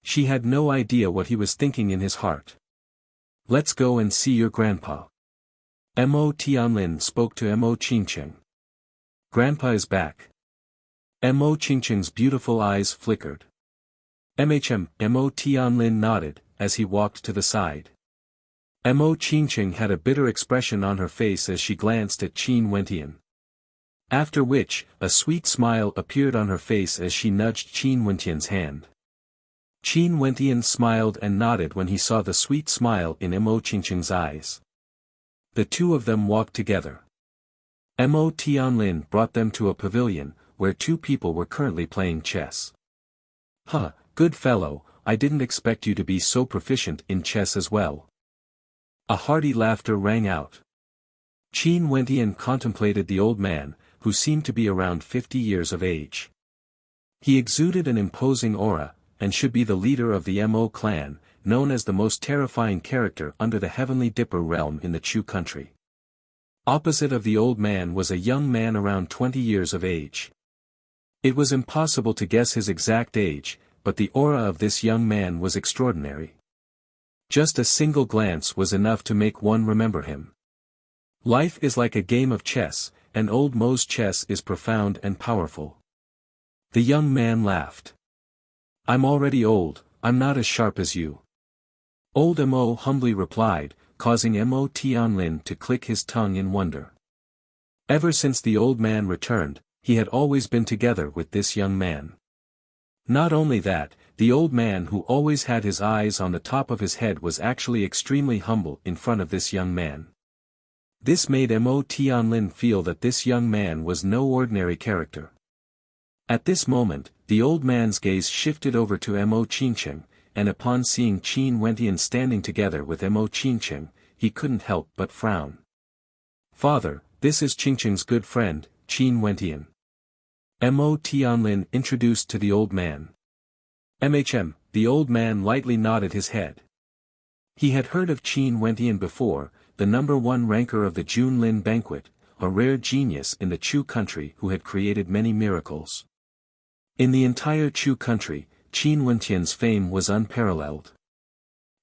She had no idea what he was thinking in his heart. "Let's go and see your grandpa." Mo Tianlin spoke to Mo Qingqing. "Grandpa is back." Mo Qingqing's beautiful eyes flickered. Mo Tianlin nodded, as he walked to the side. Mo Qingqing had a bitter expression on her face as she glanced at Qin Wentian. After which, a sweet smile appeared on her face as she nudged Qin Wentian's hand. Qin Wentian smiled and nodded when he saw the sweet smile in Mo Qingqing's eyes. The two of them walked together. Mo Tianlin brought them to a pavilion, where two people were currently playing chess. "Huh, good fellow, I didn't expect you to be so proficient in chess as well." A hearty laughter rang out. Qin Wentian contemplated the old man, who seemed to be around 50 years of age. He exuded an imposing aura, and should be the leader of the Mo clan, known as the most terrifying character under the Heavenly Dipper realm in the Chu country. Opposite of the old man was a young man around 20 years of age. It was impossible to guess his exact age, but the aura of this young man was extraordinary. Just a single glance was enough to make one remember him. Life is like a game of chess, and old Mo's chess is profound and powerful. The young man laughed. "I'm already old, I'm not as sharp as you." Old Mo humbly replied, causing Mo Tianlin to click his tongue in wonder. Ever since the old man returned, he had always been together with this young man. Not only that, the old man who always had his eyes on the top of his head was actually extremely humble in front of this young man. This made Mo Tianlin feel that this young man was no ordinary character. At this moment, the old man's gaze shifted over to Mo Qingqing, and upon seeing Qin Wentian standing together with Mo Qingqing, he couldn't help but frown. "Father, this is Qingqing's good friend, Qin Wentian." Mo Tianlin introduced to the old man. The old man lightly nodded his head. He had heard of Qin Wentian before, the #1 ranker of the Junlin Banquet, a rare genius in the Chu country who had created many miracles. In the entire Chu country, Qin Wentian's fame was unparalleled.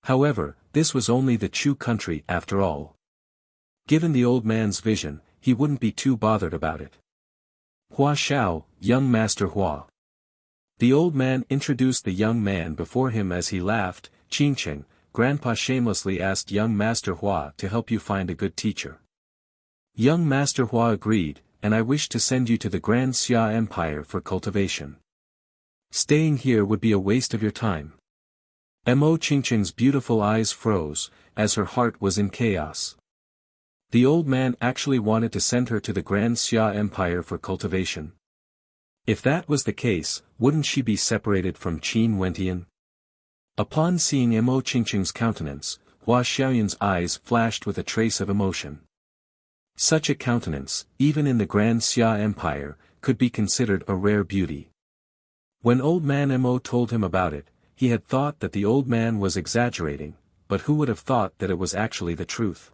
However, this was only the Chu country after all. Given the old man's vision, he wouldn't be too bothered about it. "Hua Xiao, young Master Hua." The old man introduced the young man before him as he laughed. "Qingqing, Grandpa shamelessly asked young Master Hua to help you find a good teacher." Young Master Hua agreed, and I wish to send you to the Grand Xia Empire for cultivation. Staying here would be a waste of your time. Mo Qingqing's beautiful eyes froze, as her heart was in chaos. The old man actually wanted to send her to the Grand Xia Empire for cultivation. If that was the case, wouldn't she be separated from Qin Wentian? Upon seeing Mo Qingqing's countenance, Hua Xiaoyun's eyes flashed with a trace of emotion. Such a countenance, even in the Grand Xia Empire, could be considered a rare beauty. When old man Mo told him about it, he had thought that the old man was exaggerating, but who would have thought that it was actually the truth?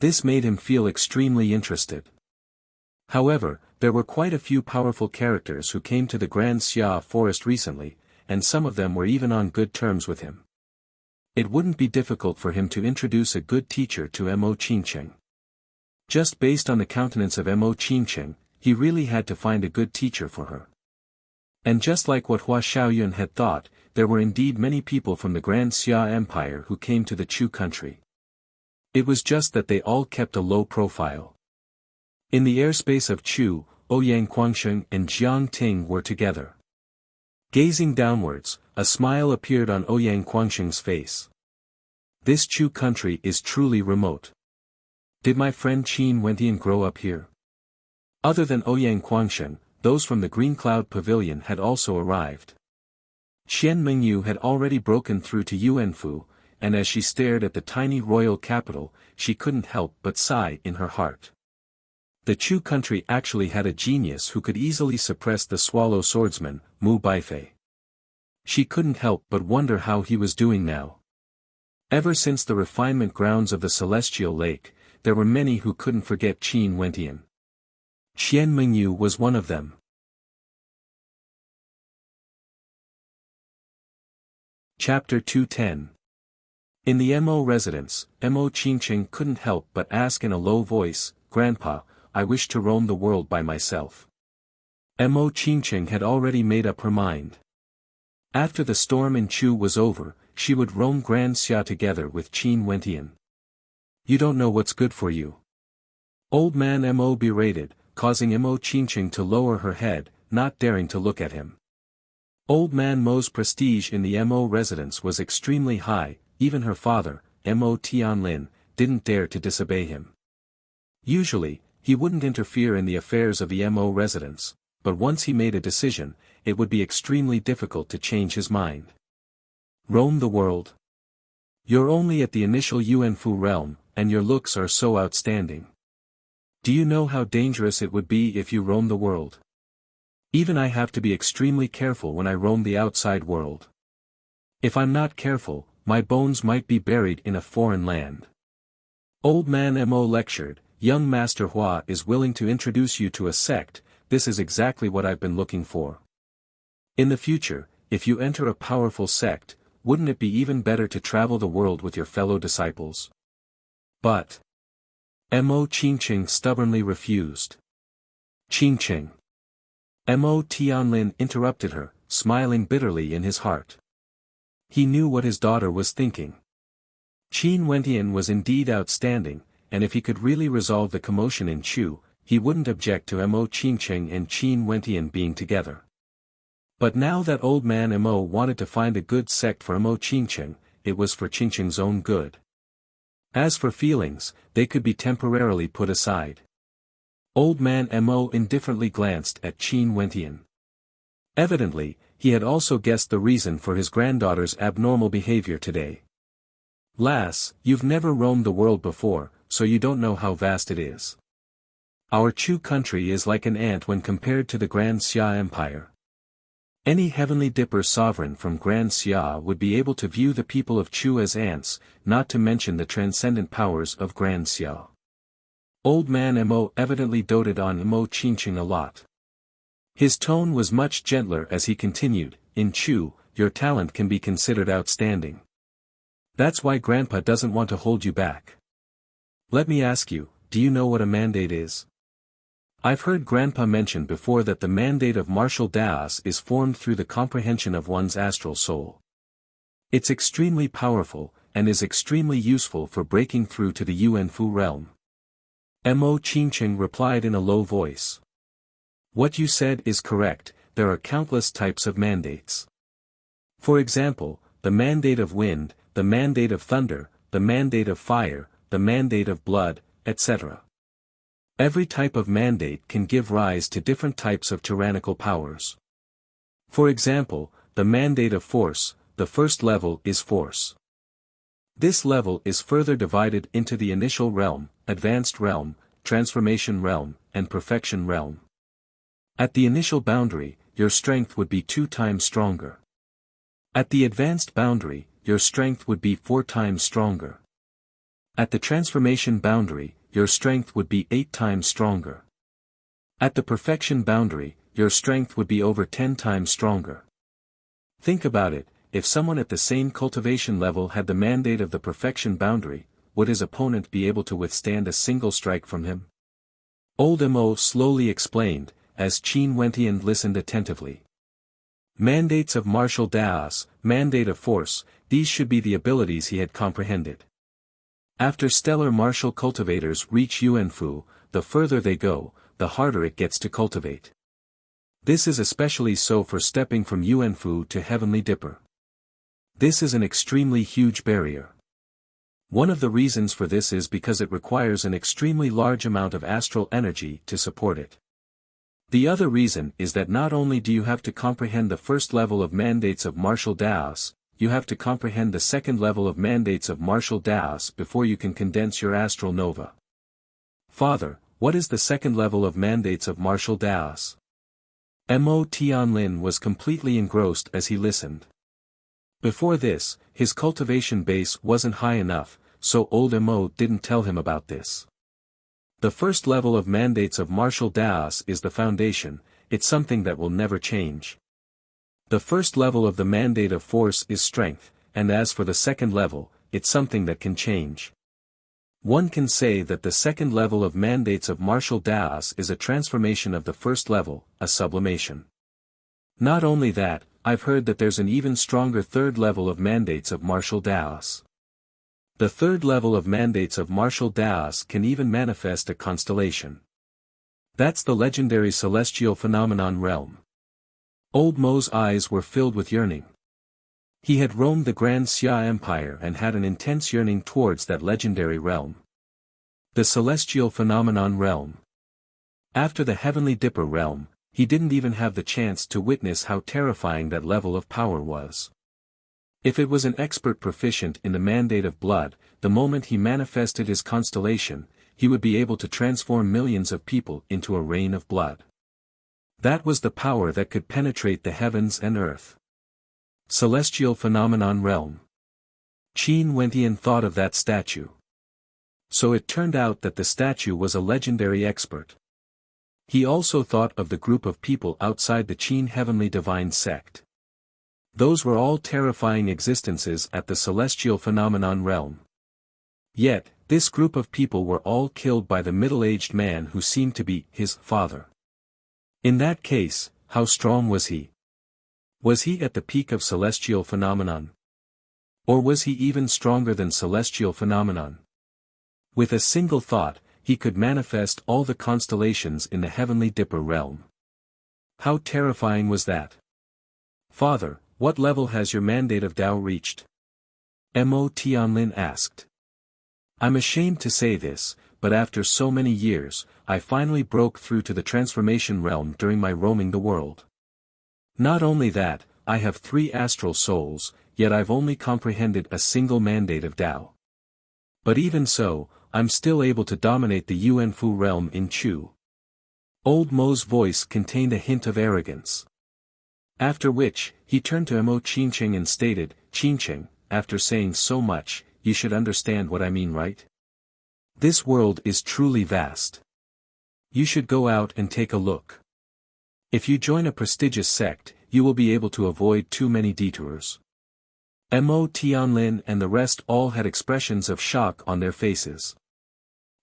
This made him feel extremely interested. However, there were quite a few powerful characters who came to the Grand Xia forest recently, and some of them were even on good terms with him. It wouldn't be difficult for him to introduce a good teacher to Mo Qingqing. Just based on the countenance of Mo Qingqing, he really had to find a good teacher for her. And just like what Hua Xiaoyun had thought, there were indeed many people from the Grand Xia Empire who came to the Chu country. It was just that they all kept a low profile. In the airspace of Chu, Ouyang Guangsheng and Jiang Ting were together. Gazing downwards, a smile appeared on Ouyang Guangsheng's face. This Chu country is truly remote. Did my friend Qin Wentian grow up here? Other than Ouyang Guangsheng, those from the Green Cloud Pavilion had also arrived. Qian Mingyu had already broken through to Yuanfu, and as she stared at the tiny royal capital, she couldn't help but sigh in her heart. The Chu country actually had a genius who could easily suppress the swallow swordsman, Mu Baifei. She couldn't help but wonder how he was doing now. Ever since the refinement grounds of the Celestial Lake, there were many who couldn't forget Qin Wentian. Qian Mingyu was one of them. Chapter 210. In the Mo residence, Mo Qingqing couldn't help but ask in a low voice, "Grandpa, I wish to roam the world by myself." Mo Qingqing had already made up her mind. After the storm in Chu was over, she would roam Grand Xia together with Qin Wentian. "You don't know what's good for you." Old man Mo berated, causing Mo Qingqing to lower her head, not daring to look at him. Old man Mo's prestige in the Mo residence was extremely high, even her father, Mo Tianlin, didn't dare to disobey him. Usually, he wouldn't interfere in the affairs of the Mo residence, but once he made a decision, it would be extremely difficult to change his mind. Roam the world. You're only at the initial Yuanfu realm, and your looks are so outstanding. Do you know how dangerous it would be if you roam the world? Even I have to be extremely careful when I roam the outside world. If I'm not careful, my bones might be buried in a foreign land. Old man Mo lectured, "Young Master Hua is willing to introduce you to a sect. This is exactly what I've been looking for. In the future, if you enter a powerful sect, wouldn't it be even better to travel the world with your fellow disciples?" But Mo Qingqing stubbornly refused. "Qingqing." Mo Tianlin interrupted her, smiling bitterly in his heart. He knew what his daughter was thinking. Qin Wentian was indeed outstanding, and if he could really resolve the commotion in Chu, he wouldn't object to Mo Qingqing and Qin Wentian being together. But now that old man Mo wanted to find a good sect for Mo Qingqing, it was for Qingqing's own good. As for feelings, they could be temporarily put aside. Old man Mo indifferently glanced at Qin Wentian. Evidently, he had also guessed the reason for his granddaughter's abnormal behavior today. "Lass, you've never roamed the world before, so you don't know how vast it is. Our Chu country is like an ant when compared to the Grand Xia Empire. Any heavenly dipper sovereign from Grand Xia would be able to view the people of Chu as ants, not to mention the transcendent powers of Grand Xia." Old man Mo evidently doted on Mo Qingqing a lot. His tone was much gentler as he continued, "In Chu, your talent can be considered outstanding. That's why Grandpa doesn't want to hold you back. Let me ask you, do you know what a mandate is?" "I've heard Grandpa mention before that the mandate of martial daos is formed through the comprehension of one's astral soul. It's extremely powerful, and is extremely useful for breaking through to the Yuanfu realm. Mo Qingqing replied in a low voice. What you said is correct, there are countless types of mandates. For example, the mandate of wind, the mandate of thunder, the mandate of fire, the mandate of blood, etc. Every type of mandate can give rise to different types of tyrannical powers. For example, the mandate of force, the first level is force. This level is further divided into the initial realm, advanced realm, transformation realm, and perfection realm. At the initial boundary, your strength would be 2 times stronger. At the advanced boundary, your strength would be 4 times stronger. At the transformation boundary, your strength would be 8 times stronger. At the perfection boundary, your strength would be over 10 times stronger. Think about it, if someone at the same cultivation level had the mandate of the perfection boundary, would his opponent be able to withstand a single strike from him? Old Mo slowly explained, as Qin Wentian listened attentively. Mandates of martial daos, mandate of force, these should be the abilities he had comprehended. After stellar martial cultivators reach Yuanfu, the further they go, the harder it gets to cultivate. This is especially so for stepping from Yuanfu to Heavenly Dipper. This is an extremely huge barrier. One of the reasons for this is because it requires an extremely large amount of astral energy to support it. The other reason is that not only do you have to comprehend the first level of mandates of martial daos, you have to comprehend the second level of mandates of martial daos before you can condense your astral nova. Father, what is the second level of mandates of martial daos? Mo Tianlin was completely engrossed as he listened. Before this, his cultivation base wasn't high enough, so old Mo didn't tell him about this. The first level of mandates of martial daos is the foundation, it's something that will never change. The first level of the mandate of force is strength, and as for the second level, it's something that can change. One can say that the second level of mandates of martial daos is a transformation of the first level, a sublimation. Not only that, I've heard that there's an even stronger third level of mandates of martial daos. The third level of mandates of martial daos can even manifest a constellation. That's the legendary celestial phenomenon realm. Old Mo's eyes were filled with yearning. He had roamed the Grand Xia Empire and had an intense yearning towards that legendary realm. The celestial phenomenon realm. After the Heavenly Dipper realm, he didn't even have the chance to witness how terrifying that level of power was. If it was an expert proficient in the mandate of blood, the moment he manifested his constellation, he would be able to transform millions of people into a rain of blood. That was the power that could penetrate the heavens and earth. Celestial phenomenon realm. Qin Wentian thought of that statue. So it turned out that the statue was a legendary expert. He also thought of the group of people outside the Qin Heavenly Divine Sect. Those were all terrifying existences at the celestial phenomenon realm. Yet, this group of people were all killed by the middle-aged man who seemed to be his father. In that case, how strong was he? Was he at the peak of celestial phenomenon? Or was he even stronger than celestial phenomenon? With a single thought, he could manifest all the constellations in the Heavenly Dipper realm. How terrifying was that? Father, what level has your mandate of Tao reached? Mo Tianlin asked. I'm ashamed to say this, but after so many years, I finally broke through to the transformation realm during my roaming the world. Not only that, I have 3 astral souls, yet I've only comprehended a single mandate of Tao. But even so, I'm still able to dominate the Yuanfu realm in Chu. Old Mo's voice contained a hint of arrogance. After which, he turned to Mo Qingqing and stated, Qingqing, after saying so much, you should understand what I mean, right? This world is truly vast. You should go out and take a look. If you join a prestigious sect, you will be able to avoid too many detours. Mo Tianlin and the rest all had expressions of shock on their faces.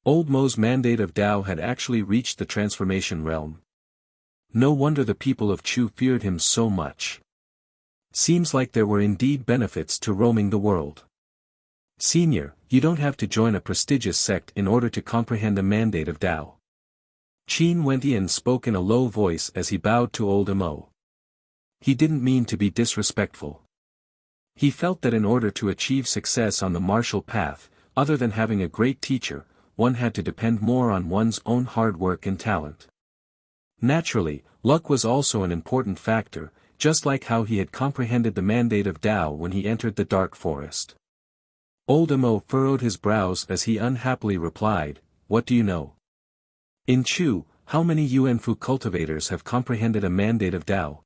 Old Mo's mandate of Tao had actually reached the transformation realm. No wonder the people of Chu feared him so much. Seems like there were indeed benefits to roaming the world. Senior, you don't have to join a prestigious sect in order to comprehend the mandate of Tao. Qin Wentian spoke in a low voice as he bowed to old Mo. He didn't mean to be disrespectful. He felt that in order to achieve success on the martial path, other than having a great teacher, one had to depend more on one's own hard work and talent. Naturally, luck was also an important factor, just like how he had comprehended the mandate of Tao when he entered the dark forest. Old Mo furrowed his brows as he unhappily replied, "What do you know? In Chu, how many Yuanfu cultivators have comprehended a mandate of Tao?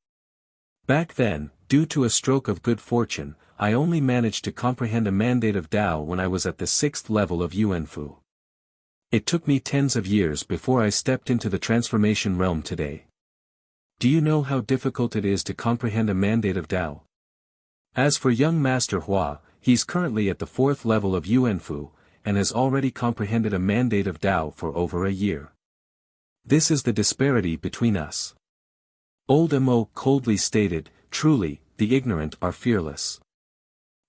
Back then, due to a stroke of good fortune, I only managed to comprehend a mandate of Tao when I was at the 6th level of Yuanfu. It took me tens of years before I stepped into the transformation realm today. Do you know how difficult it is to comprehend a mandate of Tao? As for young Master Hua, he's currently at the 4th level of Yuanfu, and has already comprehended a mandate of Tao for over a year. This is the disparity between us." Old Mo coldly stated, "Truly, the ignorant are fearless."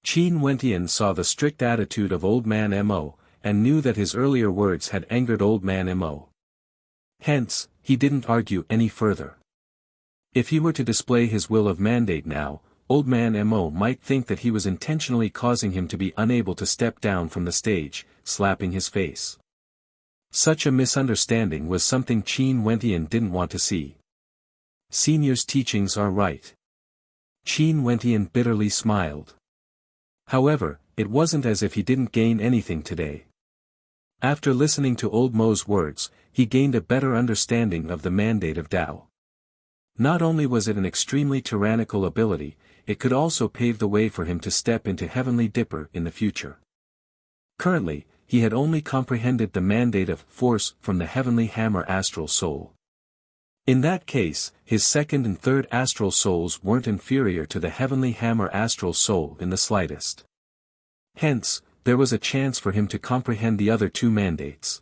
Qin Wentian saw the strict attitude of Old Man Mo, and knew that his earlier words had angered Old Man Mo. Hence, he didn't argue any further. If he were to display his will of mandate now, Old Man Mo might think that he was intentionally causing him to be unable to step down from the stage, slapping his face. Such a misunderstanding was something Qin Wentian didn't want to see. Senior's teachings are right. Qin Wentian bitterly smiled. However, it wasn't as if he didn't gain anything today. After listening to Old Mo's words, he gained a better understanding of the mandate of Tao. Not only was it an extremely tyrannical ability, it could also pave the way for him to step into Heavenly Dipper in the future. Currently, he had only comprehended the mandate of force from the Heavenly Hammer Astral Soul. In that case, his 2nd and 3rd Astral Souls weren't inferior to the Heavenly Hammer Astral Soul in the slightest. Hence, there was a chance for him to comprehend the other 2 mandates.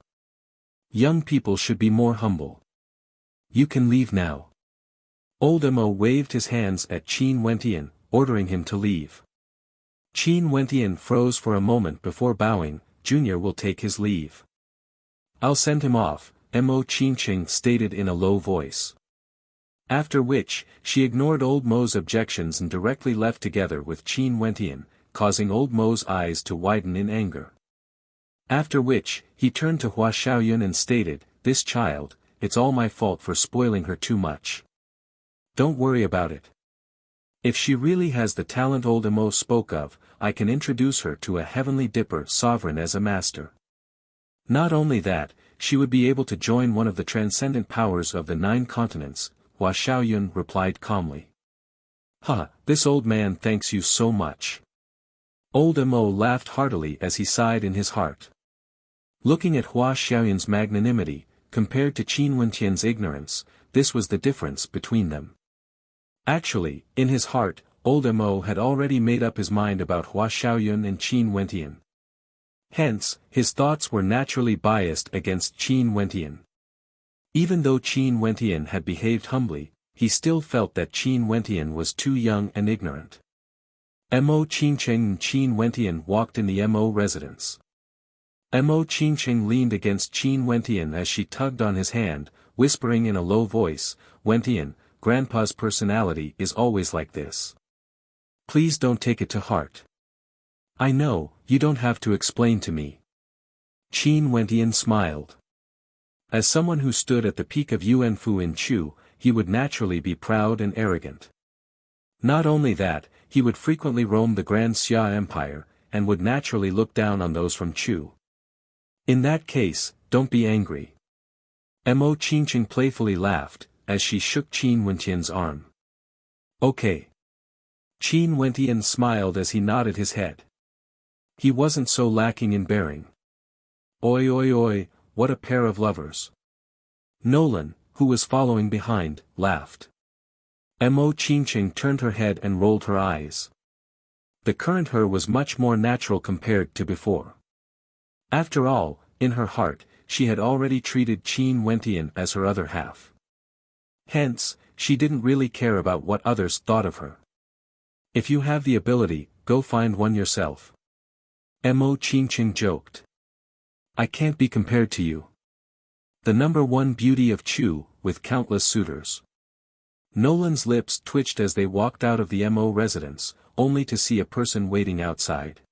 Young people should be more humble. You can leave now. Old Mo waved his hands at Qin Wentian, ordering him to leave. Qin Wentian froze for a moment before bowing. "Junior will take his leave. I'll send him off," Mo Qingqing stated in a low voice. After which, she ignored Old Mo's objections and directly left together with Qin Wentian, causing Old Mo's eyes to widen in anger. After which, he turned to Hua Xiaoyun and stated, "This child, it's all my fault for spoiling her too much. Don't worry about it. If she really has the talent Old Mo spoke of, I can introduce her to a Heavenly Dipper sovereign as a master. Not only that, she would be able to join one of the transcendent powers of the 9 continents," Hua Xiaoyun replied calmly. "Ha, this old man thanks you so much." Old Mo laughed heartily as he sighed in his heart. Looking at Hua Xiaoyun's magnanimity, compared to Qin Wentian's ignorance, this was the difference between them. Actually, in his heart, Old Mo had already made up his mind about Hua Xiaoyun and Qin Wentian. Hence, his thoughts were naturally biased against Qin Wentian. Even though Qin Wentian had behaved humbly, he still felt that Qin Wentian was too young and ignorant. Mo Qingqing and Qin Wentian walked in the Mo residence. Mo Qingqing leaned against Qin Wentian as she tugged on his hand, whispering in a low voice, "Wentian, Grandpa's personality is always like this. Please don't take it to heart. I know, you don't have to explain to me." Qin Wentian smiled. As someone who stood at the peak of Yuanfu in Chu, he would naturally be proud and arrogant. Not only that, he would frequently roam the Grand Xia Empire, and would naturally look down on those from Chu. In that case, don't be angry. Mo Qingqing playfully laughed, as she shook Qin Wentian's arm. "Okay." Qin Wentian smiled as he nodded his head. He wasn't so lacking in bearing. "Oi oi oi, what a pair of lovers." Nolan, who was following behind, laughed. Mo Qingqing turned her head and rolled her eyes. The current her was much more natural compared to before. After all, in her heart, she had already treated Qin Wentian as her other half. Hence, she didn't really care about what others thought of her. If you have the ability, go find one yourself. Mo Qingqing joked. I can't be compared to you. The #1 beauty of Chu, with countless suitors. Nolan's lips twitched as they walked out of the Mo residence, only to see a person waiting outside.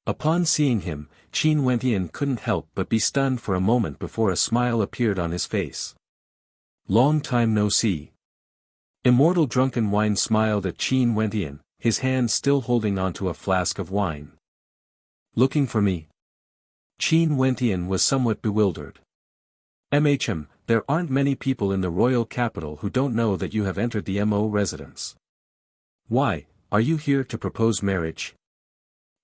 Upon seeing him, Qin Wentian couldn't help but be stunned for a moment before a smile appeared on his face. Long time no see. Immortal Drunken Wine smiled at Qin Wentian, his hand still holding onto a flask of wine. Looking for me? Qin Wentian was somewhat bewildered. There aren't many people in the royal capital who don't know that you have entered the Mo residence. Why, are you here to propose marriage?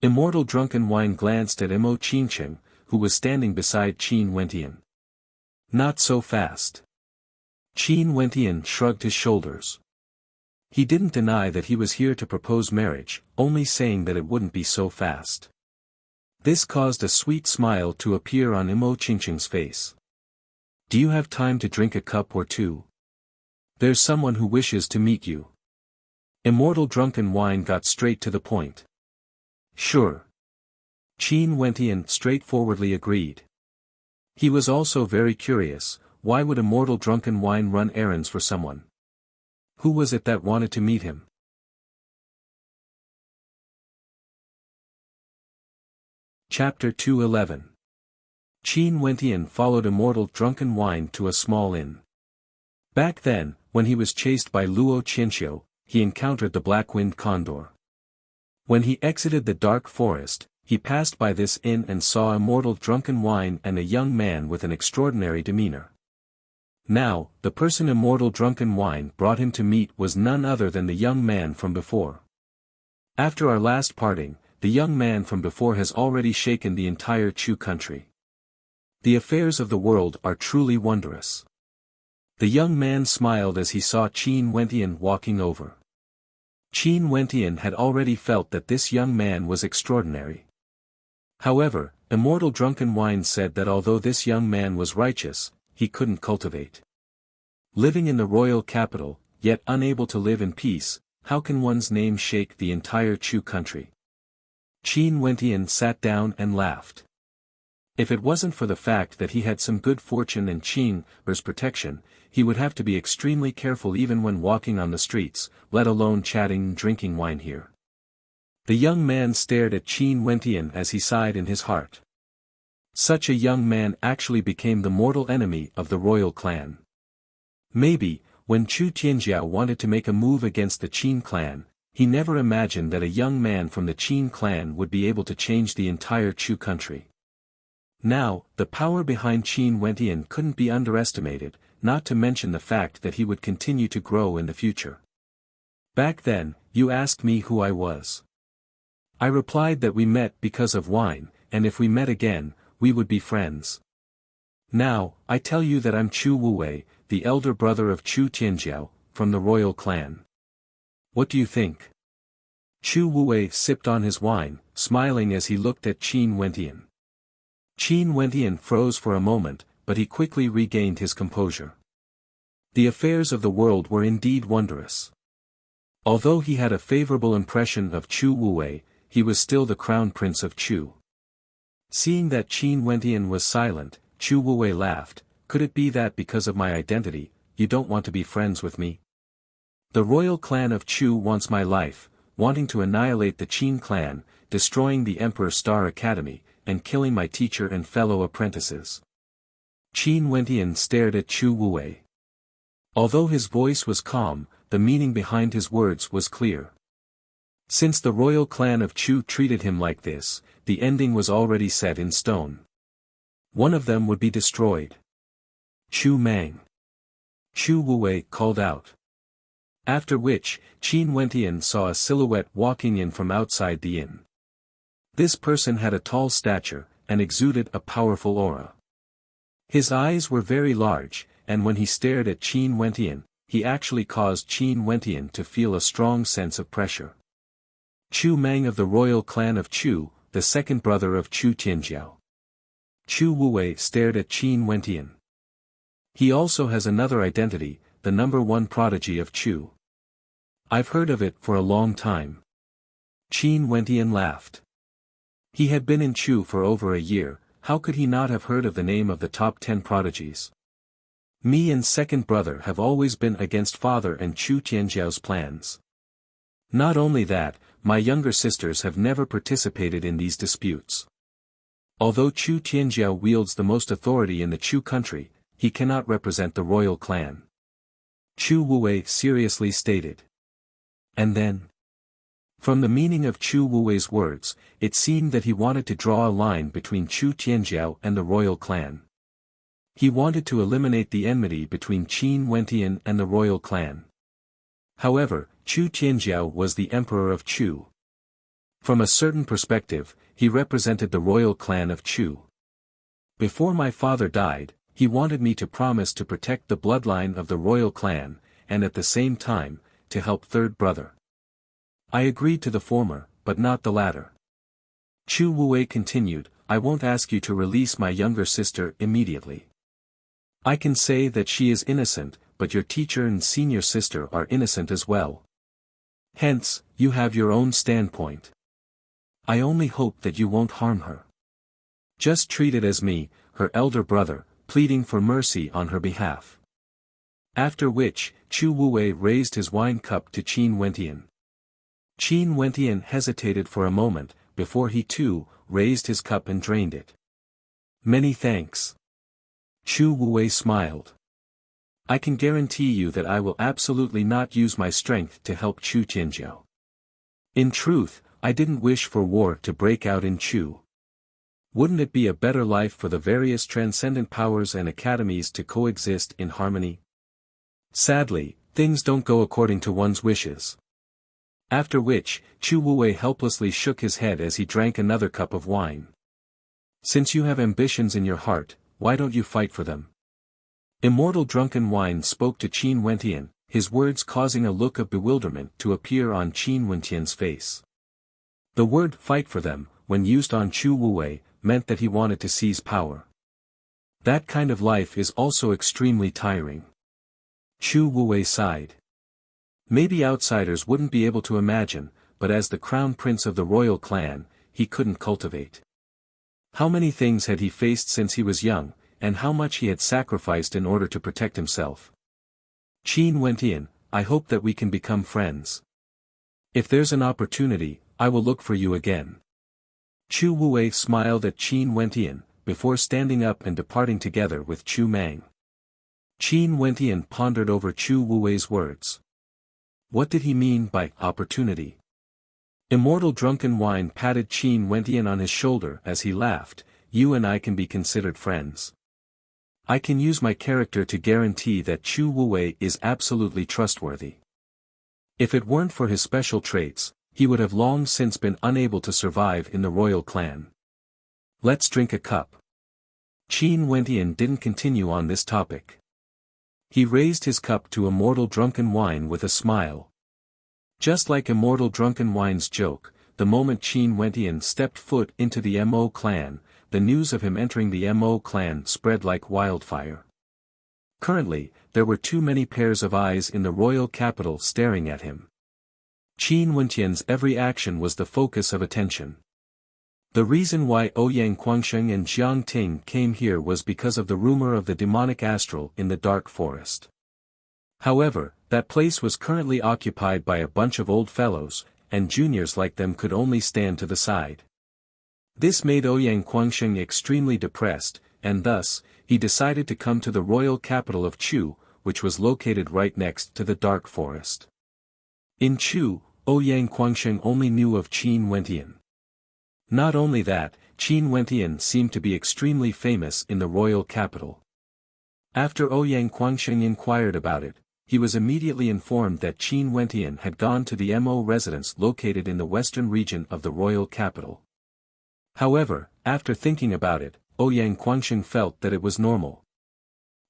Immortal Drunken Wine glanced at Mo Qingqing, who was standing beside Qin Wentian. Not so fast. Qin Wentian shrugged his shoulders. He didn't deny that he was here to propose marriage, only saying that it wouldn't be so fast. This caused a sweet smile to appear on Mo Qingqing's face. Do you have time to drink a cup or two? There's someone who wishes to meet you. Immortal Drunken Wine got straight to the point. Sure. Qin Wentian straightforwardly agreed. He was also very curious, why would Immortal Drunken Wine run errands for someone? Who was it that wanted to meet him? Chapter 211. Qin Wentian followed Immortal Drunken Wine to a small inn. Back then, when he was chased by Luo Qianxiu, he encountered the black-winged condor. When he exited the dark forest, he passed by this inn and saw Immortal Drunken Wine and a young man with an extraordinary demeanor. Now, the person Immortal Drunken Wine brought him to meet was none other than the young man from before. After our last parting, the young man from before has already shaken the entire Chu country. The affairs of the world are truly wondrous. The young man smiled as he saw Qin Wentian walking over. Qin Wentian had already felt that this young man was extraordinary. However, Immortal Drunken Wine said that although this young man was righteous, he couldn't cultivate. Living in the royal capital, yet unable to live in peace, how can one's name shake the entire Chu country? Qin Wentian sat down and laughed. If it wasn't for the fact that he had some good fortune and Qin's protection, he would have to be extremely careful even when walking on the streets, let alone chatting and drinking wine here. The young man stared at Qin Wentian as he sighed in his heart. Such a young man actually became the mortal enemy of the royal clan. Maybe, when Chu Tianjiao wanted to make a move against the Qin clan, he never imagined that a young man from the Qin clan would be able to change the entire Chu country. Now, the power behind Qin Wentian couldn't be underestimated, not to mention the fact that he would continue to grow in the future. Back then, you asked me who I was. I replied that we met because of wine, and if we met again, we would be friends. Now, I tell you that I'm Chu Wuwei, the elder brother of Chu Tianjiao, from the royal clan. What do you think? Chu Wuwei sipped on his wine, smiling as he looked at Qin Wentian. Qin Wentian froze for a moment, but he quickly regained his composure. The affairs of the world were indeed wondrous. Although he had a favorable impression of Chu Wuwei, he was still the crown prince of Chu. Seeing that Qin Wentian was silent, Chu Wuwei laughed. Could it be that because of my identity, you don't want to be friends with me? The royal clan of Chu wants my life, wanting to annihilate the Qin clan, destroying the Emperor Star Academy, and killing my teacher and fellow apprentices. Qin Wentian stared at Chu Wuwei. Although his voice was calm, the meaning behind his words was clear. Since the royal clan of Chu treated him like this, the ending was already set in stone. One of them would be destroyed. Chu Mang. Chu Wuwei called out. After which, Qin Wentian saw a silhouette walking in from outside the inn. This person had a tall stature, and exuded a powerful aura. His eyes were very large, and when he stared at Qin Wentian, he actually caused Qin Wentian to feel a strong sense of pressure. Chu Mang of the royal clan of Chu, the second brother of Chu Tianjiao. Chu Wuwei stared at Qin Wentian. He also has another identity, the #1 prodigy of Chu. I've heard of it for a long time. Qin Wentian laughed. He had been in Chu for over a year. How could he not have heard of the name of the top 10 prodigies? Me and second brother have always been against father and Chu Tianjiao's plans. Not only that, my younger sisters have never participated in these disputes. Although Chu Tianjiao wields the most authority in the Chu country, he cannot represent the royal clan. Chu Wuwei seriously stated. And then? From the meaning of Chu Wuwei's words, it seemed that he wanted to draw a line between Chu Tianjiao and the royal clan. He wanted to eliminate the enmity between Qin Wentian and the royal clan. However, Chu Tianjiao was the emperor of Chu. From a certain perspective, he represented the royal clan of Chu. Before my father died, he wanted me to promise to protect the bloodline of the royal clan, and at the same time, to help third brother. I agreed to the former, but not the latter. Chu Wuwei continued, I won't ask you to release my younger sister immediately. I can say that she is innocent, but your teacher and senior sister are innocent as well. Hence, you have your own standpoint. I only hope that you won't harm her. Just treat it as me, her elder brother, pleading for mercy on her behalf. After which, Chu Wuwei raised his wine cup to Qin Wentian. Qin Wentian hesitated for a moment, before he too, raised his cup and drained it. Many thanks. Chu Wuwei smiled. I can guarantee you that I will absolutely not use my strength to help Chu Tianjiao. In truth, I didn't wish for war to break out in Chu. Wouldn't it be a better life for the various transcendent powers and academies to coexist in harmony? Sadly, things don't go according to one's wishes. After which, Chu Wuwei helplessly shook his head as he drank another cup of wine. Since you have ambitions in your heart, why don't you fight for them? Immortal Drunken Wine spoke to Qin Wentian, his words causing a look of bewilderment to appear on Qin Wentian's face. The word fight for them, when used on Chu Wuwei, meant that he wanted to seize power. That kind of life is also extremely tiring. Chu Wuwei sighed. Maybe outsiders wouldn't be able to imagine, but as the crown prince of the royal clan, he couldn't cultivate. How many things had he faced since he was young, and how much he had sacrificed in order to protect himself. Qin Wentian, I hope that we can become friends. If there's an opportunity, I will look for you again. Chu Wuwei smiled at Qin Wentian, before standing up and departing together with Chu Mang. Qin Wentian pondered over Chu Wuwei's words. What did he mean by opportunity? Immortal Drunken Wine patted Qin Wentian on his shoulder as he laughed, you and I can be considered friends. I can use my character to guarantee that Chu Wuwei is absolutely trustworthy. If it weren't for his special traits, he would have long since been unable to survive in the royal clan. Let's drink a cup. Qin Wentian didn't continue on this topic. He raised his cup to Immortal Drunken Wine with a smile. Just like Immortal Drunken Wine's joke, the moment Qin Wentian stepped foot into the Mo clan, the news of him entering the Mo clan spread like wildfire. Currently, there were too many pairs of eyes in the royal capital staring at him. Qin Wentian's every action was the focus of attention. The reason why Ouyang Quangsheng and Jiang Ting came here was because of the rumor of the demonic astral in the dark forest. However, that place was currently occupied by a bunch of old fellows, and juniors like them could only stand to the side. This made Ouyang Quangsheng extremely depressed, and thus, he decided to come to the royal capital of Chu, which was located right next to the dark forest. In Chu, Ouyang Quangsheng only knew of Qin Wentian. Not only that, Qin Wentian seemed to be extremely famous in the royal capital. After Ouyang Quangsheng inquired about it, he was immediately informed that Qin Wentian had gone to the Mo residence located in the western region of the royal capital. However, after thinking about it, Ouyang Quangsheng felt that it was normal.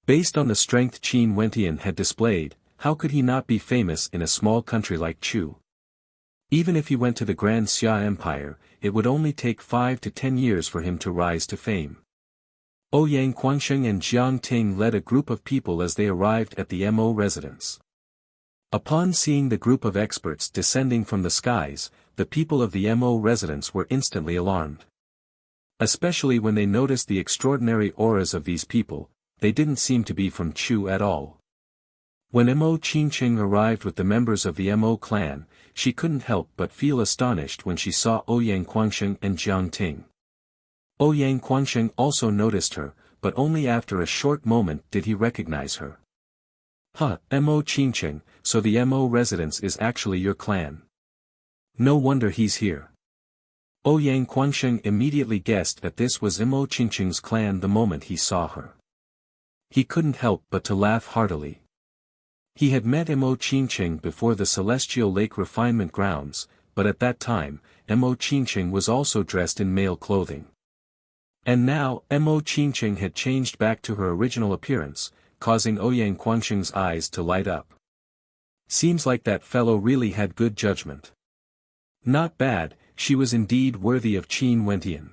Based on the strength Qin Wentian had displayed, how could he not be famous in a small country like Chu? Even if he went to the Grand Xia Empire, it would only take 5 to 10 years for him to rise to fame. Ouyang Quangsheng and Jiang Ting led a group of people as they arrived at the Mo residence. Upon seeing the group of experts descending from the skies, the people of the Mo residence were instantly alarmed. Especially when they noticed the extraordinary auras of these people, they didn't seem to be from Chu at all. When Mo Qingqing arrived with the members of the Mo clan, she couldn't help but feel astonished when she saw Ouyang Guangsheng and Jiang Ting. Ouyang Guangsheng also noticed her, but only after a short moment did he recognize her. Huh, Mo Qingqing, so the Mo residence is actually your clan. No wonder he's here. Ouyang Guangsheng immediately guessed that this was Mo Qingqing's clan the moment he saw her. He couldn't help but to laugh heartily. He had met Mo Qingqing before the Celestial Lake refinement grounds, but at that time, Mo Qingqing was also dressed in male clothing. And now, Mo Qingqing had changed back to her original appearance, causing Ouyang Guangsheng's eyes to light up. Seems like that fellow really had good judgment. Not bad, she was indeed worthy of Qin Wentian.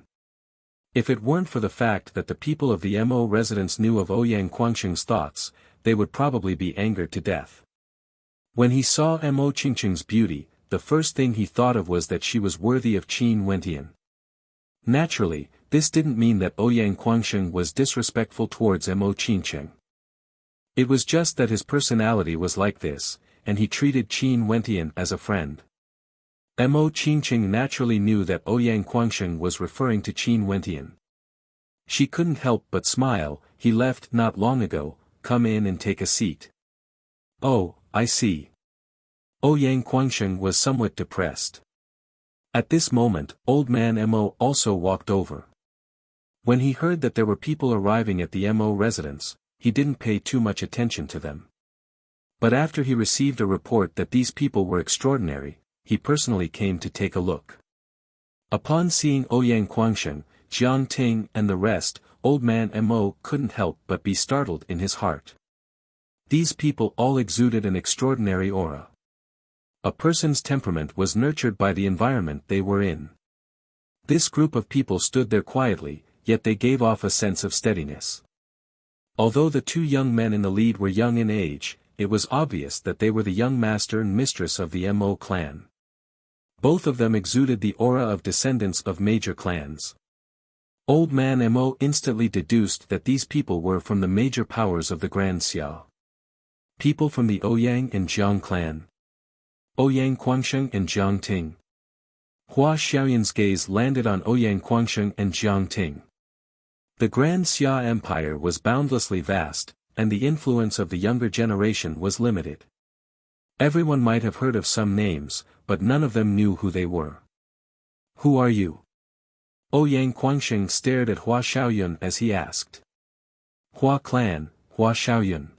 If it weren't for the fact that the people of the Mo residence knew of Ouyang Guangsheng's thoughts, they would probably be angered to death. When he saw Mo Qingqing's beauty, the first thing he thought of was that she was worthy of Qin Wentian. Naturally, this didn't mean that Ouyang Guangsheng was disrespectful towards Mo Qingqing. It was just that his personality was like this, and he treated Qin Wentian as a friend. Mo Qingqing naturally knew that Ouyang Guangsheng was referring to Qin Wentian. She couldn't help but smile. He left not long ago, come in and take a seat. Oh, I see. Ouyang Guangsheng was somewhat depressed. At this moment, old man Mo also walked over. When he heard that there were people arriving at the Mo residence, he didn't pay too much attention to them. But after he received a report that these people were extraordinary, he personally came to take a look. Upon seeing Ouyang Guangsheng, Jiang Ting and the rest, old man Mo couldn't help but be startled in his heart. These people all exuded an extraordinary aura. A person's temperament was nurtured by the environment they were in. This group of people stood there quietly, yet they gave off a sense of steadiness. Although the two young men in the lead were young in age, it was obvious that they were the young master and mistress of the Mo clan. Both of them exuded the aura of descendants of major clans. Old man Mo instantly deduced that these people were from the major powers of the Grand Xia. People from the Ouyang and Jiang clan. Ouyang Guangsheng and Jiang Ting. Hua Xiaoyan's gaze landed on Ouyang Guangsheng and Jiang Ting. The Grand Xia Empire was boundlessly vast, and the influence of the younger generation was limited. Everyone might have heard of some names, but none of them knew who they were. Who are you? Ouyang Guangsheng stared at Hua Xiaoyan as he asked. Hua clan, Hua Xiaoyan.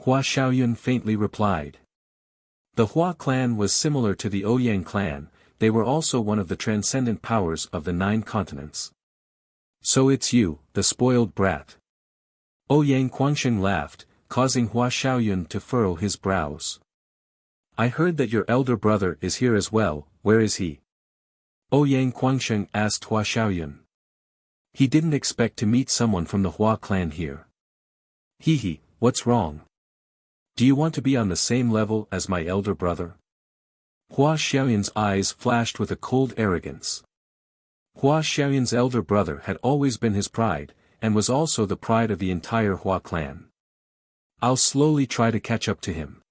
Hua Xiaoyan faintly replied. The Hua clan was similar to the Ouyang clan. They were also one of the transcendent powers of the 9 continents. So it's you, the spoiled brat. Ouyang Guangsheng laughed, causing Hua Xiaoyan to furrow his brows. I heard that your elder brother is here as well. Where is he? Ouyang Guangsheng asked Hua Xiaoyan. He didn't expect to meet someone from the Hua clan here. Hee, what's wrong? Do you want to be on the same level as my elder brother? Hua Xiaoyan's eyes flashed with a cold arrogance. Hua Xiaoyan's elder brother had always been his pride, and was also the pride of the entire Hua clan. I'll slowly try to catch up to him.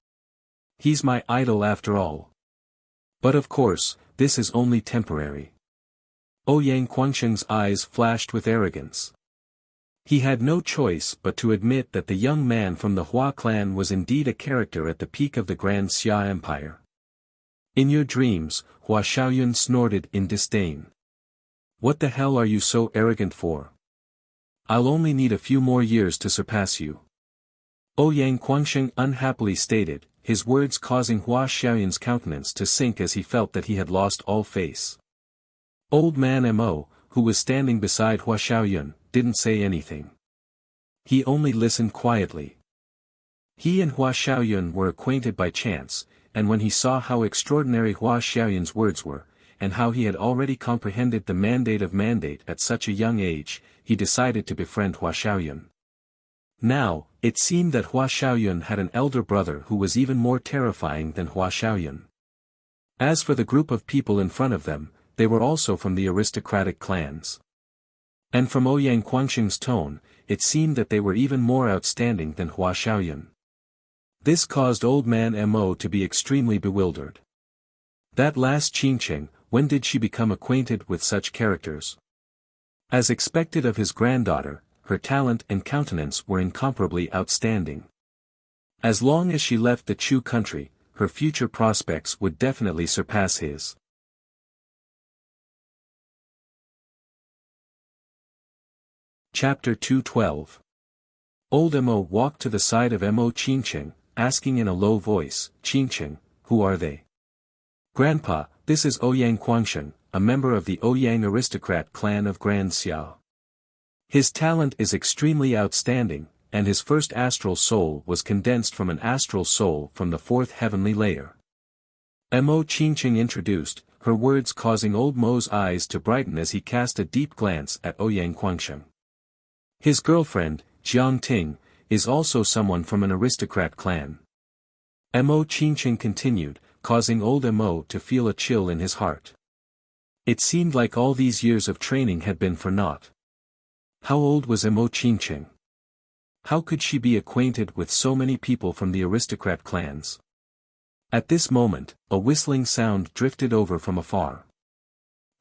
He's my idol after all. But of course, this is only temporary. Ouyang Guangsheng's eyes flashed with arrogance. He had no choice but to admit that the young man from the Hua clan was indeed a character at the peak of the Grand Xia Empire. In your dreams, Hua Xiaoyan snorted in disdain. What the hell are you so arrogant for? I'll only need a few more years to surpass you. Ouyang Guangsheng unhappily stated, his words causing Hua Xiaoyan's countenance to sink as he felt that he had lost all face. Old man Mo, who was standing beside Hua Xiaoyan, didn't say anything. He only listened quietly. He and Hua Xiaoyan were acquainted by chance, and when he saw how extraordinary Hua Xiaoyan's words were, and how he had already comprehended the mandate at such a young age, he decided to befriend Hua Xiaoyan. Now, it seemed that Hua Xiaoyan had an elder brother who was even more terrifying than Hua Xiaoyan. As for the group of people in front of them, they were also from the aristocratic clans. And from Ouyang Guangxing's tone, it seemed that they were even more outstanding than Hua Xiaoyun. This caused old man Mo to be extremely bewildered. That last Qingqing, when did she become acquainted with such characters? As expected of his granddaughter, her talent and countenance were incomparably outstanding. As long as she left the Chu country, her future prospects would definitely surpass his. Chapter 212. Old Mo walked to the side of Mo Qingqing, asking in a low voice, "Qingqing, who are they?" "Grandpa, this is Ouyang Guangxing, a member of the Ouyang aristocrat clan of Grand Xiao. His talent is extremely outstanding, and his first astral soul was condensed from an astral soul from the fourth heavenly layer." Mo Qingqing introduced, her words causing old Mo's eyes to brighten as he cast a deep glance at Ouyang Guangxing. His girlfriend, Jiang Ting, is also someone from an aristocrat clan. Mo Qingqing continued, causing old Mo to feel a chill in his heart. It seemed like all these years of training had been for naught. How old was Mo Qingqing? How could she be acquainted with so many people from the aristocrat clans? At this moment, a whistling sound drifted over from afar.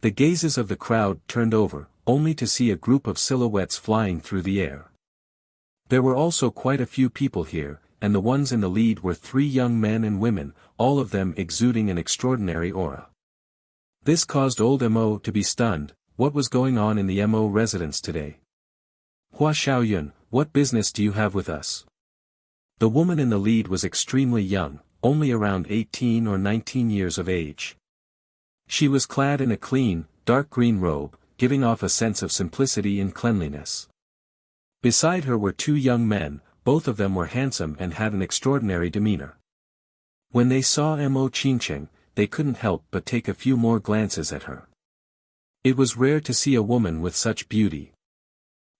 The gazes of the crowd turned over, only to see a group of silhouettes flying through the air. There were also quite a few people here, and the ones in the lead were 3 young men and women, all of them exuding an extraordinary aura. This caused old Mo to be stunned. What was going on in the Mo residence today? "Hua Xiaoyun, what business do you have with us?" The woman in the lead was extremely young, only around 18 or 19 years of age. She was clad in a clean, dark green robe, giving off a sense of simplicity and cleanliness. Beside her were 2 young men, both of them were handsome and had an extraordinary demeanor. When they saw Mo Qingqing, they couldn't help but take a few more glances at her. It was rare to see a woman with such beauty.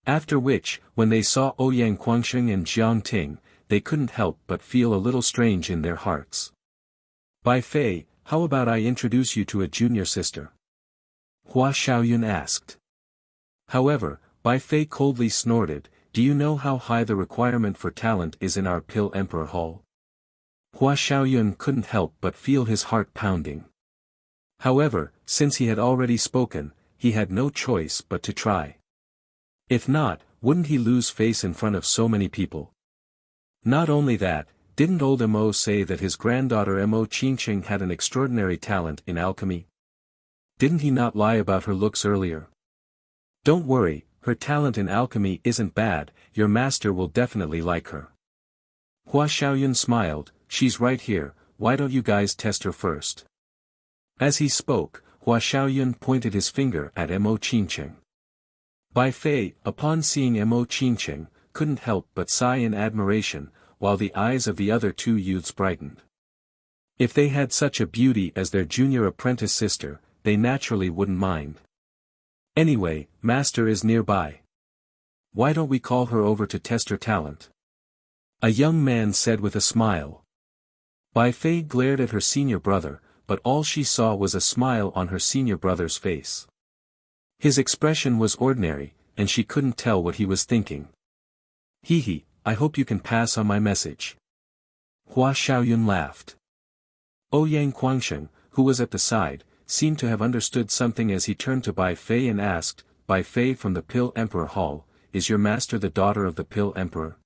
After which, when they saw Ouyang Guangxing and Jiang Ting, they couldn't help but feel a little strange in their hearts. "Bai Fei, how about I introduce you to a junior sister?" Hua Xiaoyun asked. However, Bai Fei coldly snorted, "Do you know how high the requirement for talent is in our Pill Emperor Hall?" Hua Xiaoyun couldn't help but feel his heart pounding. However, since he had already spoken, he had no choice but to try. If not, wouldn't he lose face in front of so many people? Not only that, didn't old Mo say that his granddaughter Mo Qingqing had an extraordinary talent in alchemy? Didn't he not lie about her looks earlier? "Don't worry, her talent in alchemy isn't bad, your master will definitely like her." Hua Xiaoyun smiled, "She's right here, why don't you guys test her first?" As he spoke, Hua Xiaoyun pointed his finger at Mo Qingqing. Bai Fei, upon seeing Mo Qingqing, couldn't help but sigh in admiration, while the eyes of the other 2 youths brightened. If they had such a beauty as their junior apprentice sister, they naturally wouldn't mind. "Anyway, master is nearby. Why don't we call her over to test her talent?" a young man said with a smile. Bai Fei glared at her senior brother, but all she saw was a smile on her senior brother's face. His expression was ordinary, and she couldn't tell what he was thinking. "Hee, I hope you can pass on my message." Hua Xiaoyun laughed. Ouyang Guangxing, who was at the side, seemed to have understood something as he turned to Bai Fei and asked, "Bai Fei from the Pill Emperor Hall, is your master the daughter of the Pill Emperor?"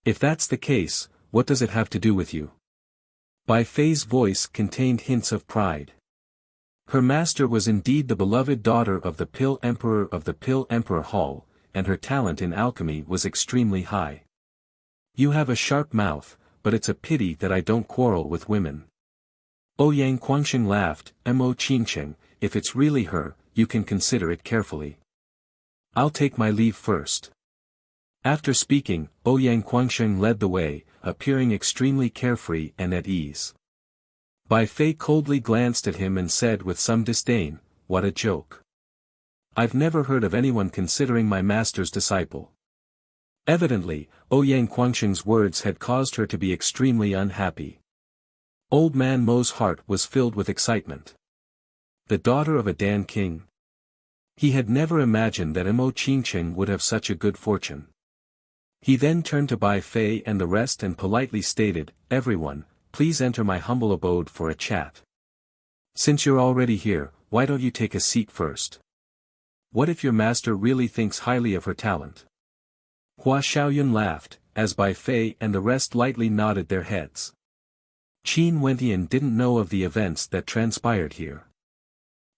"If that's the case, what does it have to do with you?" Bai Fei's voice contained hints of pride. Her master was indeed the beloved daughter of the Pill Emperor of the Pill Emperor Hall, and her talent in alchemy was extremely high. "You have a sharp mouth, but it's a pity that I don't quarrel with women." Ouyang Guangxing laughed, "Mo Qingqing, if it's really her, you can consider it carefully. I'll take my leave first." After speaking, Ouyang Guangxing led the way, appearing extremely carefree and at ease. Bai Fei coldly glanced at him and said with some disdain, "What a joke. I've never heard of anyone considering my master's disciple." Evidently, Ouyang Guangxing's words had caused her to be extremely unhappy. Old man Mo's heart was filled with excitement. The daughter of a Dan king? He had never imagined that Mo Qingqing would have such a good fortune. He then turned to Bai Fei and the rest and politely stated, "Everyone, please enter my humble abode for a chat. Since you're already here, why don't you take a seat first? What if your master really thinks highly of her talent?" Hua Xiaoyun laughed, as Bai Fei and the rest lightly nodded their heads. Qin Wentian didn't know of the events that transpired here.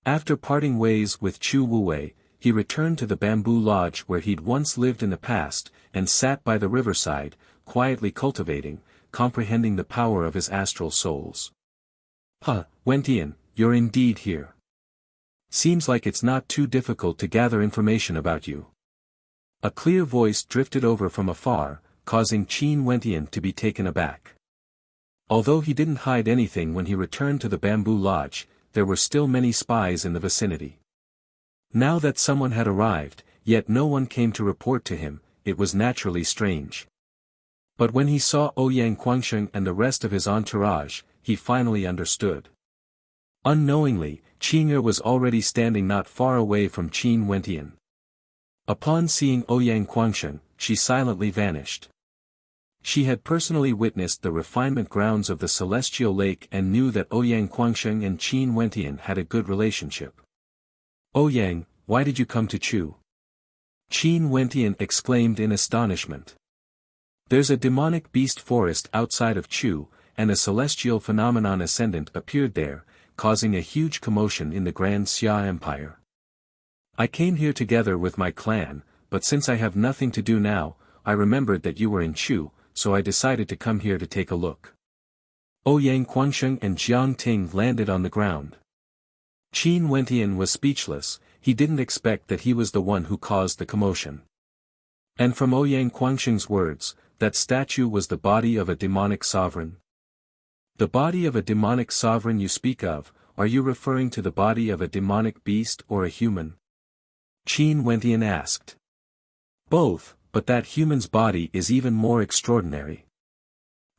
After parting ways with Chu Wuwei, he returned to the bamboo lodge where he'd once lived in the past, and sat by the riverside, quietly cultivating, comprehending the power of his astral souls. "Huh, Wentian, you're indeed here. Seems like it's not too difficult to gather information about you." A clear voice drifted over from afar, causing Qin Wentian to be taken aback. Although he didn't hide anything when he returned to the bamboo lodge, there were still many spies in the vicinity. Now that someone had arrived, yet no one came to report to him, it was naturally strange. But when he saw Ouyang Guangsheng and the rest of his entourage, he finally understood. Unknowingly, Qing'er was already standing not far away from Qin Wentian. Upon seeing Ouyang Guangsheng, she silently vanished. She had personally witnessed the refinement grounds of the Celestial Lake and knew that Ouyang Guangsheng and Qin Wentian had a good relationship. "Ouyang, why did you come to Chu?" Qin Wentian exclaimed in astonishment. "There's a demonic beast forest outside of Chu, and a celestial phenomenon ascendant appeared there, causing a huge commotion in the Grand Xia Empire. I came here together with my clan, but since I have nothing to do now, I remembered that you were in Chu, so I decided to come here to take a look." Ouyang Guangsheng and Jiang Ting landed on the ground. Qin Wentian was speechless, he didn't expect that he was the one who caused the commotion. And from Ouyang Guangsheng's words, that statue was the body of a demonic sovereign. "The body of a demonic sovereign you speak of, are you referring to the body of a demonic beast or a human?" Qin Wentian asked. "Both, but that human's body is even more extraordinary.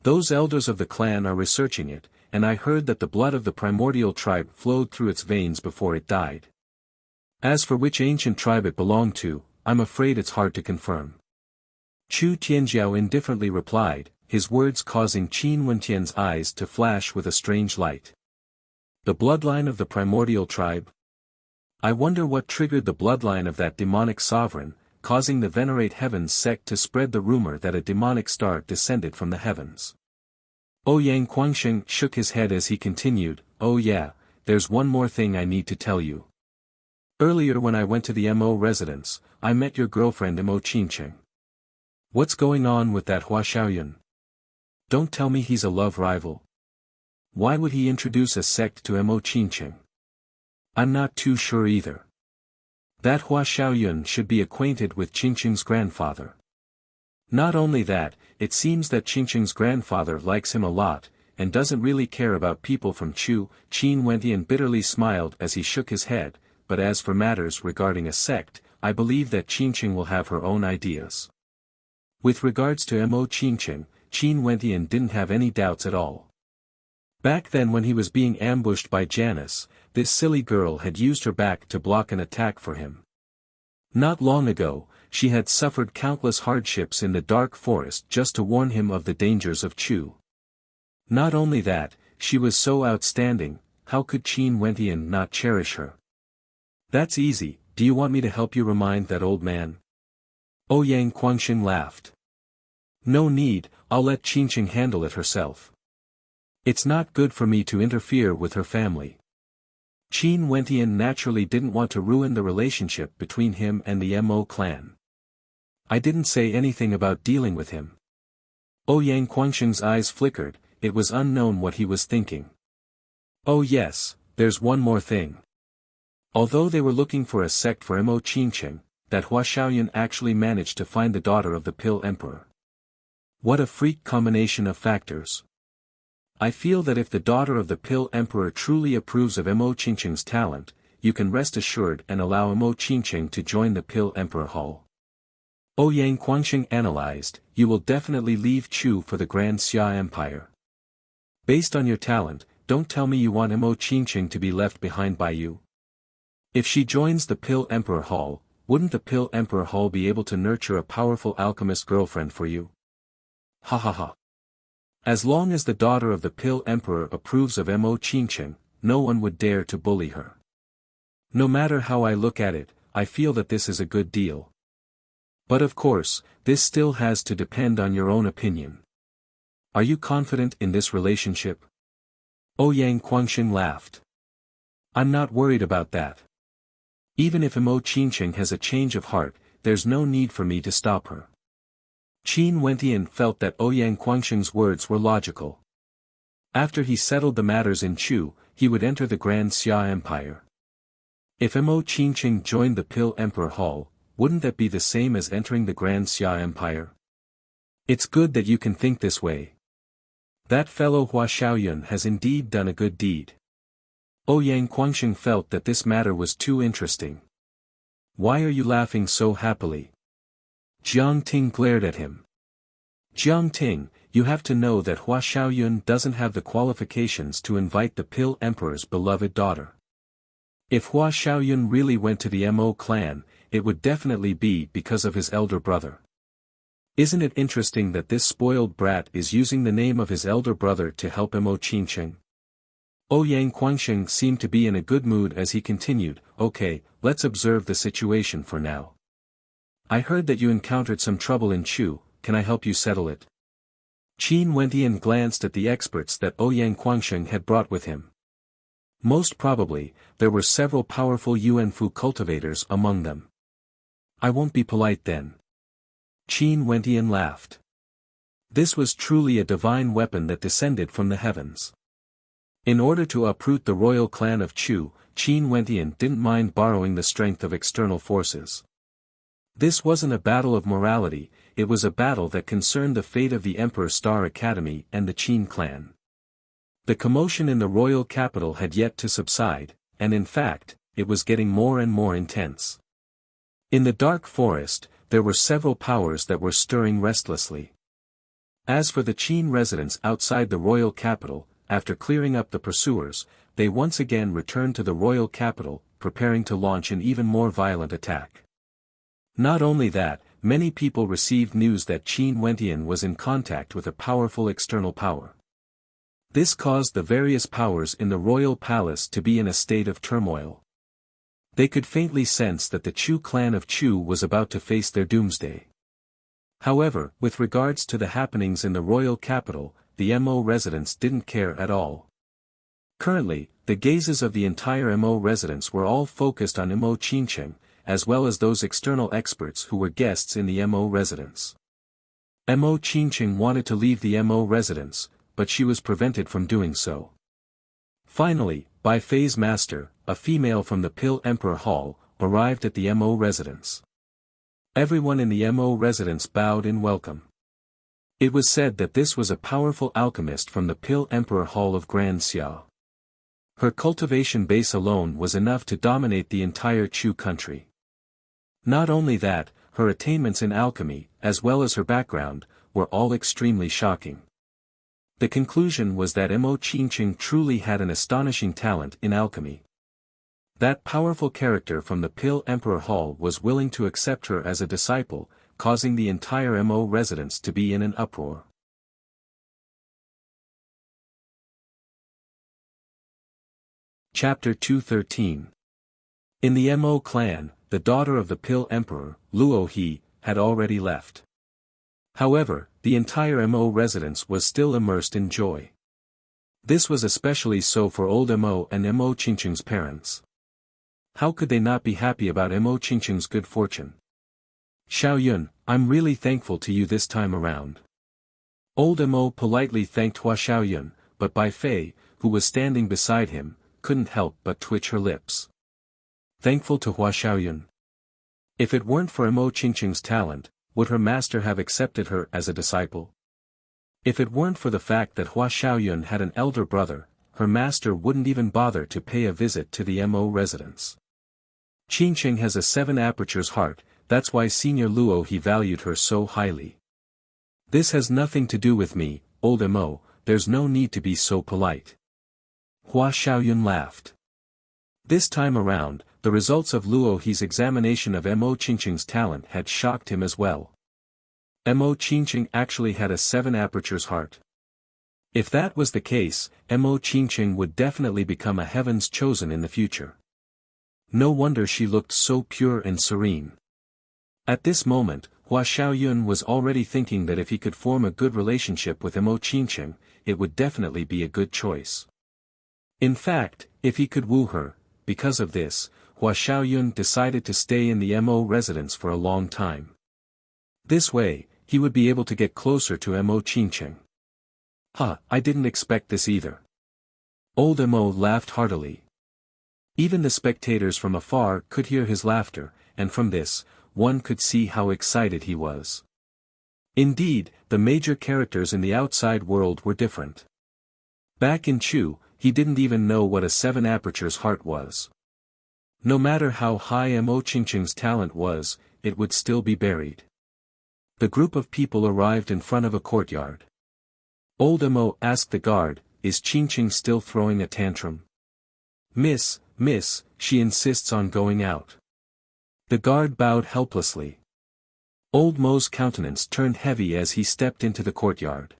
Those elders of the clan are researching it, and I heard that the blood of the primordial tribe flowed through its veins before it died. As for which ancient tribe it belonged to, I'm afraid it's hard to confirm." Chu Tianjiao indifferently replied, his words causing Qin Wentian's eyes to flash with a strange light. "The bloodline of the primordial tribe? I wonder what triggered the bloodline of that demonic sovereign, causing the Venerate Heavens sect to spread the rumor that a demonic star descended from the heavens." Ouyang Guangsheng shook his head as he continued, "Oh yeah, there's one more thing I need to tell you. Earlier when I went to the Mo residence, I met your girlfriend Mo Qingqing. What's going on with that Hua Xiaoyun? Don't tell me he's a love rival. Why would he introduce a sect to Mo Qingqing? I'm not too sure either. That Hua Xiaoyun should be acquainted with Qingqing's grandfather. Not only that, it seems that Qingqing's grandfather likes him a lot, and doesn't really care about people from Chu." Qin Wentian bitterly smiled as he shook his head, "But as for matters regarding a sect, I believe that Qingqing will have her own ideas." With regards to Mo Qingqing, Qin Wentian didn't have any doubts at all. Back then when he was being ambushed by Janice, this silly girl had used her back to block an attack for him. Not long ago, she had suffered countless hardships in the dark forest just to warn him of the dangers of Chu. Not only that, she was so outstanding, how could Qin Wentian not cherish her? "That's easy, do you want me to help you remind that old man?" Ouyang Guangsheng laughed. "No need, I'll let Qingqing handle it herself. It's not good for me to interfere with her family." Qin Wentian naturally didn't want to ruin the relationship between him and the Mo clan. "I didn't say anything about dealing with him." Ouyang Guangsheng's eyes flickered, it was unknown what he was thinking. "Oh yes, there's one more thing. Although they were looking for a sect for Mo Qingqing, that Hua Xiaoyun actually managed to find the daughter of the Pill Emperor. What a freak combination of factors. I feel that if the daughter of the Pill Emperor truly approves of Mo Qingqing's talent, you can rest assured and allow Mo Qingqing to join the Pill Emperor Hall." Ouyang Guangsheng analyzed, "You will definitely leave Chu for the Grand Xia Empire. Based on your talent, don't tell me you want Mo Qingqing to be left behind by you." If she joins the Pill Emperor Hall, wouldn't the Pill Emperor Hall be able to nurture a powerful alchemist girlfriend for you? Ha ha ha. As long as the daughter of the Pill Emperor approves of Mo Qingqing, no one would dare to bully her. No matter how I look at it, I feel that this is a good deal. But of course, this still has to depend on your own opinion. Are you confident in this relationship? Ouyang Guangxing laughed. I'm not worried about that. Even if Mo Qingqing has a change of heart, there's no need for me to stop her. Qin Wentian felt that Ouyang Guangxing's words were logical. After he settled the matters in Chu, he would enter the Grand Xia Empire. If Mo Qingqing joined the Pill Emperor Hall, wouldn't that be the same as entering the Grand Xia Empire? It's good that you can think this way. That fellow Hua Xiaoyun has indeed done a good deed. Ouyang Guangxing felt that this matter was too interesting. Why are you laughing so happily? Jiang Ting glared at him. Jiang Ting, you have to know that Hua Xiaoyun doesn't have the qualifications to invite the Pill Emperor's beloved daughter. If Hua Xiaoyun really went to the Mo clan, it would definitely be because of his elder brother. Isn't it interesting that this spoiled brat is using the name of his elder brother to help Mo Qingqing? Ouyang Guangxing seemed to be in a good mood as he continued, okay, let's observe the situation for now. I heard that you encountered some trouble in Chu, can I help you settle it? Qin Wentian glanced at the experts that Ouyang Guangxing had brought with him. Most probably, there were several powerful Yuanfu cultivators among them. I won't be polite then. Qin Wentian laughed. This was truly a divine weapon that descended from the heavens. In order to uproot the royal clan of Chu, Qin Wentian didn't mind borrowing the strength of external forces. This wasn't a battle of morality, it was a battle that concerned the fate of the Emperor Star Academy and the Qin clan. The commotion in the royal capital had yet to subside, and in fact, it was getting more and more intense. In the dark forest, there were several powers that were stirring restlessly. As for the Qin residents outside the royal capital, after clearing up the pursuers, they once again returned to the royal capital, preparing to launch an even more violent attack. Not only that, many people received news that Qin Wentian was in contact with a powerful external power. This caused the various powers in the royal palace to be in a state of turmoil. They could faintly sense that the Chu clan of Chu was about to face their doomsday. However, with regards to the happenings in the royal capital, the Mo residents didn't care at all. Currently, the gazes of the entire Mo residents were all focused on Mo Qingqing, as well as those external experts who were guests in the Mo residence. Mo Qingqing wanted to leave the Mo residence, but she was prevented from doing so. Finally, Bai Fei's master, a female from the Pill Emperor Hall, arrived at the Mo residence. Everyone in the Mo residence bowed in welcome. It was said that this was a powerful alchemist from the Pill Emperor Hall of Grand Xia. Her cultivation base alone was enough to dominate the entire Chu country. Not only that, her attainments in alchemy, as well as her background, were all extremely shocking. The conclusion was that Mo Qingqing truly had an astonishing talent in alchemy. That powerful character from the Pill Emperor Hall was willing to accept her as a disciple, causing the entire Mo residence to be in an uproar. Chapter 213. In the Mo clan, the daughter of the Pill Emperor, Luo He, had already left. However, the entire Mo residence was still immersed in joy. This was especially so for old Mo and Mo Qingqing's parents. How could they not be happy about Mo Qingqing's good fortune? Xiaoyun, I'm really thankful to you this time around. Old Mo politely thanked Hua Xiaoyun, but Bai Fei, who was standing beside him, couldn't help but twitch her lips. Thankful to Hua Xiaoyun. If it weren't for Mo Qingqing's talent, would her master have accepted her as a disciple? If it weren't for the fact that Hua Xiaoyun had an elder brother, her master wouldn't even bother to pay a visit to the Mo residence. Qingqing has a 7 apertures heart, that's why Senior Luo He valued her so highly. This has nothing to do with me, old Mo, there's no need to be so polite. Hua Xiaoyun laughed. This time around, the results of Luo He's examination of Mo Qingqing's talent had shocked him as well. Mo Qingqing actually had a 7 apertures heart. If that was the case, Mo Qingqing would definitely become a heaven's chosen in the future. No wonder she looked so pure and serene. At this moment, Hua Xiaoyun was already thinking that if he could form a good relationship with Mo Qingqing, it would definitely be a good choice. In fact, if he could woo her, because of this, Hua Xiaoyun decided to stay in the Mo residence for a long time. This way, he would be able to get closer to Mo Qingqing. I didn't expect this either. Old Mo laughed heartily. Even the spectators from afar could hear his laughter, and from this, one could see how excited he was. Indeed, the major characters in the outside world were different. Back in Chu, he didn't even know what a 7 apertures heart was. No matter how high Mo Qingqing's talent was, it would still be buried. The group of people arrived in front of a courtyard. Old Mo asked the guard, "Is Qingqing still throwing a tantrum?" Miss, she insists on going out." The guard bowed helplessly. Old Mo's countenance turned heavy as he stepped into the courtyard.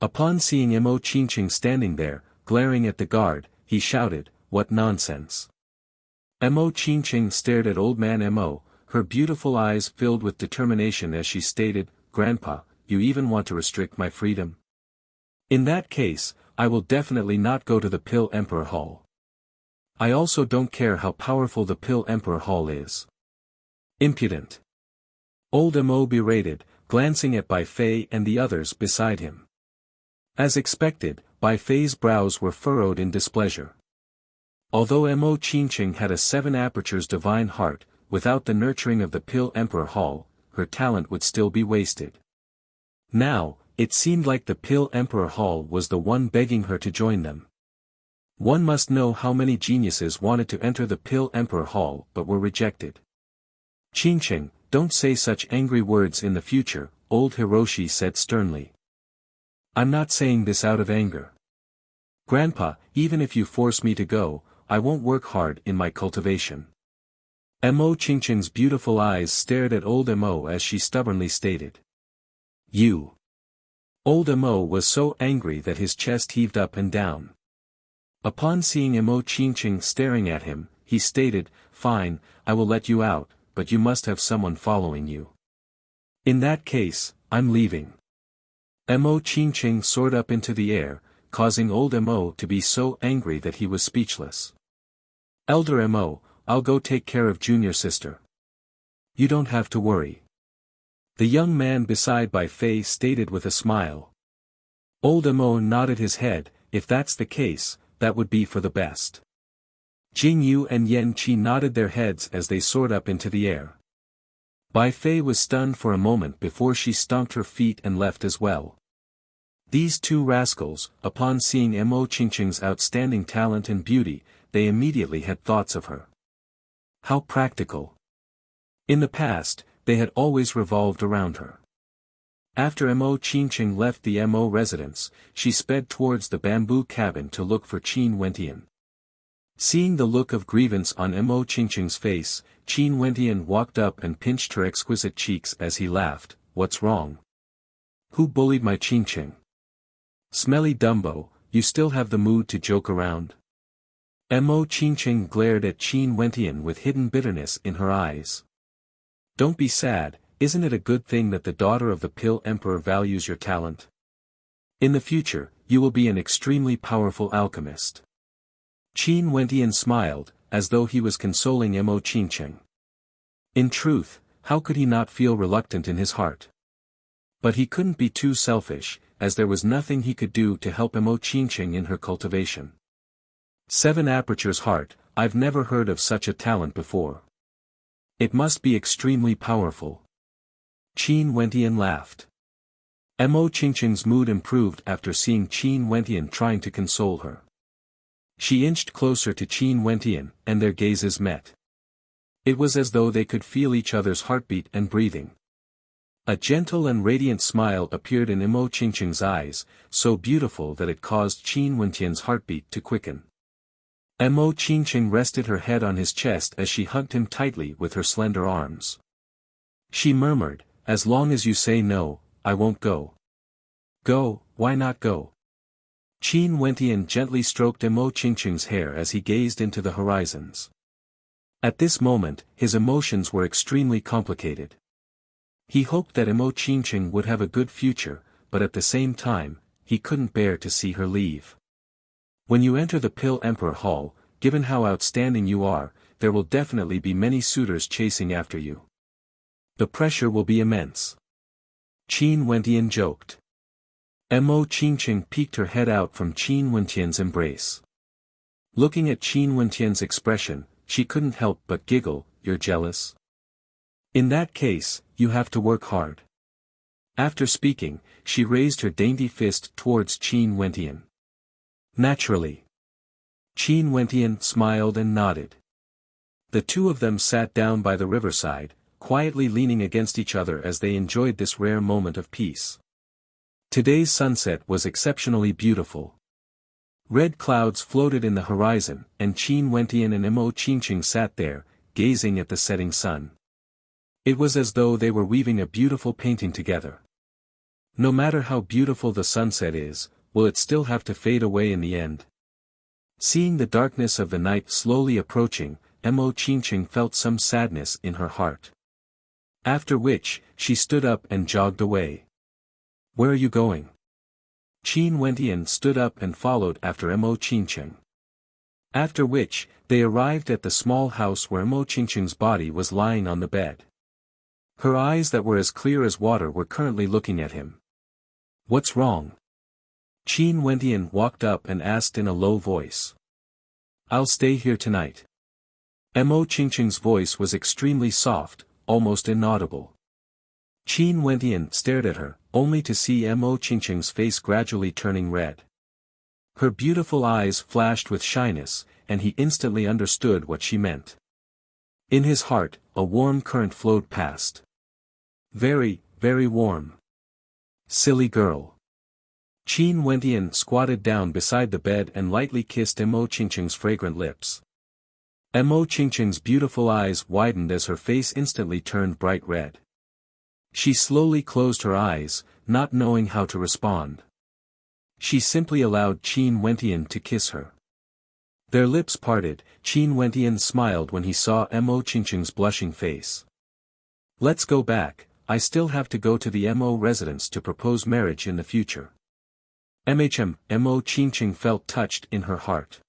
Upon seeing Mo Qingqing standing there, glaring at the guard, he shouted, "What nonsense!" Mo Qingqing stared at old man Mo, her beautiful eyes filled with determination as she stated, "Grandpa, you even want to restrict my freedom? In that case, I will definitely not go to the Pill Emperor Hall. I also don't care how powerful the Pill Emperor Hall is." Impudent! Old Mo berated, glancing at Bai Fei and the others beside him. As expected, Bai Fei's brows were furrowed in displeasure. Although Mo Qingqing had a 7 apertures divine heart, without the nurturing of the Pill Emperor Hall, her talent would still be wasted. Now, it seemed like the Pill Emperor Hall was the one begging her to join them. One must know how many geniuses wanted to enter the Pill Emperor Hall but were rejected. "Qingqing, don't say such angry words in the future," old Hiroshi said sternly. "I'm not saying this out of anger. Grandpa, even if you force me to go, I won't work hard in my cultivation." Mo Qingqing's beautiful eyes stared at old Mo as she stubbornly stated. "You." Old Mo was so angry that his chest heaved up and down. Upon seeing Mo Qingqing staring at him, he stated, "Fine, I will let you out, but you must have someone following you. In that case, I'm leaving." Mo Qingqing soared up into the air, causing old Mo to be so angry that he was speechless. "Elder Mo, I'll go take care of junior sister. You don't have to worry." The young man beside Bai Fei stated with a smile. Old Mo nodded his head, "If that's the case, that would be for the best." Jing Yu and Yen Qi nodded their heads as they soared up into the air. Bai Fei was stunned for a moment before she stomped her feet and left as well. These two rascals, upon seeing Mo Qingqing's outstanding talent and beauty, they immediately had thoughts of her. How practical. In the past, they had always revolved around her. After Mo Qingqing left the Mo residence, she sped towards the bamboo cabin to look for Qin Wentian. Seeing the look of grievance on Mo Qingqing's face, Qin Wentian walked up and pinched her exquisite cheeks as he laughed, "What's wrong? Who bullied my Qingqing? Smelly Dumbo, you still have the mood to joke around?" Mo Qingqing glared at Qin Wentian with hidden bitterness in her eyes. "Don't be sad, isn't it a good thing that the daughter of the Pill Emperor values your talent? In the future, you will be an extremely powerful alchemist." Qin Wentian smiled, as though he was consoling Mo Qingqing. In truth, how could he not feel reluctant in his heart? But he couldn't be too selfish, as there was nothing he could do to help Mo Qingqing in her cultivation. 7 apertures heart, I've never heard of such a talent before. It must be extremely powerful. Qin Wentian laughed. Mo Qingqing's mood improved after seeing Qin Wentian trying to console her. She inched closer to Qin Wentian, and their gazes met. It was as though they could feel each other's heartbeat and breathing. A gentle and radiant smile appeared in Mo Qingqing's eyes, so beautiful that it caused Qin Wentian's heartbeat to quicken. Mo Qingqing rested her head on his chest as she hugged him tightly with her slender arms. She murmured, "As long as you say no, I won't go." "Go, why not go?" Qin Wentian gently stroked Mo Qingqing's hair as he gazed into the horizons. At this moment, his emotions were extremely complicated. He hoped that Mo Qingqing would have a good future, but at the same time, he couldn't bear to see her leave. When you enter the Pill Emperor Hall, given how outstanding you are, there will definitely be many suitors chasing after you. The pressure will be immense. Qin Wentian joked. Mo Qingqing peeked her head out from Qin Wentian's embrace. Looking at Qin Wentian's expression, she couldn't help but giggle. "You're jealous? In that case, you have to work hard." After speaking, she raised her dainty fist towards Qin Wentian. "Naturally." Qin Wentian smiled and nodded. The two of them sat down by the riverside, quietly leaning against each other as they enjoyed this rare moment of peace. Today's sunset was exceptionally beautiful. Red clouds floated in the horizon, and Qin Wentian and Mo Qingqing sat there, gazing at the setting sun. It was as though they were weaving a beautiful painting together. No matter how beautiful the sunset is, will it still have to fade away in the end? Seeing the darkness of the night slowly approaching, Mo Qingqing felt some sadness in her heart. After which, she stood up and jogged away. "Where are you going?" Qin Wentian stood up and followed after Mo Qingqing. After which, they arrived at the small house where Mo Qingqing's body was lying on the bed. Her eyes that were as clear as water were currently looking at him. "What's wrong?" Qin Wentian walked up and asked in a low voice. "I'll stay here tonight." Mo Qingqing's voice was extremely soft, almost inaudible. Qin Wentian stared at her, only to see Mo Qingqing's face gradually turning red. Her beautiful eyes flashed with shyness, and he instantly understood what she meant. In his heart, a warm current flowed past. Very, very warm. Silly girl. Qin Wentian squatted down beside the bed and lightly kissed Mo Qingqing's fragrant lips. Mo Qingqing's beautiful eyes widened as her face instantly turned bright red. She slowly closed her eyes, not knowing how to respond. She simply allowed Qin Wentian to kiss her. Their lips parted. Qin Wentian smiled when he saw Mo Qingqing's blushing face. "Let's go back, I still have to go to the Mo residence to propose marriage in the future." Mo Qingqing felt touched in her heart.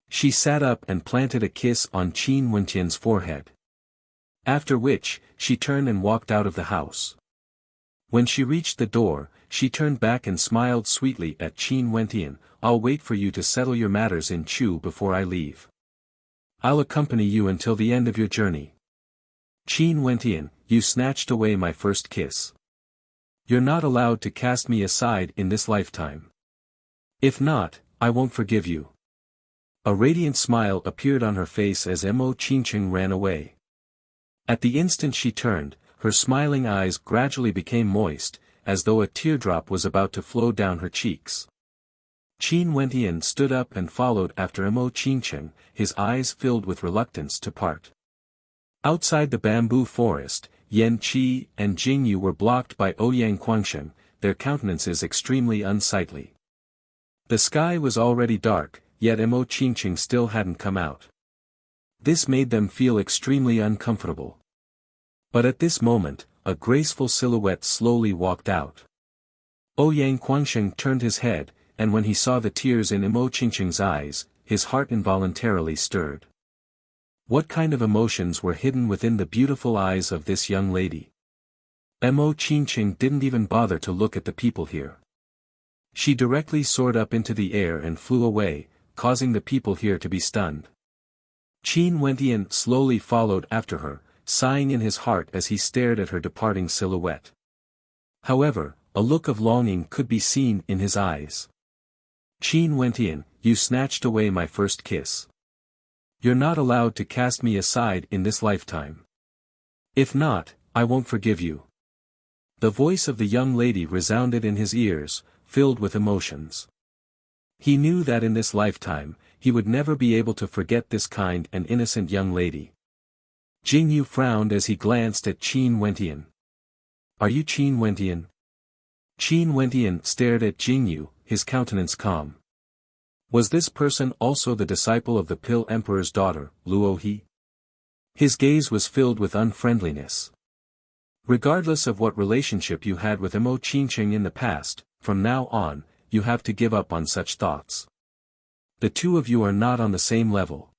She sat up and planted a kiss on Qin Wentian's forehead. After which, she turned and walked out of the house. When she reached the door, she turned back and smiled sweetly at Qin Wentian. "I'll wait for you to settle your matters in Chu before I leave. I'll accompany you until the end of your journey." "Qin Wentian, you snatched away my first kiss. You're not allowed to cast me aside in this lifetime. If not, I won't forgive you." A radiant smile appeared on her face as Mo Qingqing ran away. At the instant she turned, her smiling eyes gradually became moist, as though a teardrop was about to flow down her cheeks. Qin Wentian stood up and followed after Mo Qingqing, his eyes filled with reluctance to part. Outside the bamboo forest, Yan Qi and Jing Yu were blocked by Ouyang Guangsheng, their countenances extremely unsightly. The sky was already dark, yet Mo Qingqing still hadn't come out. This made them feel extremely uncomfortable. But at this moment, a graceful silhouette slowly walked out. Ouyang Guangsheng turned his head, and when he saw the tears in Mo Qingqing's eyes, his heart involuntarily stirred. What kind of emotions were hidden within the beautiful eyes of this young lady? Mo Qingqing didn't even bother to look at the people here. She directly soared up into the air and flew away, causing the people here to be stunned. Qin Wentian slowly followed after her, sighing in his heart as he stared at her departing silhouette. However, a look of longing could be seen in his eyes. "Qin Wentian, you snatched away my first kiss. You're not allowed to cast me aside in this lifetime. If not, I won't forgive you." The voice of the young lady resounded in his ears, filled with emotions. He knew that in this lifetime, he would never be able to forget this kind and innocent young lady. Jingyu frowned as he glanced at Qin Wentian. "Are you Qin Wentian?" Qin Wentian stared at Jingyu, his countenance calm. Was this person also the disciple of the Pill Emperor's daughter, Luo He? His gaze was filled with unfriendliness. "Regardless of what relationship you had with Mo Qingqing in the past, from now on, you have to give up on such thoughts. The two of you are not on the same level.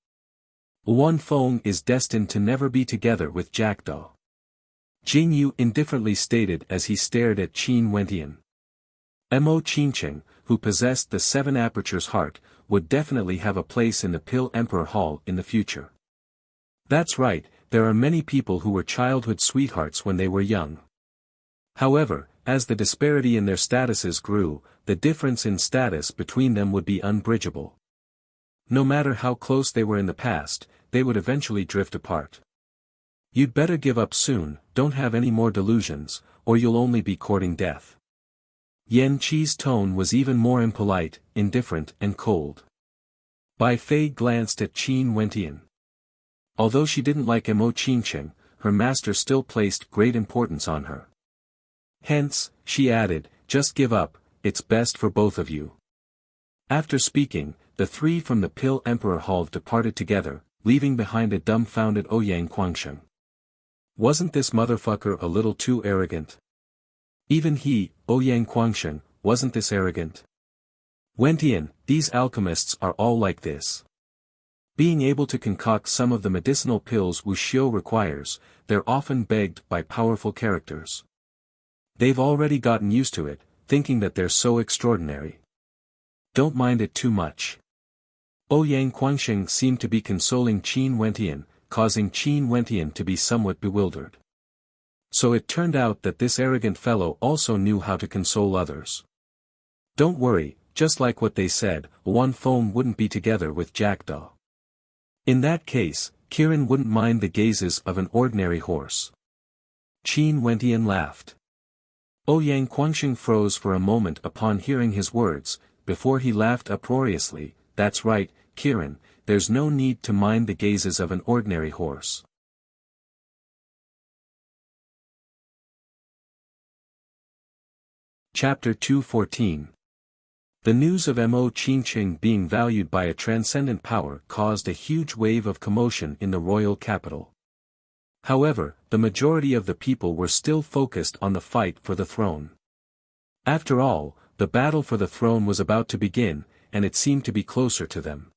Wan Feng is destined to never be together with Jackdaw." Jingyu indifferently stated as he stared at Qin Wentian. Mo Qingqing, who possessed the Seven Apertures heart, would definitely have a place in the Pill Emperor Hall in the future. That's right, there are many people who were childhood sweethearts when they were young. However, as the disparity in their statuses grew, the difference in status between them would be unbridgeable. No matter how close they were in the past, they would eventually drift apart. You'd better give up soon, don't have any more delusions, or you'll only be courting death. Yan Qi's tone was even more impolite, indifferent and cold. Bai Fei glanced at Qin Wentian. Although she didn't like Mo Qingqing, her master still placed great importance on her. Hence, she added, just give up, it's best for both of you. After speaking, the three from the Pill Emperor Hall departed together, leaving behind a dumbfounded Ouyang Guangsheng. Wasn't this motherfucker a little too arrogant? Even he, Ouyang Guangsheng, wasn't this arrogant? Wentian, these alchemists are all like this. Being able to concoct some of the medicinal pills Wuxia requires, they're often begged by powerful characters. They've already gotten used to it, thinking that they're so extraordinary. Don't mind it too much. Ouyang Guangsheng seemed to be consoling Qin Wentian, causing Qin Wentian to be somewhat bewildered. So it turned out that this arrogant fellow also knew how to console others. Don't worry, just like what they said, Wan Feng wouldn't be together with Jackdaw. In that case, Kirin wouldn't mind the gazes of an ordinary horse. Qin Wentian laughed. Ouyang Guangsheng froze for a moment upon hearing his words, before he laughed uproariously. That's right, Kirin, there's no need to mind the gazes of an ordinary horse. Chapter 214. The news of Mo Qingqing being valued by a transcendent power caused a huge wave of commotion in the royal capital. However, the majority of the people were still focused on the fight for the throne. After all, the battle for the throne was about to begin, and it seemed to be closer to them.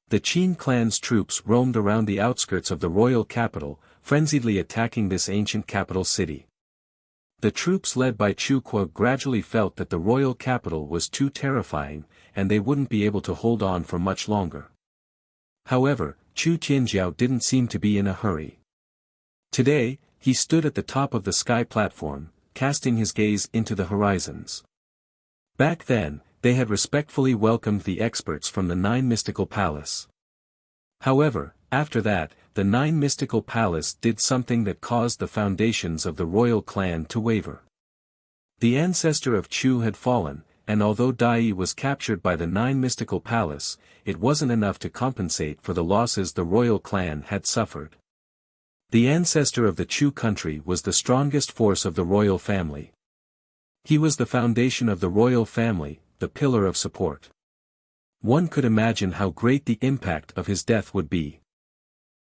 The Qin clan's troops roamed around the outskirts of the royal capital, frenziedly attacking this ancient capital city. The troops led by Chu Kuo gradually felt that the royal capital was too terrifying, and they wouldn't be able to hold on for much longer. However, Chu Tianjiao didn't seem to be in a hurry. Today, he stood at the top of the sky platform, casting his gaze into the horizons. Back then, they had respectfully welcomed the experts from the Nine Mystical Palace. However, after that, the Nine Mystical Palace did something that caused the foundations of the royal clan to waver. The ancestor of Chu had fallen, and although Dai was captured by the Nine Mystical Palace, it wasn't enough to compensate for the losses the royal clan had suffered. The ancestor of the Chu country was the strongest force of the royal family. He was the foundation of the royal family, the pillar of support. One could imagine how great the impact of his death would be.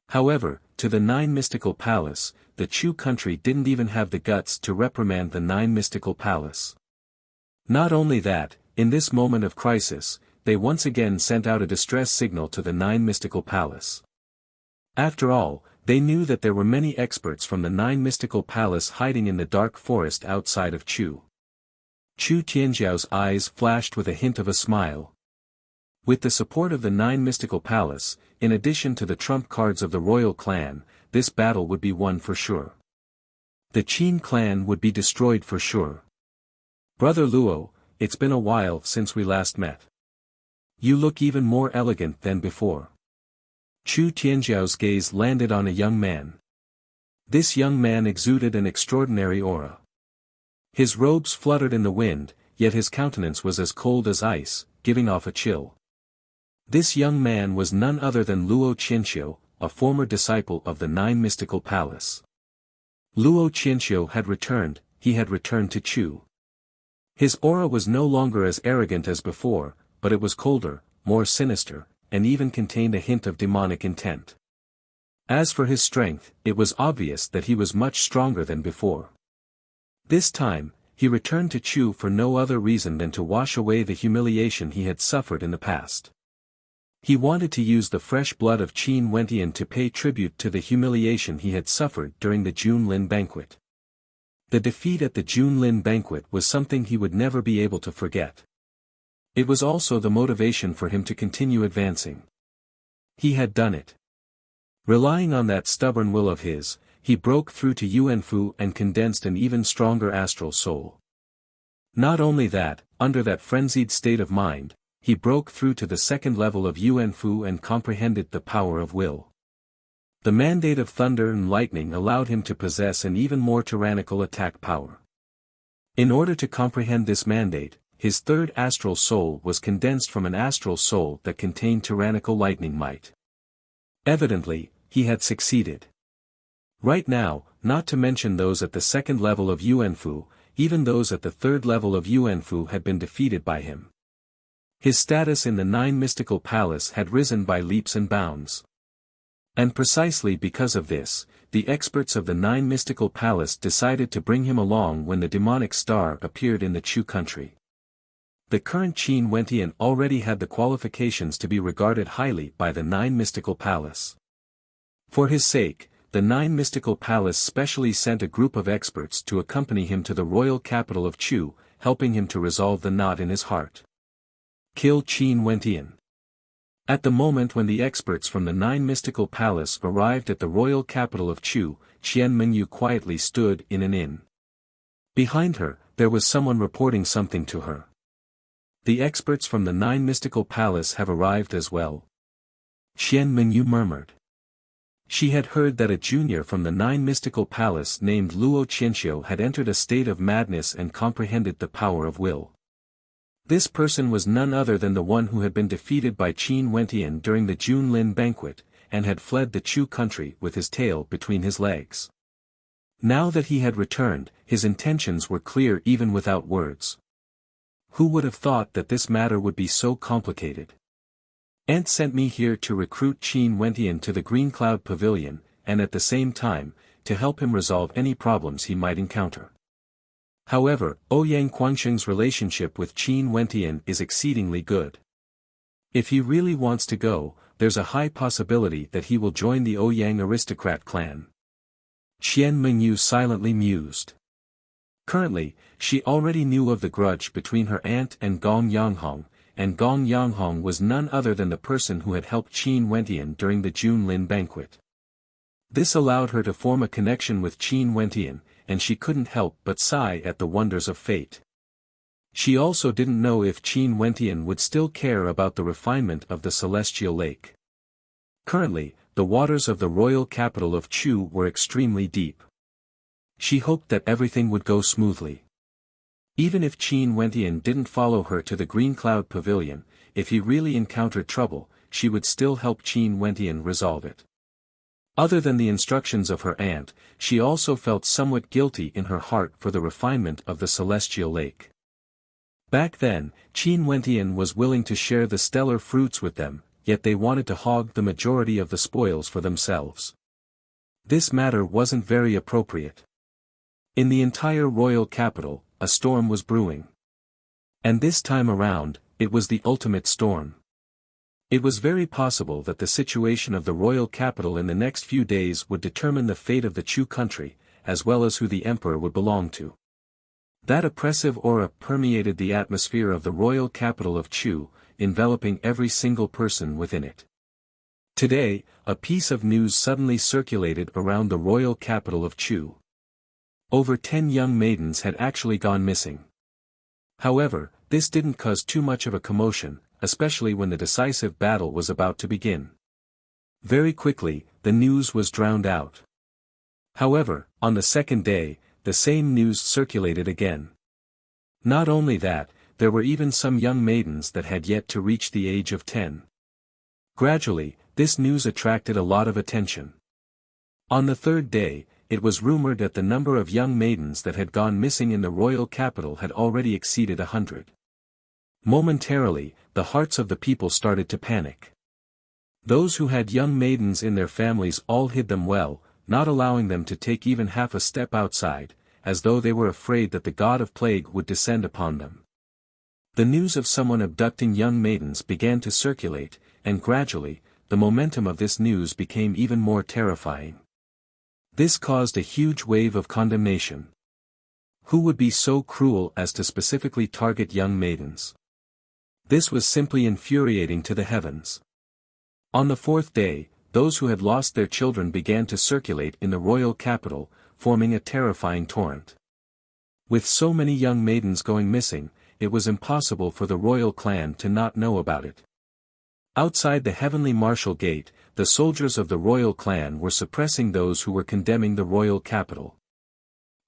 However, to the Nine Mystical Palace, the Chu country didn't even have the guts to reprimand the Nine Mystical Palace. Not only that, in this moment of crisis, they once again sent out a distress signal to the Nine Mystical Palace. After all, they knew that there were many experts from the Nine Mystical Palace hiding in the dark forest outside of Chu. Chu Tianjiao's eyes flashed with a hint of a smile. With the support of the Nine Mystical Palace, in addition to the trump cards of the royal clan, this battle would be won for sure. The Qin clan would be destroyed for sure. Brother Luo, it's been a while since we last met. You look even more elegant than before. Chu Tianjiao's gaze landed on a young man. This young man exuded an extraordinary aura. His robes fluttered in the wind, yet his countenance was as cold as ice, giving off a chill. This young man was none other than Luo Qianxiu, a former disciple of the Nine Mystical Palace. Luo Qianxiu had returned, he had returned to Chu. His aura was no longer as arrogant as before, but it was colder, more sinister, and even contained a hint of demonic intent. As for his strength, it was obvious that he was much stronger than before. This time, he returned to Chu for no other reason than to wash away the humiliation he had suffered in the past. He wanted to use the fresh blood of Qin Wentian to pay tribute to the humiliation he had suffered during the Junlin banquet. The defeat at the Junlin banquet was something he would never be able to forget. It was also the motivation for him to continue advancing. He had done it. Relying on that stubborn will of his, he broke through to Yuanfu and condensed an even stronger astral soul. Not only that, under that frenzied state of mind, he broke through to the second level of Yuanfu and comprehended the power of will. The mandate of thunder and lightning allowed him to possess an even more tyrannical attack power. In order to comprehend this mandate, his third astral soul was condensed from an astral soul that contained tyrannical lightning might. Evidently, he had succeeded. Right now, not to mention those at the second level of Yuanfu, even those at the third level of Yuanfu had been defeated by him. His status in the Nine Mystical Palace had risen by leaps and bounds. And precisely because of this, the experts of the Nine Mystical Palace decided to bring him along when the demonic star appeared in the Chu country. The current Qin Wentian already had the qualifications to be regarded highly by the Nine Mystical Palace. For his sake, the Nine Mystical Palace specially sent a group of experts to accompany him to the royal capital of Chu, helping him to resolve the knot in his heart. Kill Qin Wentian. At the moment when the experts from the Nine Mystical Palace arrived at the royal capital of Chu, Qian Mengyu quietly stood in an inn. Behind her, there was someone reporting something to her. The experts from the Nine Mystical Palace have arrived as well. Qian Mengyu murmured. She had heard that a junior from the Nine Mystical Palace named Luo Qianxiu had entered a state of madness and comprehended the power of will. This person was none other than the one who had been defeated by Qin Wentian during the Junlin banquet, and had fled the Chu country with his tail between his legs. Now that he had returned, his intentions were clear even without words. Who would have thought that this matter would be so complicated? Ant sent me here to recruit Qin Wentian to the Green Cloud Pavilion, and at the same time, to help him resolve any problems he might encounter. However, Ouyang Guangsheng's relationship with Qin Wentian is exceedingly good. If he really wants to go, there's a high possibility that he will join the Ouyang aristocrat clan. Qian Mengyu silently mused. Currently, she already knew of the grudge between her aunt and Gong Yanghong, and Gong Yanghong was none other than the person who had helped Qin Wentian during the Junlin banquet. This allowed her to form a connection with Qin Wentian, and she couldn't help but sigh at the wonders of fate. She also didn't know if Qin Wentian would still care about the refinement of the celestial lake. Currently, the waters of the royal capital of Chu were extremely deep. She hoped that everything would go smoothly. Even if Qin Wentian didn't follow her to the Green Cloud Pavilion, if he really encountered trouble, she would still help Qin Wentian resolve it. Other than the instructions of her aunt, she also felt somewhat guilty in her heart for the refinement of the celestial lake. Back then, Qin Wentian was willing to share the stellar fruits with them, yet they wanted to hog the majority of the spoils for themselves. This matter wasn't very appropriate. In the entire royal capital, a storm was brewing. And this time around, it was the ultimate storm. It was very possible that the situation of the royal capital in the next few days would determine the fate of the Chu country, as well as who the emperor would belong to. That oppressive aura permeated the atmosphere of the royal capital of Chu, enveloping every single person within it. Today, a piece of news suddenly circulated around the royal capital of Chu. Over 10 young maidens had actually gone missing. However, this didn't cause too much of a commotion, especially when the decisive battle was about to begin. Very quickly, the news was drowned out. However, on the second day, the same news circulated again. Not only that, there were even some young maidens that had yet to reach the age of 10. Gradually, this news attracted a lot of attention. On the third day, it was rumored that the number of young maidens that had gone missing in the royal capital had already exceeded 100. Momentarily, the hearts of the people started to panic. Those who had young maidens in their families all hid them well, not allowing them to take even half a step outside, as though they were afraid that the god of plague would descend upon them. The news of someone abducting young maidens began to circulate, and gradually, the momentum of this news became even more terrifying. This caused a huge wave of condemnation. Who would be so cruel as to specifically target young maidens? This was simply infuriating to the heavens. On the fourth day, those who had lost their children began to circulate in the royal capital, forming a terrifying torrent. With so many young maidens going missing, it was impossible for the royal clan to not know about it. Outside the heavenly martial gate, the soldiers of the royal clan were suppressing those who were condemning the royal capital.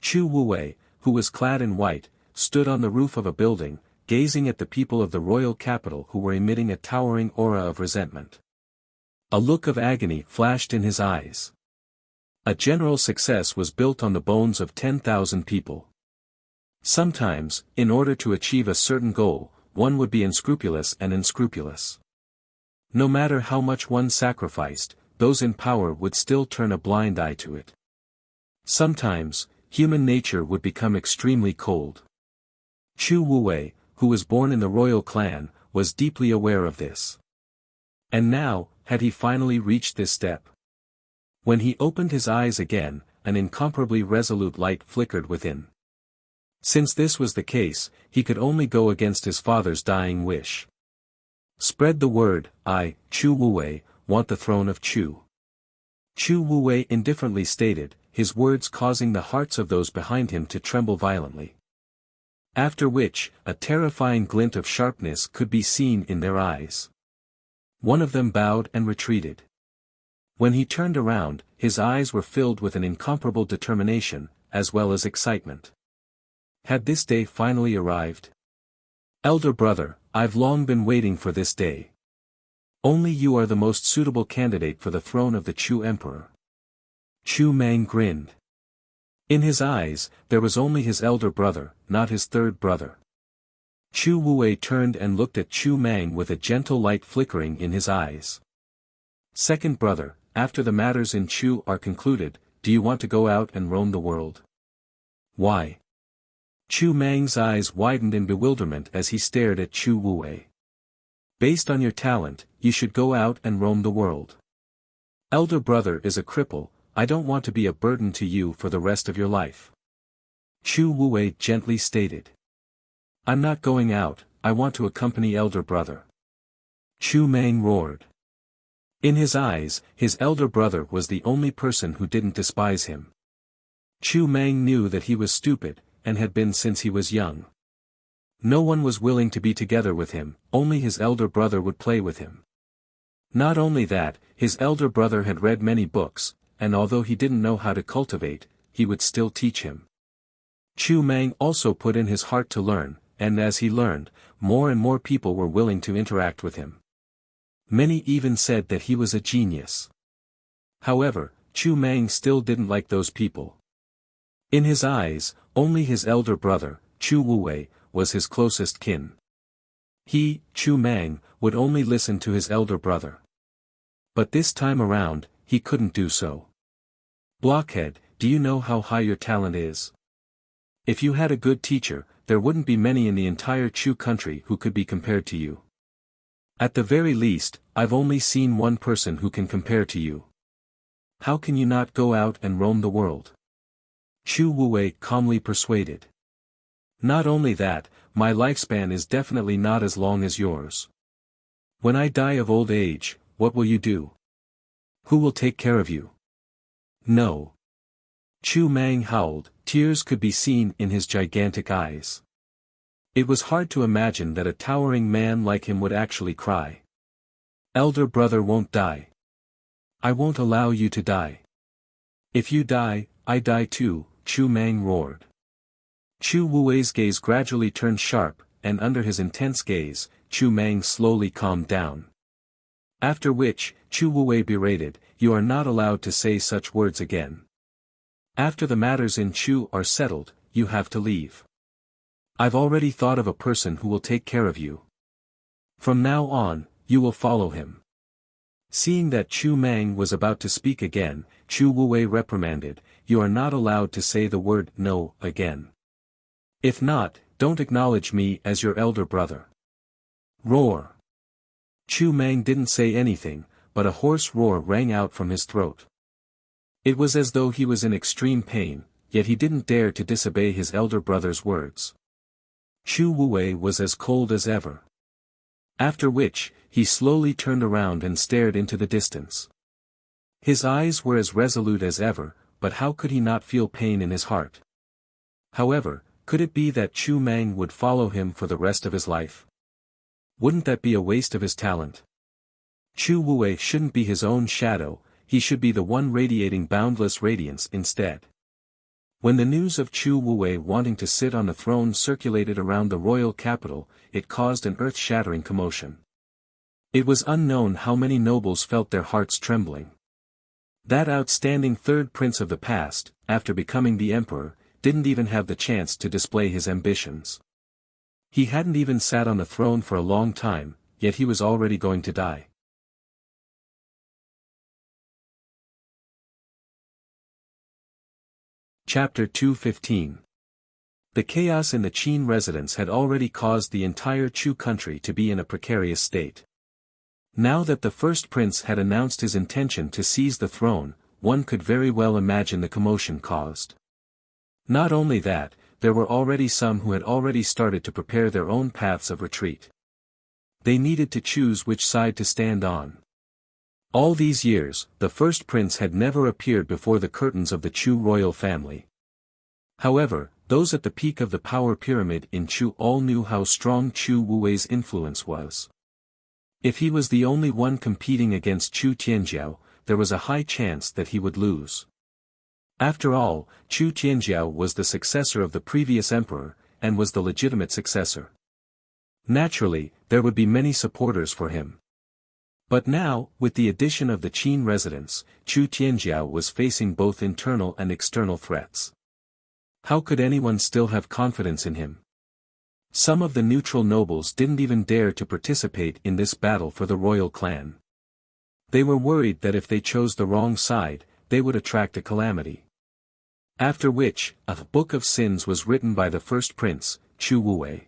Chu Wuwei, who was clad in white, stood on the roof of a building, gazing at the people of the royal capital who were emitting a towering aura of resentment. A look of agony flashed in his eyes. A general success was built on the bones of 10,000 people. Sometimes, in order to achieve a certain goal, one would be unscrupulous and unscrupulous. No matter how much one sacrificed, those in power would still turn a blind eye to it. Sometimes, human nature would become extremely cold. Chu Wuwei, who was born in the royal clan, was deeply aware of this. And now, had he finally reached this step? When he opened his eyes again, an incomparably resolute light flickered within. Since this was the case, he could only go against his father's dying wish. Spread the word, I, Chu Wuwei, want the throne of Chu. Chu Wuwei indifferently stated, his words causing the hearts of those behind him to tremble violently. After which, a terrifying glint of sharpness could be seen in their eyes. One of them bowed and retreated. When he turned around, his eyes were filled with an incomparable determination, as well as excitement. Had this day finally arrived? Elder brother, I've long been waiting for this day. Only you are the most suitable candidate for the throne of the Chu Emperor. Chu Mang grinned. In his eyes, there was only his elder brother, not his third brother. Chu Wuwei turned and looked at Chu Mang with a gentle light flickering in his eyes. Second brother, after the matters in Chu are concluded, do you want to go out and roam the world? Why? Chu Mang's eyes widened in bewilderment as he stared at Chu Wuwei. Based on your talent, you should go out and roam the world. Elder brother is a cripple, I don't want to be a burden to you for the rest of your life. Chu Wuwei gently stated. I'm not going out, I want to accompany elder brother. Chu Mang roared. In his eyes, his elder brother was the only person who didn't despise him. Chu Mang knew that he was stupid, and had been since he was young. No one was willing to be together with him, only his elder brother would play with him. Not only that, his elder brother had read many books, and although he didn't know how to cultivate, he would still teach him. Chu Mang also put in his heart to learn, and as he learned, more and more people were willing to interact with him. Many even said that he was a genius. However, Chu Mang still didn't like those people. In his eyes, only his elder brother, Chu Wuwei, was his closest kin. He, Chu Mang, would only listen to his elder brother. But this time around, he couldn't do so. Blockhead, do you know how high your talent is? If you had a good teacher, there wouldn't be many in the entire Chu country who could be compared to you. At the very least, I've only seen one person who can compare to you. How can you not go out and roam the world? Chu Wuwei calmly persuaded. Not only that, my lifespan is definitely not as long as yours. When I die of old age, what will you do? Who will take care of you? No. Chu Mang howled, tears could be seen in his gigantic eyes. It was hard to imagine that a towering man like him would actually cry. Elder brother won't die. I won't allow you to die. If you die, I die too, Chu Mang roared. Chu Wuwei's gaze gradually turned sharp, and under his intense gaze, Chu Mang slowly calmed down. After which, Chu Wuwei berated, "You are not allowed to say such words again. After the matters in Chu are settled, you have to leave. I've already thought of a person who will take care of you. From now on, you will follow him." Seeing that Chu Mang was about to speak again, Chu Wuwei reprimanded, "You are not allowed to say the word no again. If not, don't acknowledge me as your elder brother." Roar. Chu Mang didn't say anything, but a hoarse roar rang out from his throat. It was as though he was in extreme pain, yet he didn't dare to disobey his elder brother's words. Chu Wuwei was as cold as ever. After which, he slowly turned around and stared into the distance. His eyes were as resolute as ever, but how could he not feel pain in his heart? However, could it be that Chu Mang would follow him for the rest of his life? Wouldn't that be a waste of his talent? Chu Wuwei shouldn't be his own shadow, he should be the one radiating boundless radiance instead. When the news of Chu Wuwei wanting to sit on the throne circulated around the royal capital, it caused an earth-shattering commotion. It was unknown how many nobles felt their hearts trembling. That outstanding third prince of the past, after becoming the emperor, didn't even have the chance to display his ambitions. He hadn't even sat on the throne for a long time, yet he was already going to die. Chapter 215. The chaos in the Qin residence had already caused the entire Chu country to be in a precarious state. Now that the first prince had announced his intention to seize the throne, one could very well imagine the commotion caused. Not only that, there were already some who had already started to prepare their own paths of retreat. They needed to choose which side to stand on. All these years, the first prince had never appeared before the curtains of the Chu royal family. However, those at the peak of the power pyramid in Chu all knew how strong Chu Wuwei's influence was. If he was the only one competing against Chu Tianjiao, there was a high chance that he would lose. After all, Chu Tianjiao was the successor of the previous emperor, and was the legitimate successor. Naturally, there would be many supporters for him. But now, with the addition of the Qin residents, Chu Tianjiao was facing both internal and external threats. How could anyone still have confidence in him? Some of the neutral nobles didn't even dare to participate in this battle for the royal clan. They were worried that if they chose the wrong side, they would attract a calamity. After which, a book of sins was written by the first prince, Chu Wuwei.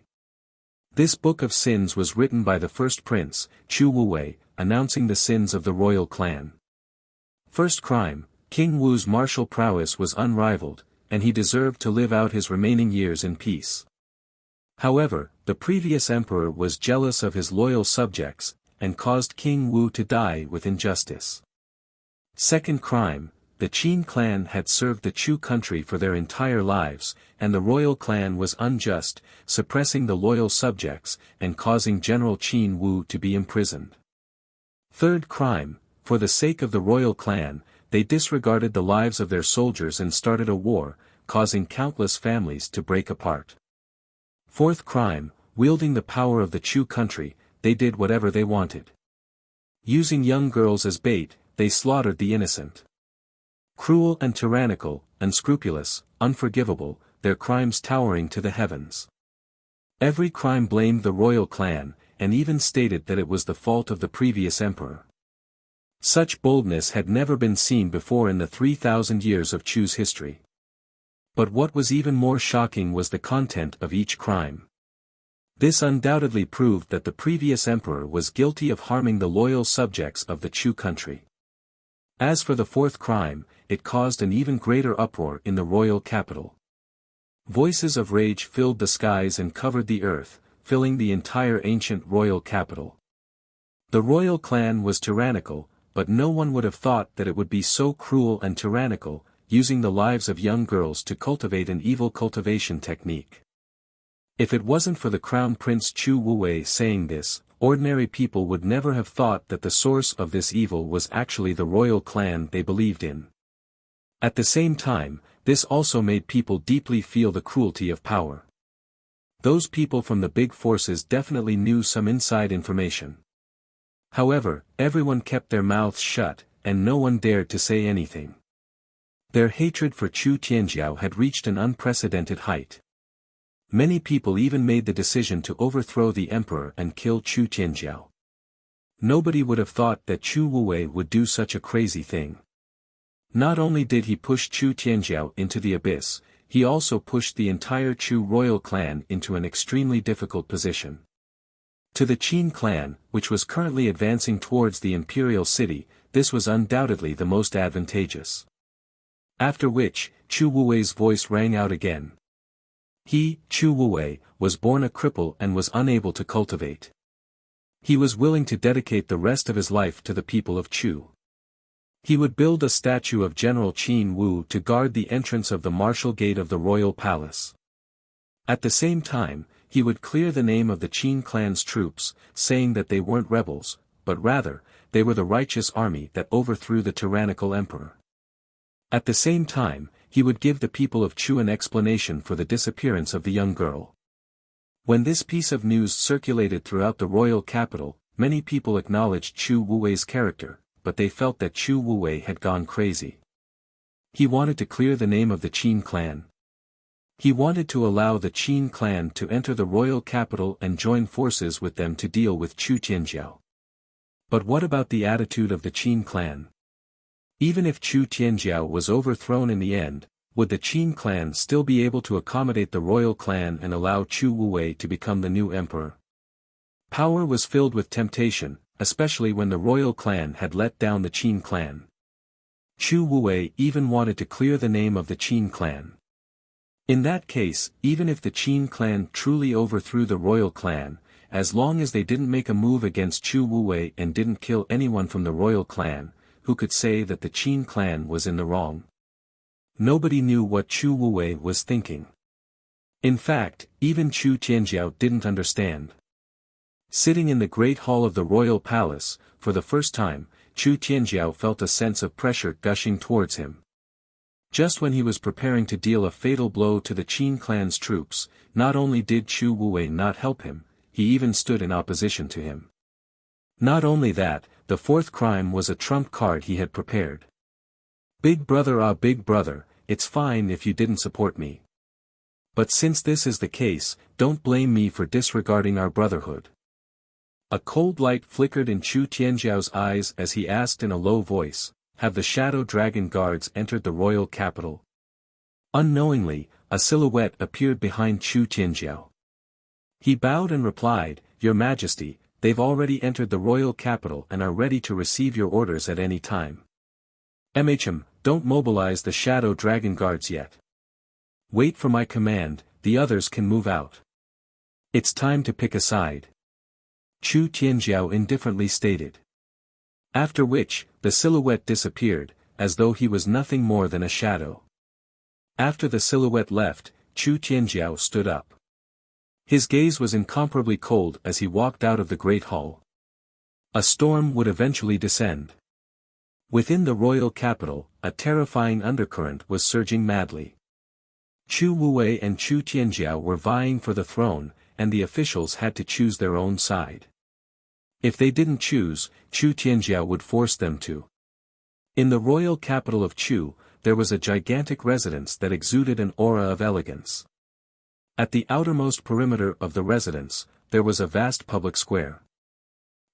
This book of sins was written by the first prince, Chu Wuwei, announcing the sins of the royal clan. First crime, King Wu's martial prowess was unrivaled, and he deserved to live out his remaining years in peace. However, the previous emperor was jealous of his loyal subjects, and caused King Wu to die with injustice. Second crime, the Qin clan had served the Chu country for their entire lives, and the royal clan was unjust, suppressing the loyal subjects, and causing General Qin Wu to be imprisoned. Third crime, for the sake of the royal clan, they disregarded the lives of their soldiers and started a war, causing countless families to break apart. Fourth crime, wielding the power of the Chu country, they did whatever they wanted. Using young girls as bait, they slaughtered the innocent. Cruel and tyrannical, unscrupulous, unforgivable, their crimes towering to the heavens. Every crime blamed the royal clan, and even stated that it was the fault of the previous emperor. Such boldness had never been seen before in the 3,000 years of Chu's history. But what was even more shocking was the content of each crime. This undoubtedly proved that the previous emperor was guilty of harming the loyal subjects of the Chu country. As for the fourth crime, it caused an even greater uproar in the royal capital. Voices of rage filled the skies and covered the earth, filling the entire ancient royal capital. The royal clan was tyrannical, but no one would have thought that it would be so cruel and tyrannical, using the lives of young girls to cultivate an evil cultivation technique. If it wasn't for the Crown Prince Chu Wuwei saying this, ordinary people would never have thought that the source of this evil was actually the royal clan they believed in. At the same time, this also made people deeply feel the cruelty of power. Those people from the big forces definitely knew some inside information. However, everyone kept their mouths shut, and no one dared to say anything. Their hatred for Chu Tianjiao had reached an unprecedented height. Many people even made the decision to overthrow the emperor and kill Chu Tianjiao. Nobody would have thought that Chu Wuwei would do such a crazy thing. Not only did he push Chu Tianjiao into the abyss, he also pushed the entire Chu royal clan into an extremely difficult position. To the Qin clan, which was currently advancing towards the imperial city, this was undoubtedly the most advantageous. After which, Chu Wuwei's voice rang out again. He, Chu Wuwei, was born a cripple and was unable to cultivate. He was willing to dedicate the rest of his life to the people of Chu. He would build a statue of General Qin Wu to guard the entrance of the martial gate of the royal palace. At the same time, he would clear the name of the Qin clan's troops, saying that they weren't rebels, but rather, they were the righteous army that overthrew the tyrannical emperor. At the same time, he would give the people of Chu an explanation for the disappearance of the young girl. When this piece of news circulated throughout the royal capital, many people acknowledged Chu Wuwei's character, but they felt that Chu Wuwei had gone crazy. He wanted to clear the name of the Qin clan. He wanted to allow the Qin clan to enter the royal capital and join forces with them to deal with Chu Tianjiao. But what about the attitude of the Qin clan? Even if Chu Tianjiao was overthrown in the end, would the Qin clan still be able to accommodate the royal clan and allow Chu Wuwei to become the new emperor? Power was filled with temptation, especially when the royal clan had let down the Qin clan. Chu Wuwei even wanted to clear the name of the Qin clan. In that case, even if the Qin clan truly overthrew the royal clan, as long as they didn't make a move against Chu Wuwei and didn't kill anyone from the royal clan, who could say that the Qin clan was in the wrong? Nobody knew what Chu Wuwei was thinking. In fact, even Chu Tianjiao didn't understand. Sitting in the great hall of the royal palace, for the first time, Chu Tianjiao felt a sense of pressure gushing towards him. Just when he was preparing to deal a fatal blow to the Qin clan's troops, not only did Chu Wuwei not help him, he even stood in opposition to him. Not only that, the fourth crime was a trump card he had prepared. Big brother, ah big brother, it's fine if you didn't support me. But since this is the case, don't blame me for disregarding our brotherhood. A cold light flickered in Chu Tianjiao's eyes as he asked in a low voice, have the shadow dragon guards entered the royal capital? Unknowingly, a silhouette appeared behind Chu Tianjiao. He bowed and replied, Your Majesty, they've already entered the royal capital and are ready to receive your orders at any time. Don't mobilize the shadow dragon guards yet. Wait for my command, the others can move out. It's time to pick a side. Chu Tianjiao indifferently stated. After which, the silhouette disappeared, as though he was nothing more than a shadow. After the silhouette left, Chu Tianjiao stood up. His gaze was incomparably cold as he walked out of the great hall. A storm would eventually descend. Within the royal capital, a terrifying undercurrent was surging madly. Chu Wuwei and Chu Tianjiao were vying for the throne, and the officials had to choose their own side. If they didn't choose, Chu Tianjiao would force them to. In the royal capital of Chu, there was a gigantic residence that exuded an aura of elegance. At the outermost perimeter of the residence, there was a vast public square.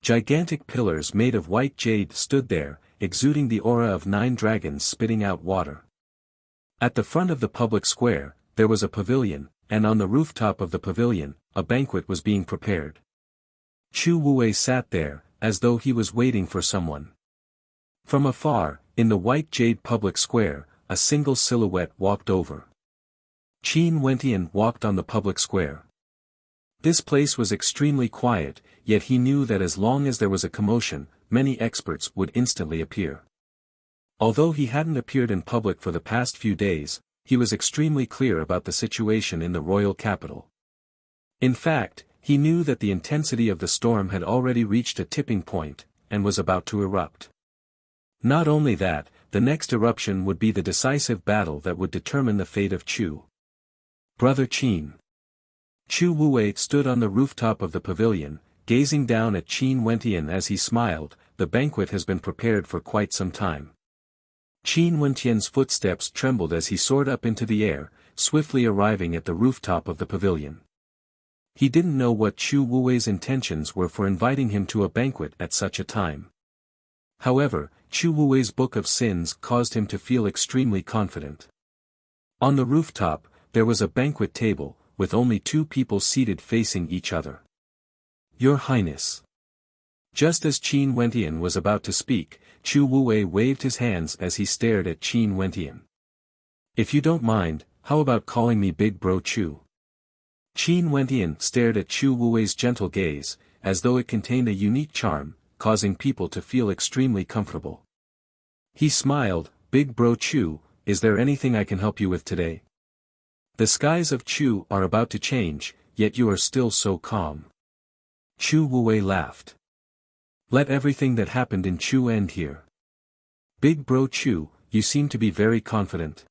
Gigantic pillars made of white jade stood there, exuding the aura of 9 dragons spitting out water. At the front of the public square, there was a pavilion, and on the rooftop of the pavilion, a banquet was being prepared. Chu Wuwei sat there, as though he was waiting for someone. From afar, in the white jade public square, a single silhouette walked over. Qin Wentian walked on the public square. This place was extremely quiet, yet he knew that as long as there was a commotion, many experts would instantly appear. Although he hadn't appeared in public for the past few days, he was extremely clear about the situation in the royal capital. In fact, he knew that the intensity of the storm had already reached a tipping point, and was about to erupt. Not only that, the next eruption would be the decisive battle that would determine the fate of Chu. Brother Qin. Chu Wuwei stood on the rooftop of the pavilion, gazing down at Qin Wentian as he smiled, the banquet has been prepared for quite some time. Qin Wentian's footsteps trembled as he soared up into the air, swiftly arriving at the rooftop of the pavilion. He didn't know what Chu Wuwei's intentions were for inviting him to a banquet at such a time. However, Chu Wuwei's Book of Sins caused him to feel extremely confident. On the rooftop, there was a banquet table, with only 2 people seated facing each other. "Your Highness." Just as Qin Wentian was about to speak, Chu Wuwei waved his hands as he stared at Qin Wentian. "If you don't mind, how about calling me Big Bro Chu?" Qin Wentian stared at Chu Wuwei's gentle gaze, as though it contained a unique charm, causing people to feel extremely comfortable. He smiled, "Big Bro Chu, is there anything I can help you with today? The skies of Chu are about to change, yet you are still so calm." Chu Wuwei laughed. "Let everything that happened in Chu end here. Big Bro Chu, you seem to be very confident."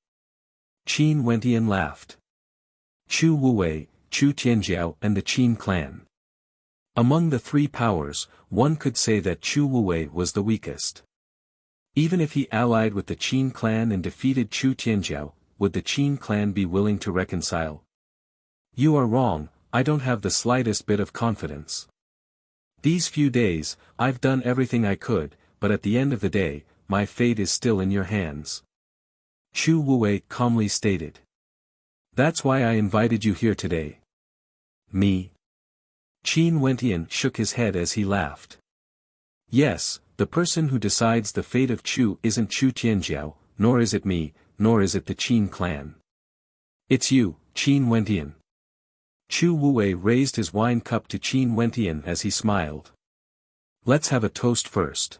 Qin Wentian laughed. Chu Wuwei, Chu Tianjiao and the Qin clan. Among the 3 powers, one could say that Chu Wuwei was the weakest. Even if he allied with the Qin clan and defeated Chu Tianjiao, would the Qin clan be willing to reconcile? "You are wrong, I don't have the slightest bit of confidence. These few days, I've done everything I could, but at the end of the day, my fate is still in your hands." Chu Wuwei calmly stated. "That's why I invited you here today." "Me?" Qin Wentian shook his head as he laughed. "Yes, the person who decides the fate of Chu isn't Chu Tianjiao, nor is it me, nor is it the Qin clan. It's you, Qin Wentian." Chu Wuwei raised his wine cup to Qin Wentian as he smiled. "Let's have a toast first."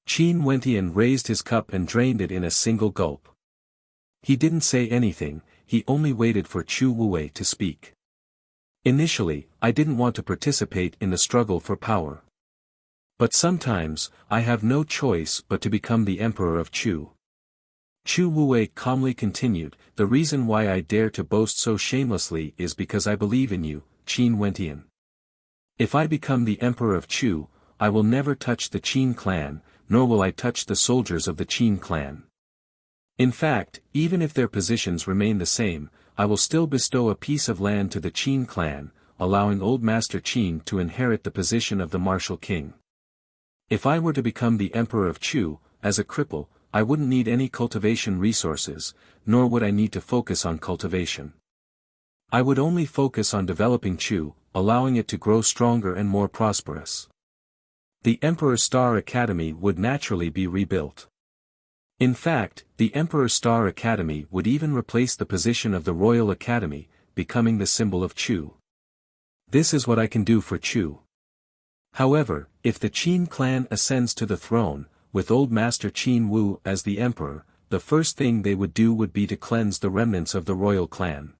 Qin Wentian raised his cup and drained it in a single gulp. He didn't say anything, he only waited for Chu Wuwei to speak. "Initially, I didn't want to participate in the struggle for power. But sometimes, I have no choice but to become the Emperor of Chu." Chu Wuwei calmly continued, "The reason why I dare to boast so shamelessly is because I believe in you, Qin Wentian. If I become the Emperor of Chu, I will never touch the Qin clan, nor will I touch the soldiers of the Qin clan. In fact, even if their positions remain the same, I will still bestow a piece of land to the Qin clan, allowing Old Master Qin to inherit the position of the martial king. If I were to become the Emperor of Chu, as a cripple, I wouldn't need any cultivation resources, nor would I need to focus on cultivation. I would only focus on developing Chu, allowing it to grow stronger and more prosperous. The Emperor Star Academy would naturally be rebuilt. In fact, the Emperor Star Academy would even replace the position of the Royal Academy, becoming the symbol of Chu. This is what I can do for Chu. However, if the Qin clan ascends to the throne, with Old Master Qin Wu as the emperor, the first thing they would do would be to cleanse the remnants of the royal clan.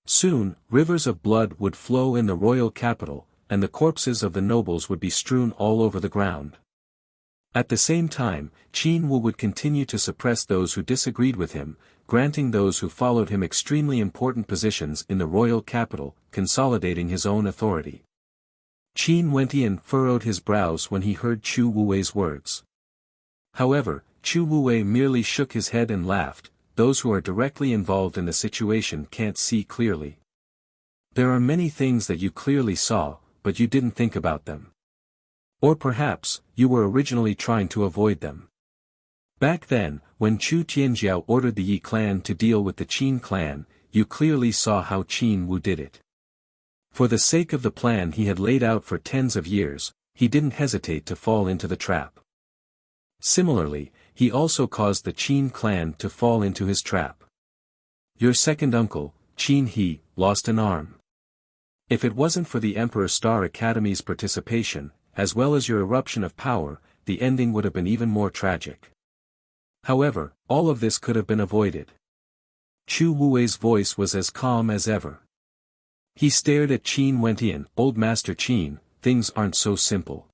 Soon, rivers of blood would flow in the royal capital, and the corpses of the nobles would be strewn all over the ground. At the same time, Qin Wu would continue to suppress those who disagreed with him, granting those who followed him extremely important positions in the royal capital, consolidating his own authority. Qin Wentian furrowed his brows when he heard Chu Wuwei's words. However, Chu Wuwei merely shook his head and laughed. Those who are directly involved in the situation can't see clearly. There are many things that you clearly saw, but you didn't think about them. Or perhaps, you were originally trying to avoid them. Back then, when Chu Tianjiao ordered the Yi clan to deal with the Qin clan, you clearly saw how Qin Wu did it. For the sake of the plan he had laid out for tens of years, he didn't hesitate to fall into the trap. Similarly, he also caused the Qin clan to fall into his trap. Your second uncle, Qin He, lost an arm. If it wasn't for the Emperor Star Academy's participation, as well as your eruption of power, the ending would have been even more tragic. However, all of this could have been avoided. Chu Wuwei's voice was as calm as ever. He stared at Qin Wentian. Old Master Qin, things aren't so simple.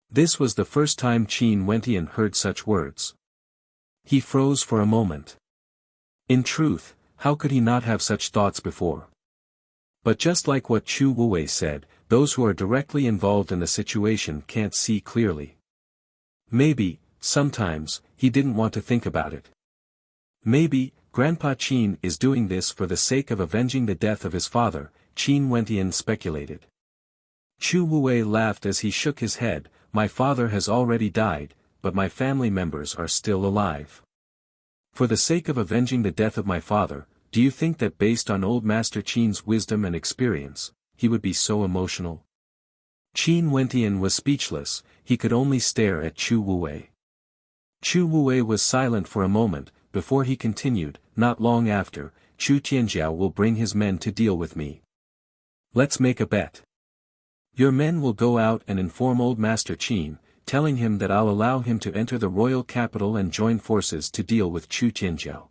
This was the first time Qin Wentian heard such words. He froze for a moment. In truth, how could he not have such thoughts before? But just like what Chu Wuwei said, those who are directly involved in the situation can't see clearly. Maybe, sometimes, he didn't want to think about it. Maybe, Grandpa Qin is doing this for the sake of avenging the death of his father, Qin Wentian speculated. Chu Wuwei laughed as he shook his head. My father has already died, but my family members are still alive. For the sake of avenging the death of my father, do you think that based on old Master Qin's wisdom and experience, he would be so emotional? Qin Wentian was speechless, he could only stare at Chu Wuwei. Chu Wuwei was silent for a moment, before he continued, not long after, Chu Tianjiao will bring his men to deal with me. Let's make a bet. Your men will go out and inform old Master Qin, telling him that I'll allow him to enter the royal capital and join forces to deal with Chu Tianjiao.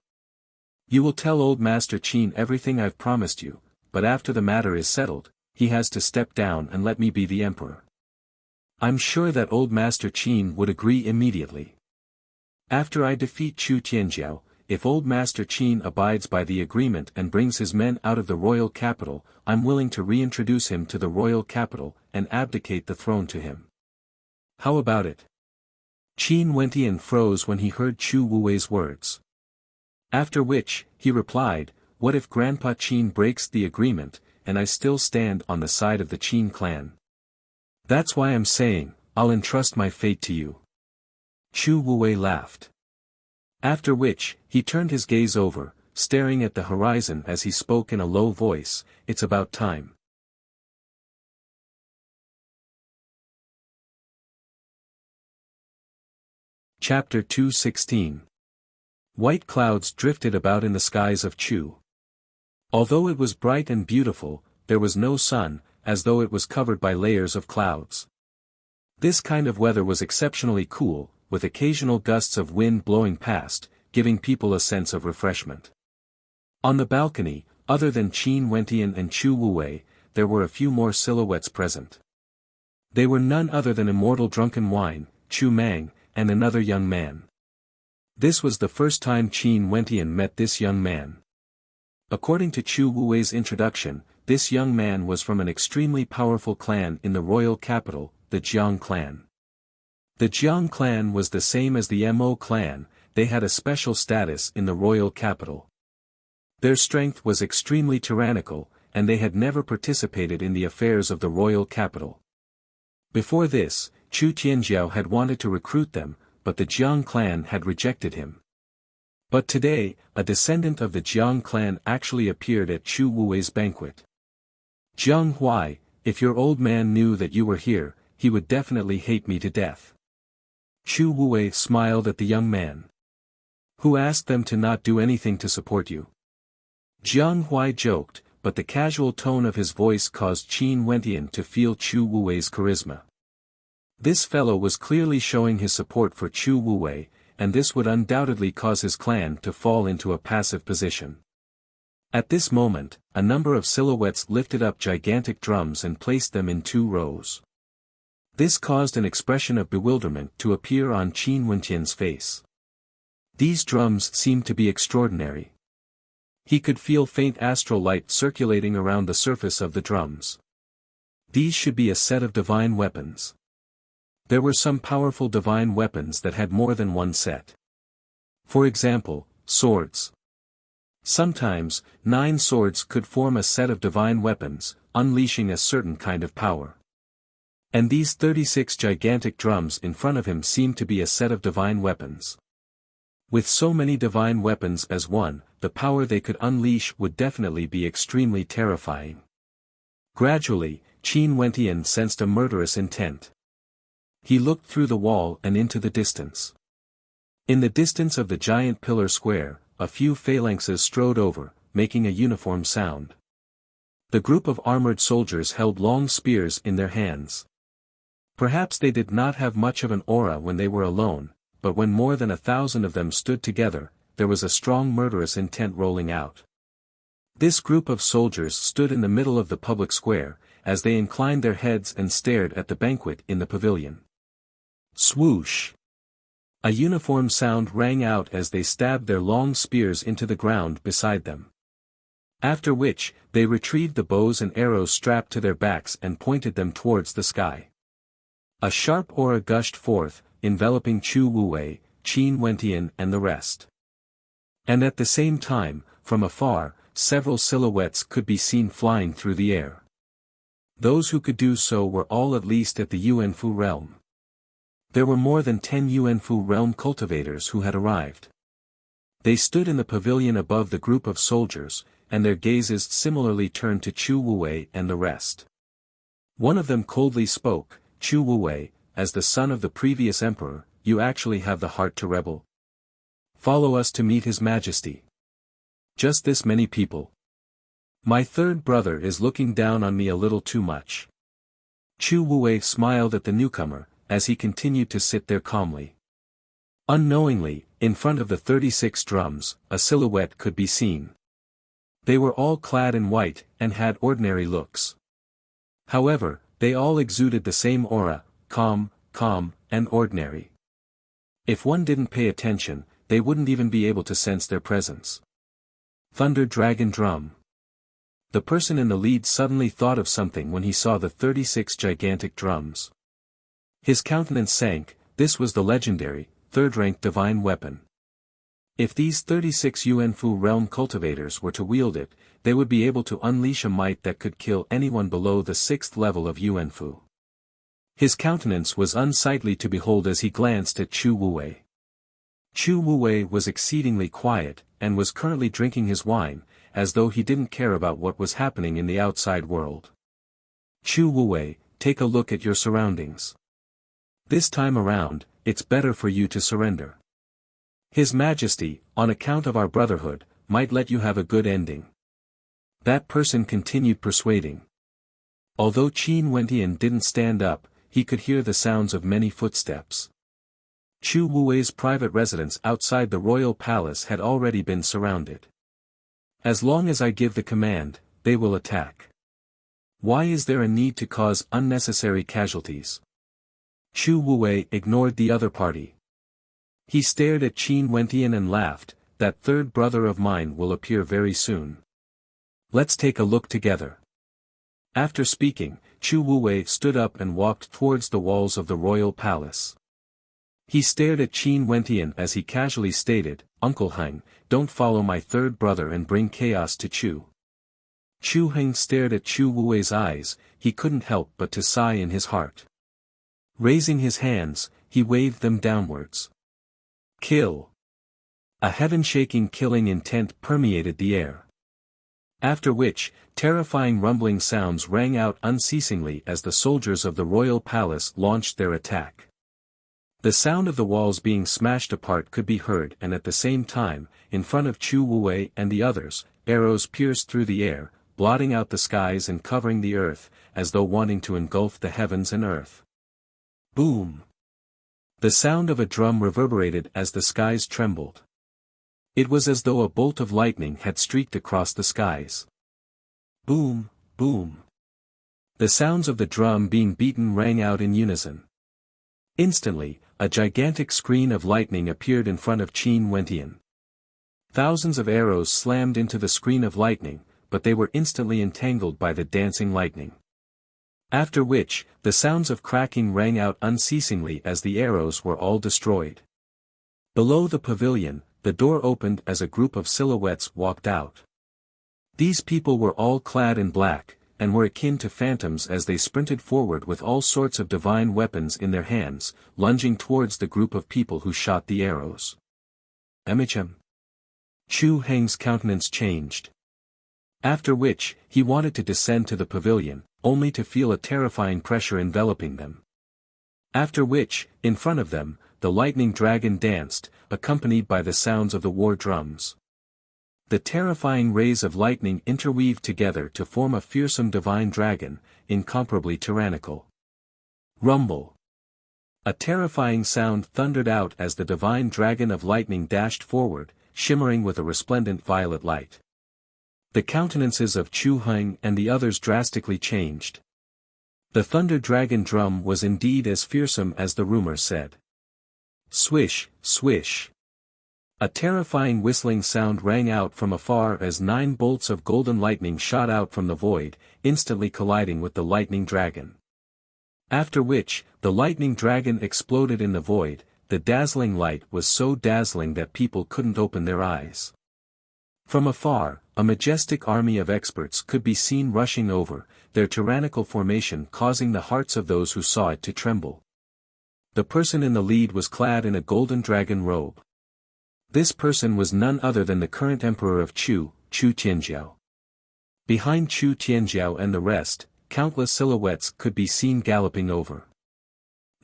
You will tell old Master Qin everything I've promised you, but after the matter is settled, he has to step down and let me be the emperor. I'm sure that old Master Qin would agree immediately. After I defeat Chu Tianjiao, if old Master Qin abides by the agreement and brings his men out of the royal capital, I'm willing to reintroduce him to the royal capital and abdicate the throne to him. How about it? Qin Wentian froze when he heard Chu Wuwei's words. After which, he replied, what if Grandpa Qin breaks the agreement, and I still stand on the side of the Qin clan? That's why I'm saying, I'll entrust my fate to you. Chu Wuwei laughed. After which, he turned his gaze over, staring at the horizon as he spoke in a low voice, it's about time. Chapter 2:16. White clouds drifted about in the skies of Chu. Although it was bright and beautiful, there was no sun, as though it was covered by layers of clouds. This kind of weather was exceptionally cool, with occasional gusts of wind blowing past, giving people a sense of refreshment. On the balcony, other than Qin Wentian and Chu Wuwei, there were a few more silhouettes present. They were none other than Immortal Drunken Wine, Chu Mang, and another young man. This was the first time Qin Wentian met this young man. According to Chu Wuwei's introduction, this young man was from an extremely powerful clan in the royal capital, the Jiang clan. The Jiang clan was the same as the Mo clan, they had a special status in the royal capital. Their strength was extremely tyrannical, and they had never participated in the affairs of the royal capital. Before this, Chu Tianjiao had wanted to recruit them, but the Jiang clan had rejected him. But today, a descendant of the Jiang clan actually appeared at Chu Wuwei's banquet. Jiang Huai, if your old man knew that you were here, he would definitely hate me to death. Chu Wuwei smiled at the young man. Who asked them to not do anything to support you? Jiang Huai joked, but the casual tone of his voice caused Qin Wentian to feel Chu Wuwei's charisma. This fellow was clearly showing his support for Chu Wuwei, and this would undoubtedly cause his clan to fall into a passive position. At this moment, a number of silhouettes lifted up gigantic drums and placed them in 2 rows. This caused an expression of bewilderment to appear on Qin Wentian's face. These drums seemed to be extraordinary. He could feel faint astral light circulating around the surface of the drums. These should be a set of divine weapons. There were some powerful divine weapons that had more than one set. For example, swords. Sometimes, 9 swords could form a set of divine weapons, unleashing a certain kind of power. And these 36 gigantic drums in front of him seemed to be a set of divine weapons. With so many divine weapons as one, the power they could unleash would definitely be extremely terrifying. Gradually, Qin Wentian sensed a murderous intent. He looked through the wall and into the distance. In the distance of the giant pillar square, a few phalanxes strode over, making a uniform sound. The group of armored soldiers held long spears in their hands. Perhaps they did not have much of an aura when they were alone, but when more than 1,000 of them stood together, there was a strong murderous intent rolling out. This group of soldiers stood in the middle of the public square, as they inclined their heads and stared at the banquet in the pavilion. Swoosh! A uniform sound rang out as they stabbed their long spears into the ground beside them. After which, they retrieved the bows and arrows strapped to their backs and pointed them towards the sky. A sharp aura gushed forth, enveloping Chu Wuwei, Qin Wentian and the rest. And at the same time, from afar, several silhouettes could be seen flying through the air. Those who could do so were all at least at the Yuanfu realm. There were more than 10 Yuanfu realm cultivators who had arrived. They stood in the pavilion above the group of soldiers, and their gazes similarly turned to Chu Wuwei and the rest. One of them coldly spoke, "Chu Wuwei, as the son of the previous emperor, you actually have the heart to rebel? Follow us to meet His Majesty. Just this many people. My third brother is looking down on me a little too much." Chu Wuwei smiled at the newcomer, as he continued to sit there calmly. Unknowingly, in front of the 36 drums, a silhouette could be seen. They were all clad in white, and had ordinary looks. However, they all exuded the same aura, calm, and ordinary. If one didn't pay attention, they wouldn't even be able to sense their presence. Thunder Dragon Drum. The person in the lead suddenly thought of something when he saw the 36 gigantic drums. His countenance sank. This was the legendary, third-rank divine weapon. If these 36 Yuanfu realm cultivators were to wield it, they would be able to unleash a might that could kill anyone below the 6th level of Yuanfu. His countenance was unsightly to behold as he glanced at Chu Wuwei. Chu Wuwei was exceedingly quiet, and was currently drinking his wine, as though he didn't care about what was happening in the outside world. Chu Wuwei, take a look at your surroundings. This time around, it's better for you to surrender. His Majesty, on account of our brotherhood, might let you have a good ending. That person continued persuading. Although Qin Wentian didn't stand up, he could hear the sounds of many footsteps. Chu Wuwei's private residence outside the royal palace had already been surrounded. As long as I give the command, they will attack. Why is there a need to cause unnecessary casualties? Chu Wuwei ignored the other party. He stared at Qin Wentian and laughed, that third brother of mine will appear very soon. Let's take a look together. After speaking, Chu Wuwei stood up and walked towards the walls of the royal palace. He stared at Qin Wentian as he casually stated, "Uncle Heng, don't follow my third brother and bring chaos to Chu." Chu Heng stared at Chu Wuwei's eyes. He couldn't help but to sigh in his heart. Raising his hands, he waved them downwards. Kill! A heaven-shaking killing intent permeated the air. After which, terrifying rumbling sounds rang out unceasingly as the soldiers of the royal palace launched their attack. The sound of the walls being smashed apart could be heard, and at the same time, in front of Chu Wuwei and the others, arrows pierced through the air, blotting out the skies and covering the earth, as though wanting to engulf the heavens and earth. Boom! The sound of a drum reverberated as the skies trembled. It was as though a bolt of lightning had streaked across the skies. Boom, boom. The sounds of the drum being beaten rang out in unison. Instantly, a gigantic screen of lightning appeared in front of Qin Wentian. Thousands of arrows slammed into the screen of lightning, but they were instantly entangled by the dancing lightning. After which, the sounds of cracking rang out unceasingly as the arrows were all destroyed. Below the pavilion, the door opened as a group of silhouettes walked out. These people were all clad in black, and were akin to phantoms as they sprinted forward with all sorts of divine weapons in their hands, lunging towards the group of people who shot the arrows. Emichem. Chu Heng's countenance changed. After which, he wanted to descend to the pavilion, only to feel a terrifying pressure enveloping them. After which, in front of them, the lightning dragon danced, accompanied by the sounds of the war drums. The terrifying rays of lightning interweaved together to form a fearsome divine dragon, incomparably tyrannical. Rumble! A terrifying sound thundered out as the divine dragon of lightning dashed forward, shimmering with a resplendent violet light. The countenances of Chu Heng and the others drastically changed. The thunder dragon drum was indeed as fearsome as the rumor said. Swish, swish. A terrifying whistling sound rang out from afar as 9 bolts of golden lightning shot out from the void, instantly colliding with the lightning dragon. After which, the lightning dragon exploded in the void. The dazzling light was so dazzling that people couldn't open their eyes. From afar, a majestic army of experts could be seen rushing over, their tyrannical formation causing the hearts of those who saw it to tremble. The person in the lead was clad in a golden dragon robe. This person was none other than the current emperor of Chu Tianzhao. Behind Chu Tianzhao and the rest, countless silhouettes could be seen galloping over.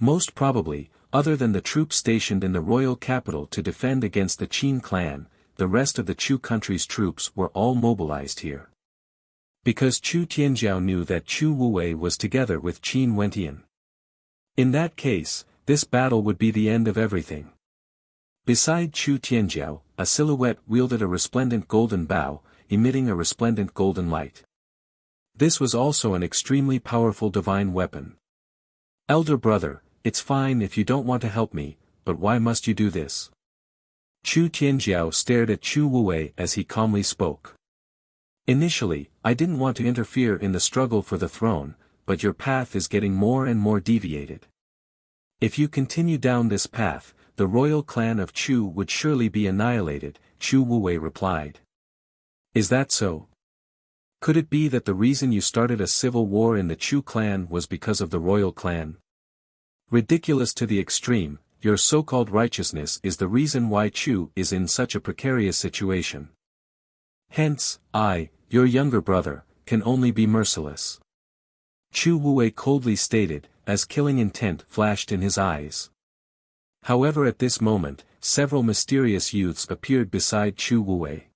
Most probably, other than the troops stationed in the royal capital to defend against the Qin clan, the rest of the Chu country's troops were all mobilized here. Because Chu Tianzhao knew that Chu Wuwei was together with Qin Wentian. In that case, this battle would be the end of everything. Beside Chu Tianzhao, a silhouette wielded a resplendent golden bow, emitting a resplendent golden light. This was also an extremely powerful divine weapon. Elder brother, it's fine if you don't want to help me, but why must you do this? Chu Tianzhao stared at Chu Wuwei as he calmly spoke. Initially, I didn't want to interfere in the struggle for the throne, but your path is getting more and more deviated. If you continue down this path, the royal clan of Chu would surely be annihilated, Chu Wuwei replied. Is that so? Could it be that the reason you started a civil war in the Chu clan was because of the royal clan? Ridiculous to the extreme, your so-called righteousness is the reason why Chu is in such a precarious situation. Hence, I, your younger brother, can only be merciless. Chu Wuwei coldly stated, as killing intent flashed in his eyes. However, at this moment, several mysterious youths appeared beside Chu Wuwei.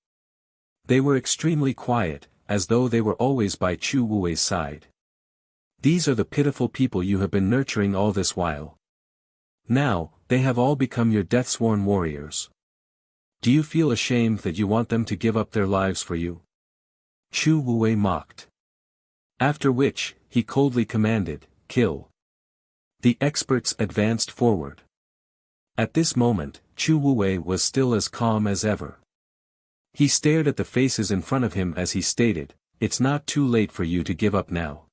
They were extremely quiet, as though they were always by Chu Wuwei's side. These are the pitiful people you have been nurturing all this while. Now, they have all become your death-sworn warriors. Do you feel ashamed that you want them to give up their lives for you? Chu Wuwei mocked. After which, he coldly commanded, kill. The experts advanced forward. At this moment, Chu Wuwei was still as calm as ever. He stared at the faces in front of him as he stated, it's not too late for you to give up now.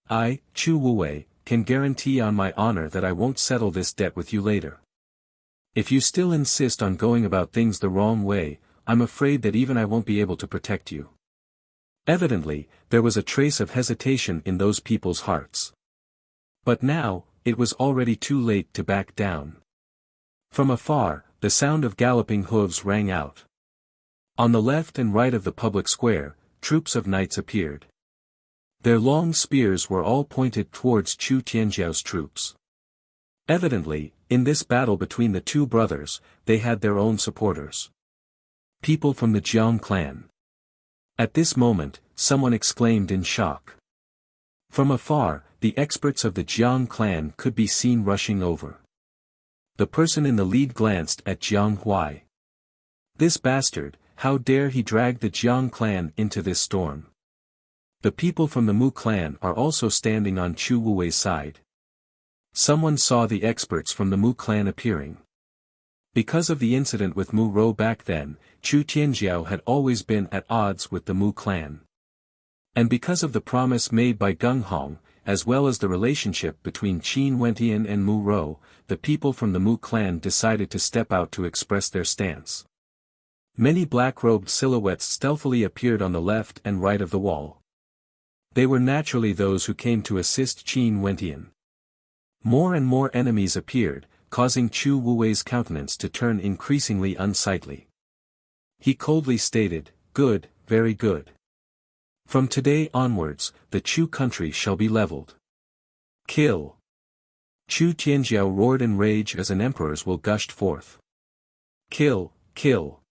I, Chu Wuwei, can guarantee on my honor that I won't settle this debt with you later. If you still insist on going about things the wrong way, I'm afraid that even I won't be able to protect you. Evidently, there was a trace of hesitation in those people's hearts. But now, it was already too late to back down. From afar, the sound of galloping hooves rang out. On the left and right of the public square, troops of knights appeared. Their long spears were all pointed towards Chu Tianzhao's troops. Evidently, in this battle between the two brothers, they had their own supporters. People from the Jiang clan. At this moment, someone exclaimed in shock. From afar, the experts of the Jiang clan could be seen rushing over. The person in the lead glanced at Jiang Huai. This bastard, how dare he drag the Jiang clan into this storm? The people from the Mu clan are also standing on Chu Wuwei's side. Someone saw the experts from the Mu clan appearing. Because of the incident with Mu Rou back then, Chu Tianzhao had always been at odds with the Mu clan. And because of the promise made by Gung Hong, as well as the relationship between Qin Wentian and Mu Rou, the people from the Mu clan decided to step out to express their stance. Many black-robed silhouettes stealthily appeared on the left and right of the wall. They were naturally those who came to assist Qin Wentian. More and more enemies appeared, causing Chu Wuwei's countenance to turn increasingly unsightly. He coldly stated, "Good, very good. From today onwards, the Chu country shall be leveled. Kill." Chu Tianzhao roared in rage as an emperor's will gushed forth. "Kill, kill."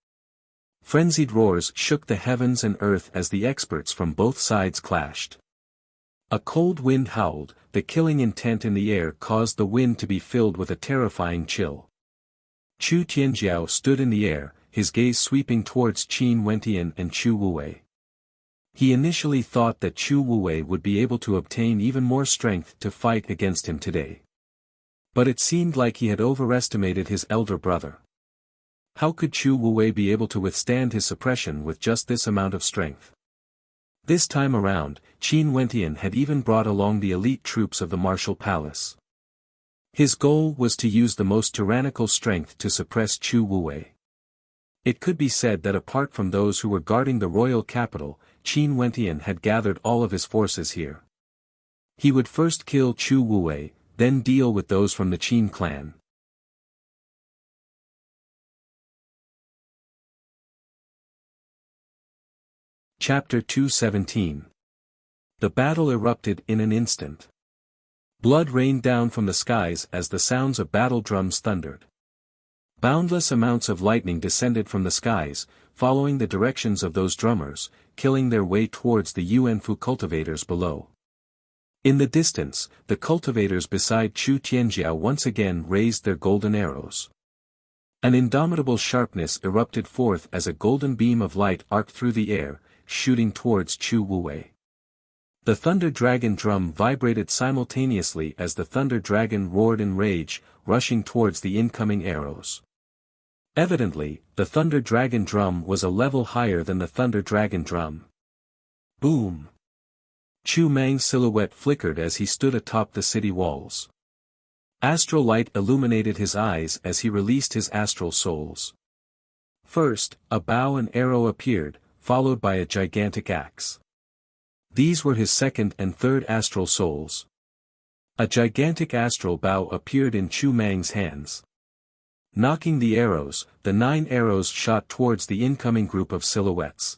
Frenzied roars shook the heavens and earth as the experts from both sides clashed. A cold wind howled, the killing intent in the air caused the wind to be filled with a terrifying chill. Chu Tianzhao stood in the air, his gaze sweeping towards Qin Wentian and Chu Wuwei. He initially thought that Chu Wuwei would be able to obtain even more strength to fight against him today. But it seemed like he had overestimated his elder brother. How could Chu Wuwei be able to withstand his suppression with just this amount of strength? This time around, Qin Wentian had even brought along the elite troops of the martial palace. His goal was to use the most tyrannical strength to suppress Chu Wuwei. It could be said that apart from those who were guarding the royal capital, Qin Wentian had gathered all of his forces here. He would first kill Chu Wuwei, then deal with those from the Qin clan. Chapter 217. The battle erupted in an instant. Blood rained down from the skies as the sounds of battle drums thundered. Boundless amounts of lightning descended from the skies, following the directions of those drummers, killing their way towards the Yuanfu cultivators below. In the distance, the cultivators beside Chu Tianjiao once again raised their golden arrows. An indomitable sharpness erupted forth as a golden beam of light arced through the air, shooting towards Chu Wuwei. The Thunder Dragon drum vibrated simultaneously as the Thunder Dragon roared in rage, rushing towards the incoming arrows. Evidently, the Thunder Dragon drum was a level higher than the Thunder Dragon drum. Boom! Chu Mang's silhouette flickered as he stood atop the city walls. Astral light illuminated his eyes as he released his astral souls. First, a bow and arrow appeared, followed by a gigantic axe. These were his second and third astral souls. A gigantic astral bow appeared in Chu Mang's hands. Knocking the arrows, the 9 arrows shot towards the incoming group of silhouettes.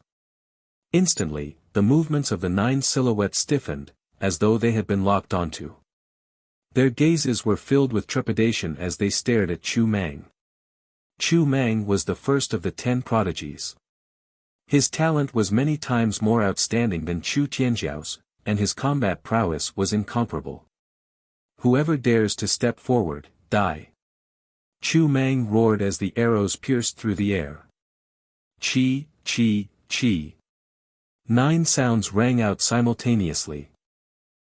Instantly, the movements of the 9 silhouettes stiffened, as though they had been locked onto. Their gazes were filled with trepidation as they stared at Chu Mang. Chu Mang was the first of the 10 prodigies. His talent was many times more outstanding than Chu Tianjiao's, and his combat prowess was incomparable. Whoever dares to step forward, die. Chu Mang roared as the arrows pierced through the air. Chi, chi, chi. 9 sounds rang out simultaneously.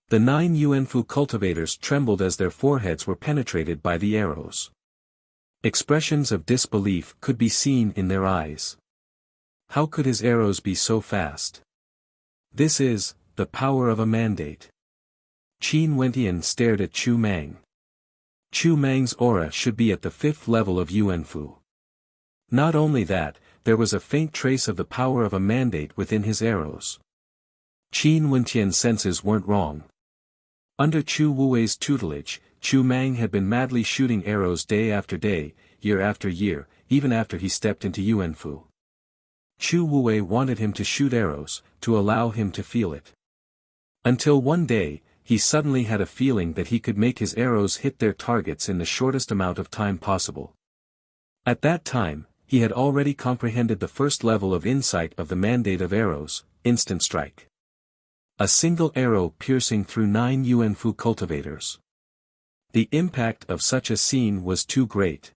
The 9 Yuanfu cultivators trembled as their foreheads were penetrated by the arrows. Expressions of disbelief could be seen in their eyes. How could his arrows be so fast? This is the power of a mandate. Qin Wentian stared at Chu Mang. Chu Mang's aura should be at the 5th level of Yuanfu. Not only that, there was a faint trace of the power of a mandate within his arrows. Qin Wentian's senses weren't wrong. Under Chu Wuwei's tutelage, Chu Mang had been madly shooting arrows day after day, year after year, even after he stepped into Yuanfu. Chu Wuwei wanted him to shoot arrows, to allow him to feel it. Until one day, he suddenly had a feeling that he could make his arrows hit their targets in the shortest amount of time possible. At that time, he had already comprehended the first level of insight of the mandate of arrows, instant strike. A single arrow piercing through 9 Yuanfu cultivators. The impact of such a scene was too great.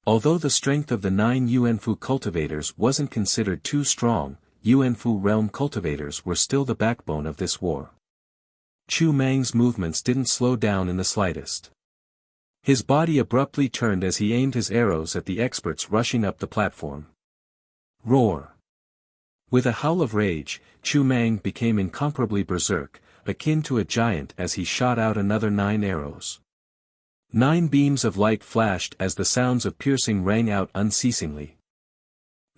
Although the strength of the 9 Yuanfu cultivators wasn't considered too strong, Yuanfu realm cultivators were still the backbone of this war. Chu Mang's movements didn't slow down in the slightest. His body abruptly turned as he aimed his arrows at the experts rushing up the platform. Roar! With a howl of rage, Chu Mang became incomparably berserk, akin to a giant as he shot out another 9 arrows. 9 beams of light flashed as the sounds of piercing rang out unceasingly.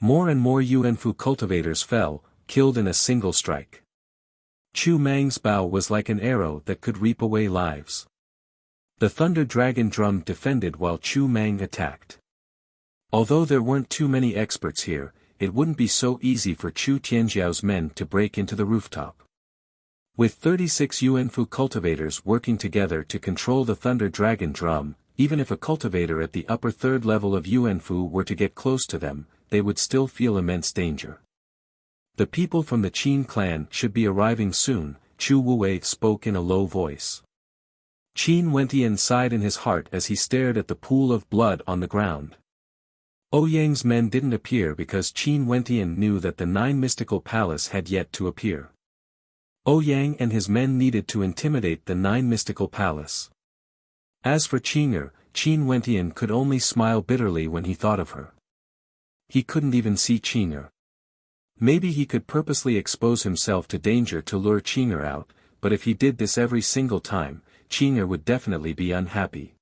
More and more Yuanfu cultivators fell, killed in a single strike. Chu Mang's bow was like an arrow that could reap away lives. The Thunder Dragon drum defended while Chu Mang attacked. Although there weren't too many experts here, it wouldn't be so easy for Chu Tianjiao's men to break into the rooftop. With 36 Yuanfu cultivators working together to control the Thunder Dragon drum, even if a cultivator at the upper 3rd level of Yuanfu were to get close to them, they would still feel immense danger. The people from the Qin clan should be arriving soon, Chu Wuwei spoke in a low voice. Qin Wentian sighed in his heart as he stared at the pool of blood on the ground. Ouyang's men didn't appear because Qin Wentian knew that the 9 mystical palace had yet to appear. Ouyang and his men needed to intimidate the 9 mystical palace. As for Qin Wentian could only smile bitterly when he thought of her. He couldn't even see Qing'er. Maybe he could purposely expose himself to danger to lure Qing'er out, but if he did this every single time, Qing'er would definitely be unhappy.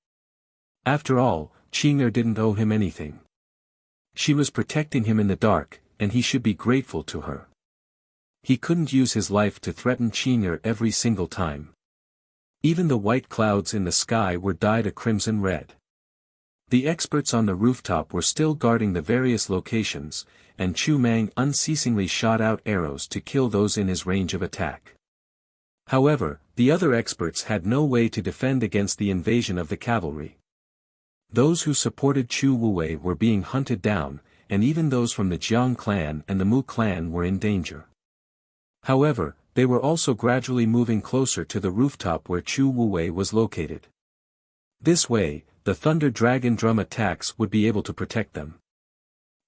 After all, Qing'er didn't owe him anything. She was protecting him in the dark, and he should be grateful to her. He couldn't use his life to threaten Qing'er every single time. Even the white clouds in the sky were dyed a crimson red. The experts on the rooftop were still guarding the various locations, and Chu Mang unceasingly shot out arrows to kill those in his range of attack. However, the other experts had no way to defend against the invasion of the cavalry. Those who supported Chu Wuwei were being hunted down, and even those from the Jiang clan and the Mu clan were in danger. However, they were also gradually moving closer to the rooftop where Chu Wuwei was located. This way, the Thunder Dragon drum attacks would be able to protect them.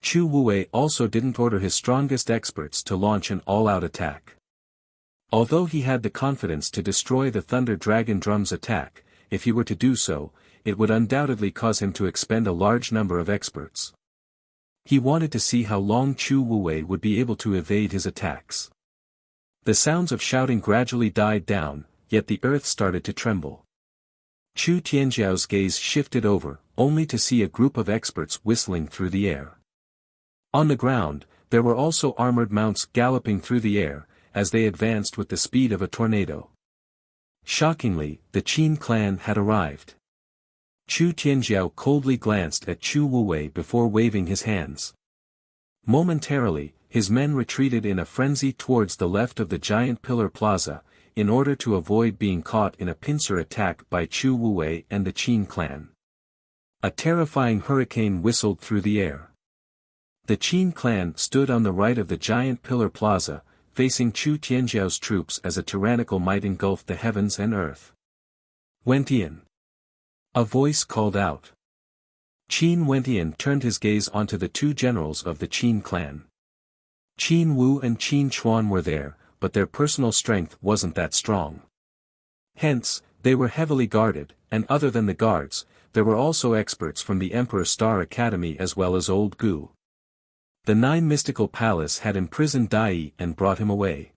Chu Wuwei also didn't order his strongest experts to launch an all-out attack. Although he had the confidence to destroy the Thunder Dragon drum's attack, if he were to do so, it would undoubtedly cause him to expend a large number of experts. He wanted to see how long Chu Wuwei would be able to evade his attacks. The sounds of shouting gradually died down, yet the earth started to tremble. Chu Tianjiao's gaze shifted over, only to see a group of experts whistling through the air. On the ground, there were also armored mounts galloping through the air, as they advanced with the speed of a tornado. Shockingly, the Qin clan had arrived. Chu Tianjiao coldly glanced at Chu Wuwei before waving his hands. Momentarily, his men retreated in a frenzy towards the left of the giant pillar plaza, in order to avoid being caught in a pincer attack by Chu Wuwei and the Qin clan. A terrifying hurricane whistled through the air. The Qin clan stood on the right of the giant pillar plaza, facing Chu Tianjiao's troops as a tyrannical might engulfed the heavens and earth. Wentian. A voice called out. Qin Wentian turned his gaze onto the two generals of the Qin clan. Qin Wu and Qin Chuan were there, but their personal strength wasn't that strong. Hence, they were heavily guarded, and other than the guards, there were also experts from the Emperor Star Academy as well as Old Gu. The Nine Mystical Palace had imprisoned Dai and brought him away.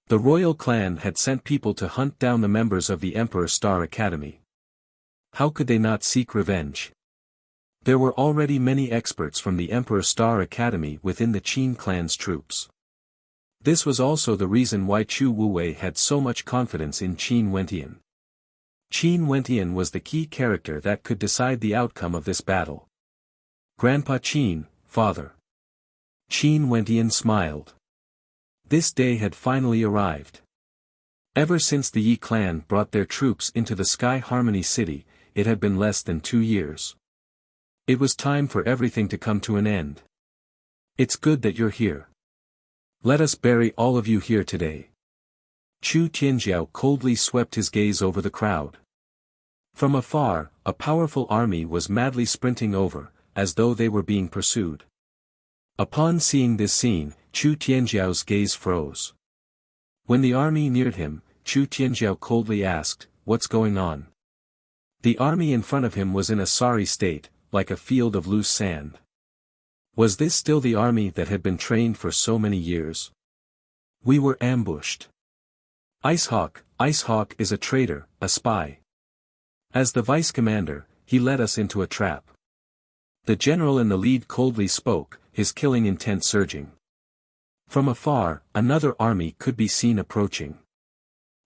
The royal clan had sent people to hunt down the members of the Emperor Star Academy. How could they not seek revenge? There were already many experts from the Emperor Star Academy within the Qin clan's troops. This was also the reason why Chu Wuwei had so much confidence in Qin Wentian. Qin Wentian was the key character that could decide the outcome of this battle. Grandpa Qin, father. Qin Wentian smiled. This day had finally arrived. Ever since the Yi clan brought their troops into the Sky Harmony City, it had been less than 2 years. It was time for everything to come to an end. It's good that you're here. Let us bury all of you here today. Chu Tianjiao coldly swept his gaze over the crowd. From afar, a powerful army was madly sprinting over, as though they were being pursued. Upon seeing this scene, Chu Tianjiao's gaze froze. When the army neared him, Chu Tianjiao coldly asked, "What's going on?" The army in front of him was in a sorry state, like a field of loose sand. Was this still the army that had been trained for so many years? We were ambushed. Icehawk is a traitor, a spy. As the vice commander, he led us into a trap. The general in the lead coldly spoke, his killing intent surging. From afar, another army could be seen approaching.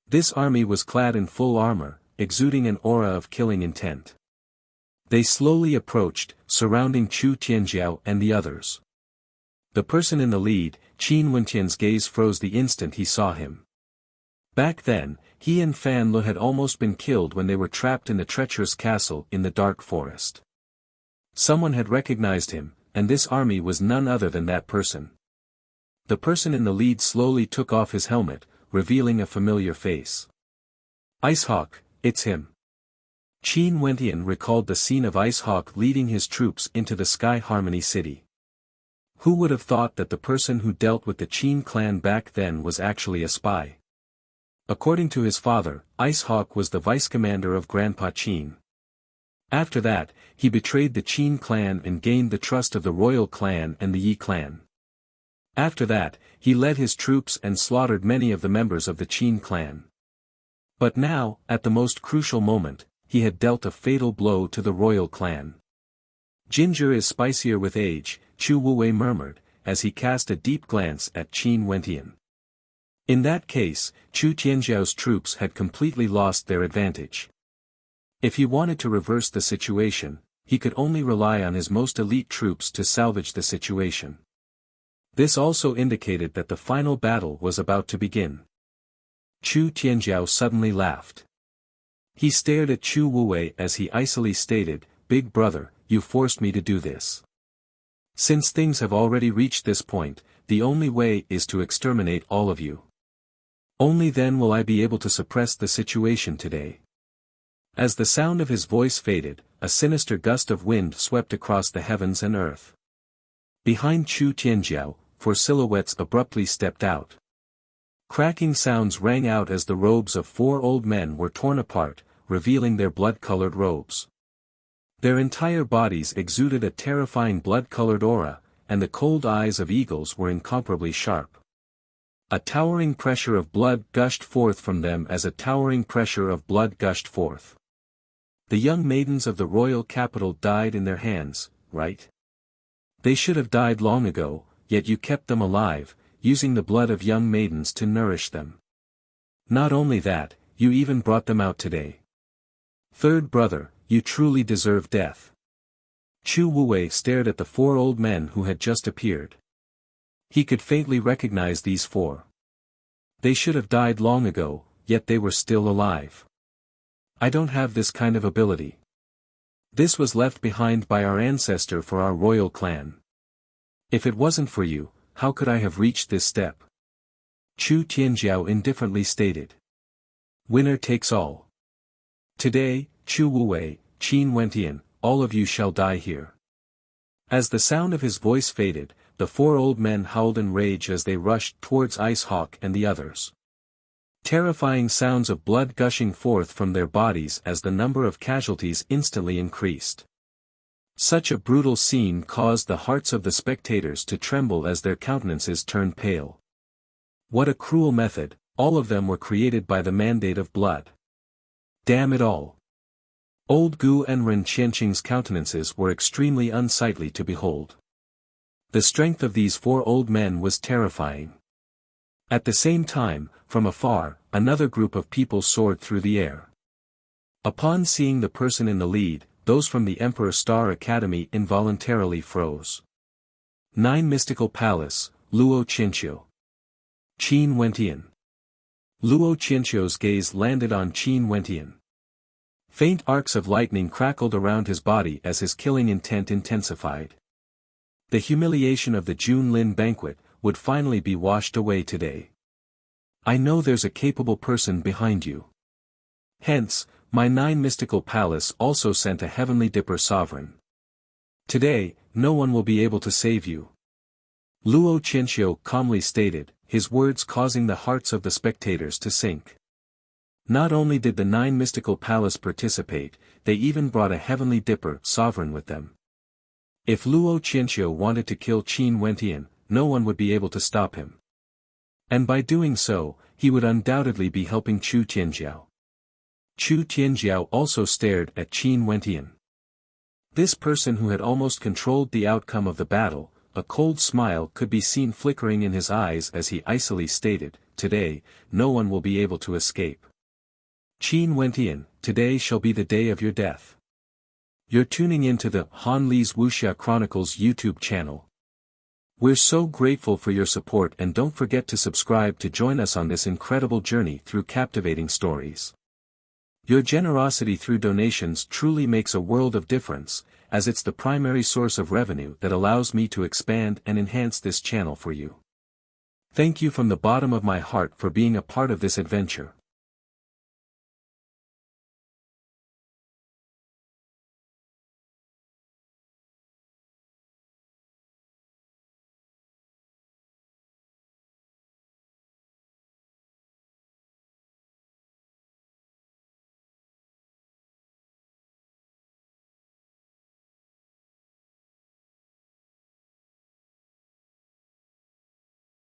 This army was clad in full armor, exuding an aura of killing intent. They slowly approached, surrounding Chu Tianjiao and the others. The person in the lead, Qin Wentian's gaze froze the instant he saw him. Back then, he and Fan Le had almost been killed when they were trapped in the treacherous castle in the dark forest. Someone had recognized him, and this army was none other than that person. The person in the lead slowly took off his helmet, revealing a familiar face. Icehawk, it's him. Qin Wentian recalled the scene of Icehawk leading his troops into the Sky Harmony City. Who would have thought that the person who dealt with the Qin clan back then was actually a spy? According to his father, Icehawk was the vice commander of Grandpa Qin. After that, he betrayed the Qin clan and gained the trust of the royal clan and the Yi clan. After that, he led his troops and slaughtered many of the members of the Qin clan. But now, at the most crucial moment, he had dealt a fatal blow to the royal clan. Ginger is spicier with age, Chu Wuwei murmured, as he cast a deep glance at Qin Wentian. In that case, Chu Tianzhao's troops had completely lost their advantage. If he wanted to reverse the situation, he could only rely on his most elite troops to salvage the situation. This also indicated that the final battle was about to begin. Chu Tianzhao suddenly laughed. He stared at Chu Wuwei as he icily stated, "Big brother, you forced me to do this. Since things have already reached this point, the only way is to exterminate all of you. Only then will I be able to suppress the situation today." As the sound of his voice faded, a sinister gust of wind swept across the heavens and earth. Behind Chu Tianzhao, four silhouettes abruptly stepped out. Cracking sounds rang out as the robes of four old men were torn apart, revealing their blood-colored robes. Their entire bodies exuded a terrifying blood-colored aura, and the cold eyes of eagles were incomparably sharp. A towering pressure of blood gushed forth from them as a towering pressure of blood gushed forth. The young maidens of the royal capital died in their hands, right? They should have died long ago, yet you kept them alive, using the blood of young maidens to nourish them. Not only that, you even brought them out today. Third brother, you truly deserve death. Chu Wuwei stared at the four old men who had just appeared. He could faintly recognize these four. They should have died long ago, yet they were still alive. I don't have this kind of ability. This was left behind by our ancestor for our royal clan. If it wasn't for you, how could I have reached this step? Chu Tianzhao indifferently stated. Winner takes all. Today, Chu Wuwei, Qin Wentian, all of you shall die here. As the sound of his voice faded, the four old men howled in rage as they rushed towards Ice Hawk and the others. Terrifying sounds of blood gushing forth from their bodies as the number of casualties instantly increased. Such a brutal scene caused the hearts of the spectators to tremble as their countenances turned pale. What a cruel method, all of them were created by the mandate of blood. Damn it all. Old Gu and Ren Qianqing's countenances were extremely unsightly to behold. The strength of these four old men was terrifying. At the same time, from afar, another group of people soared through the air. Upon seeing the person in the lead, those from the Emperor Star Academy involuntarily froze. 9 Mystical Palace, Luo Qianqiu. Qin Wentian. Luo Qianqiu's gaze landed on Qin Wentian. Faint arcs of lightning crackled around his body as his killing intent intensified. The humiliation of the Junlin banquet would finally be washed away today. I know there's a capable person behind you. Hence, my 9 Mystical Palace also sent a Heavenly Dipper sovereign. Today, no one will be able to save you. Luo Qianqiu calmly stated, his words causing the hearts of the spectators to sink. Not only did the 9 Mystical Palace participate, they even brought a Heavenly Dipper sovereign with them. If Luo Qianqiu wanted to kill Qin Wentian, no one would be able to stop him. And by doing so, he would undoubtedly be helping Chu Tianzhao. Chu Tianzhao also stared at Qin Wentian. This person who had almost controlled the outcome of the battle, a cold smile could be seen flickering in his eyes as he icily stated, today, no one will be able to escape. Qin Wentian, today shall be the day of your death. You're tuning into the Han Li's Wuxia Chronicles YouTube channel. We're so grateful for your support, and don't forget to subscribe to join us on this incredible journey through captivating stories. Your generosity through donations truly makes a world of difference, as it's the primary source of revenue that allows me to expand and enhance this channel for you. Thank you from the bottom of my heart for being a part of this adventure.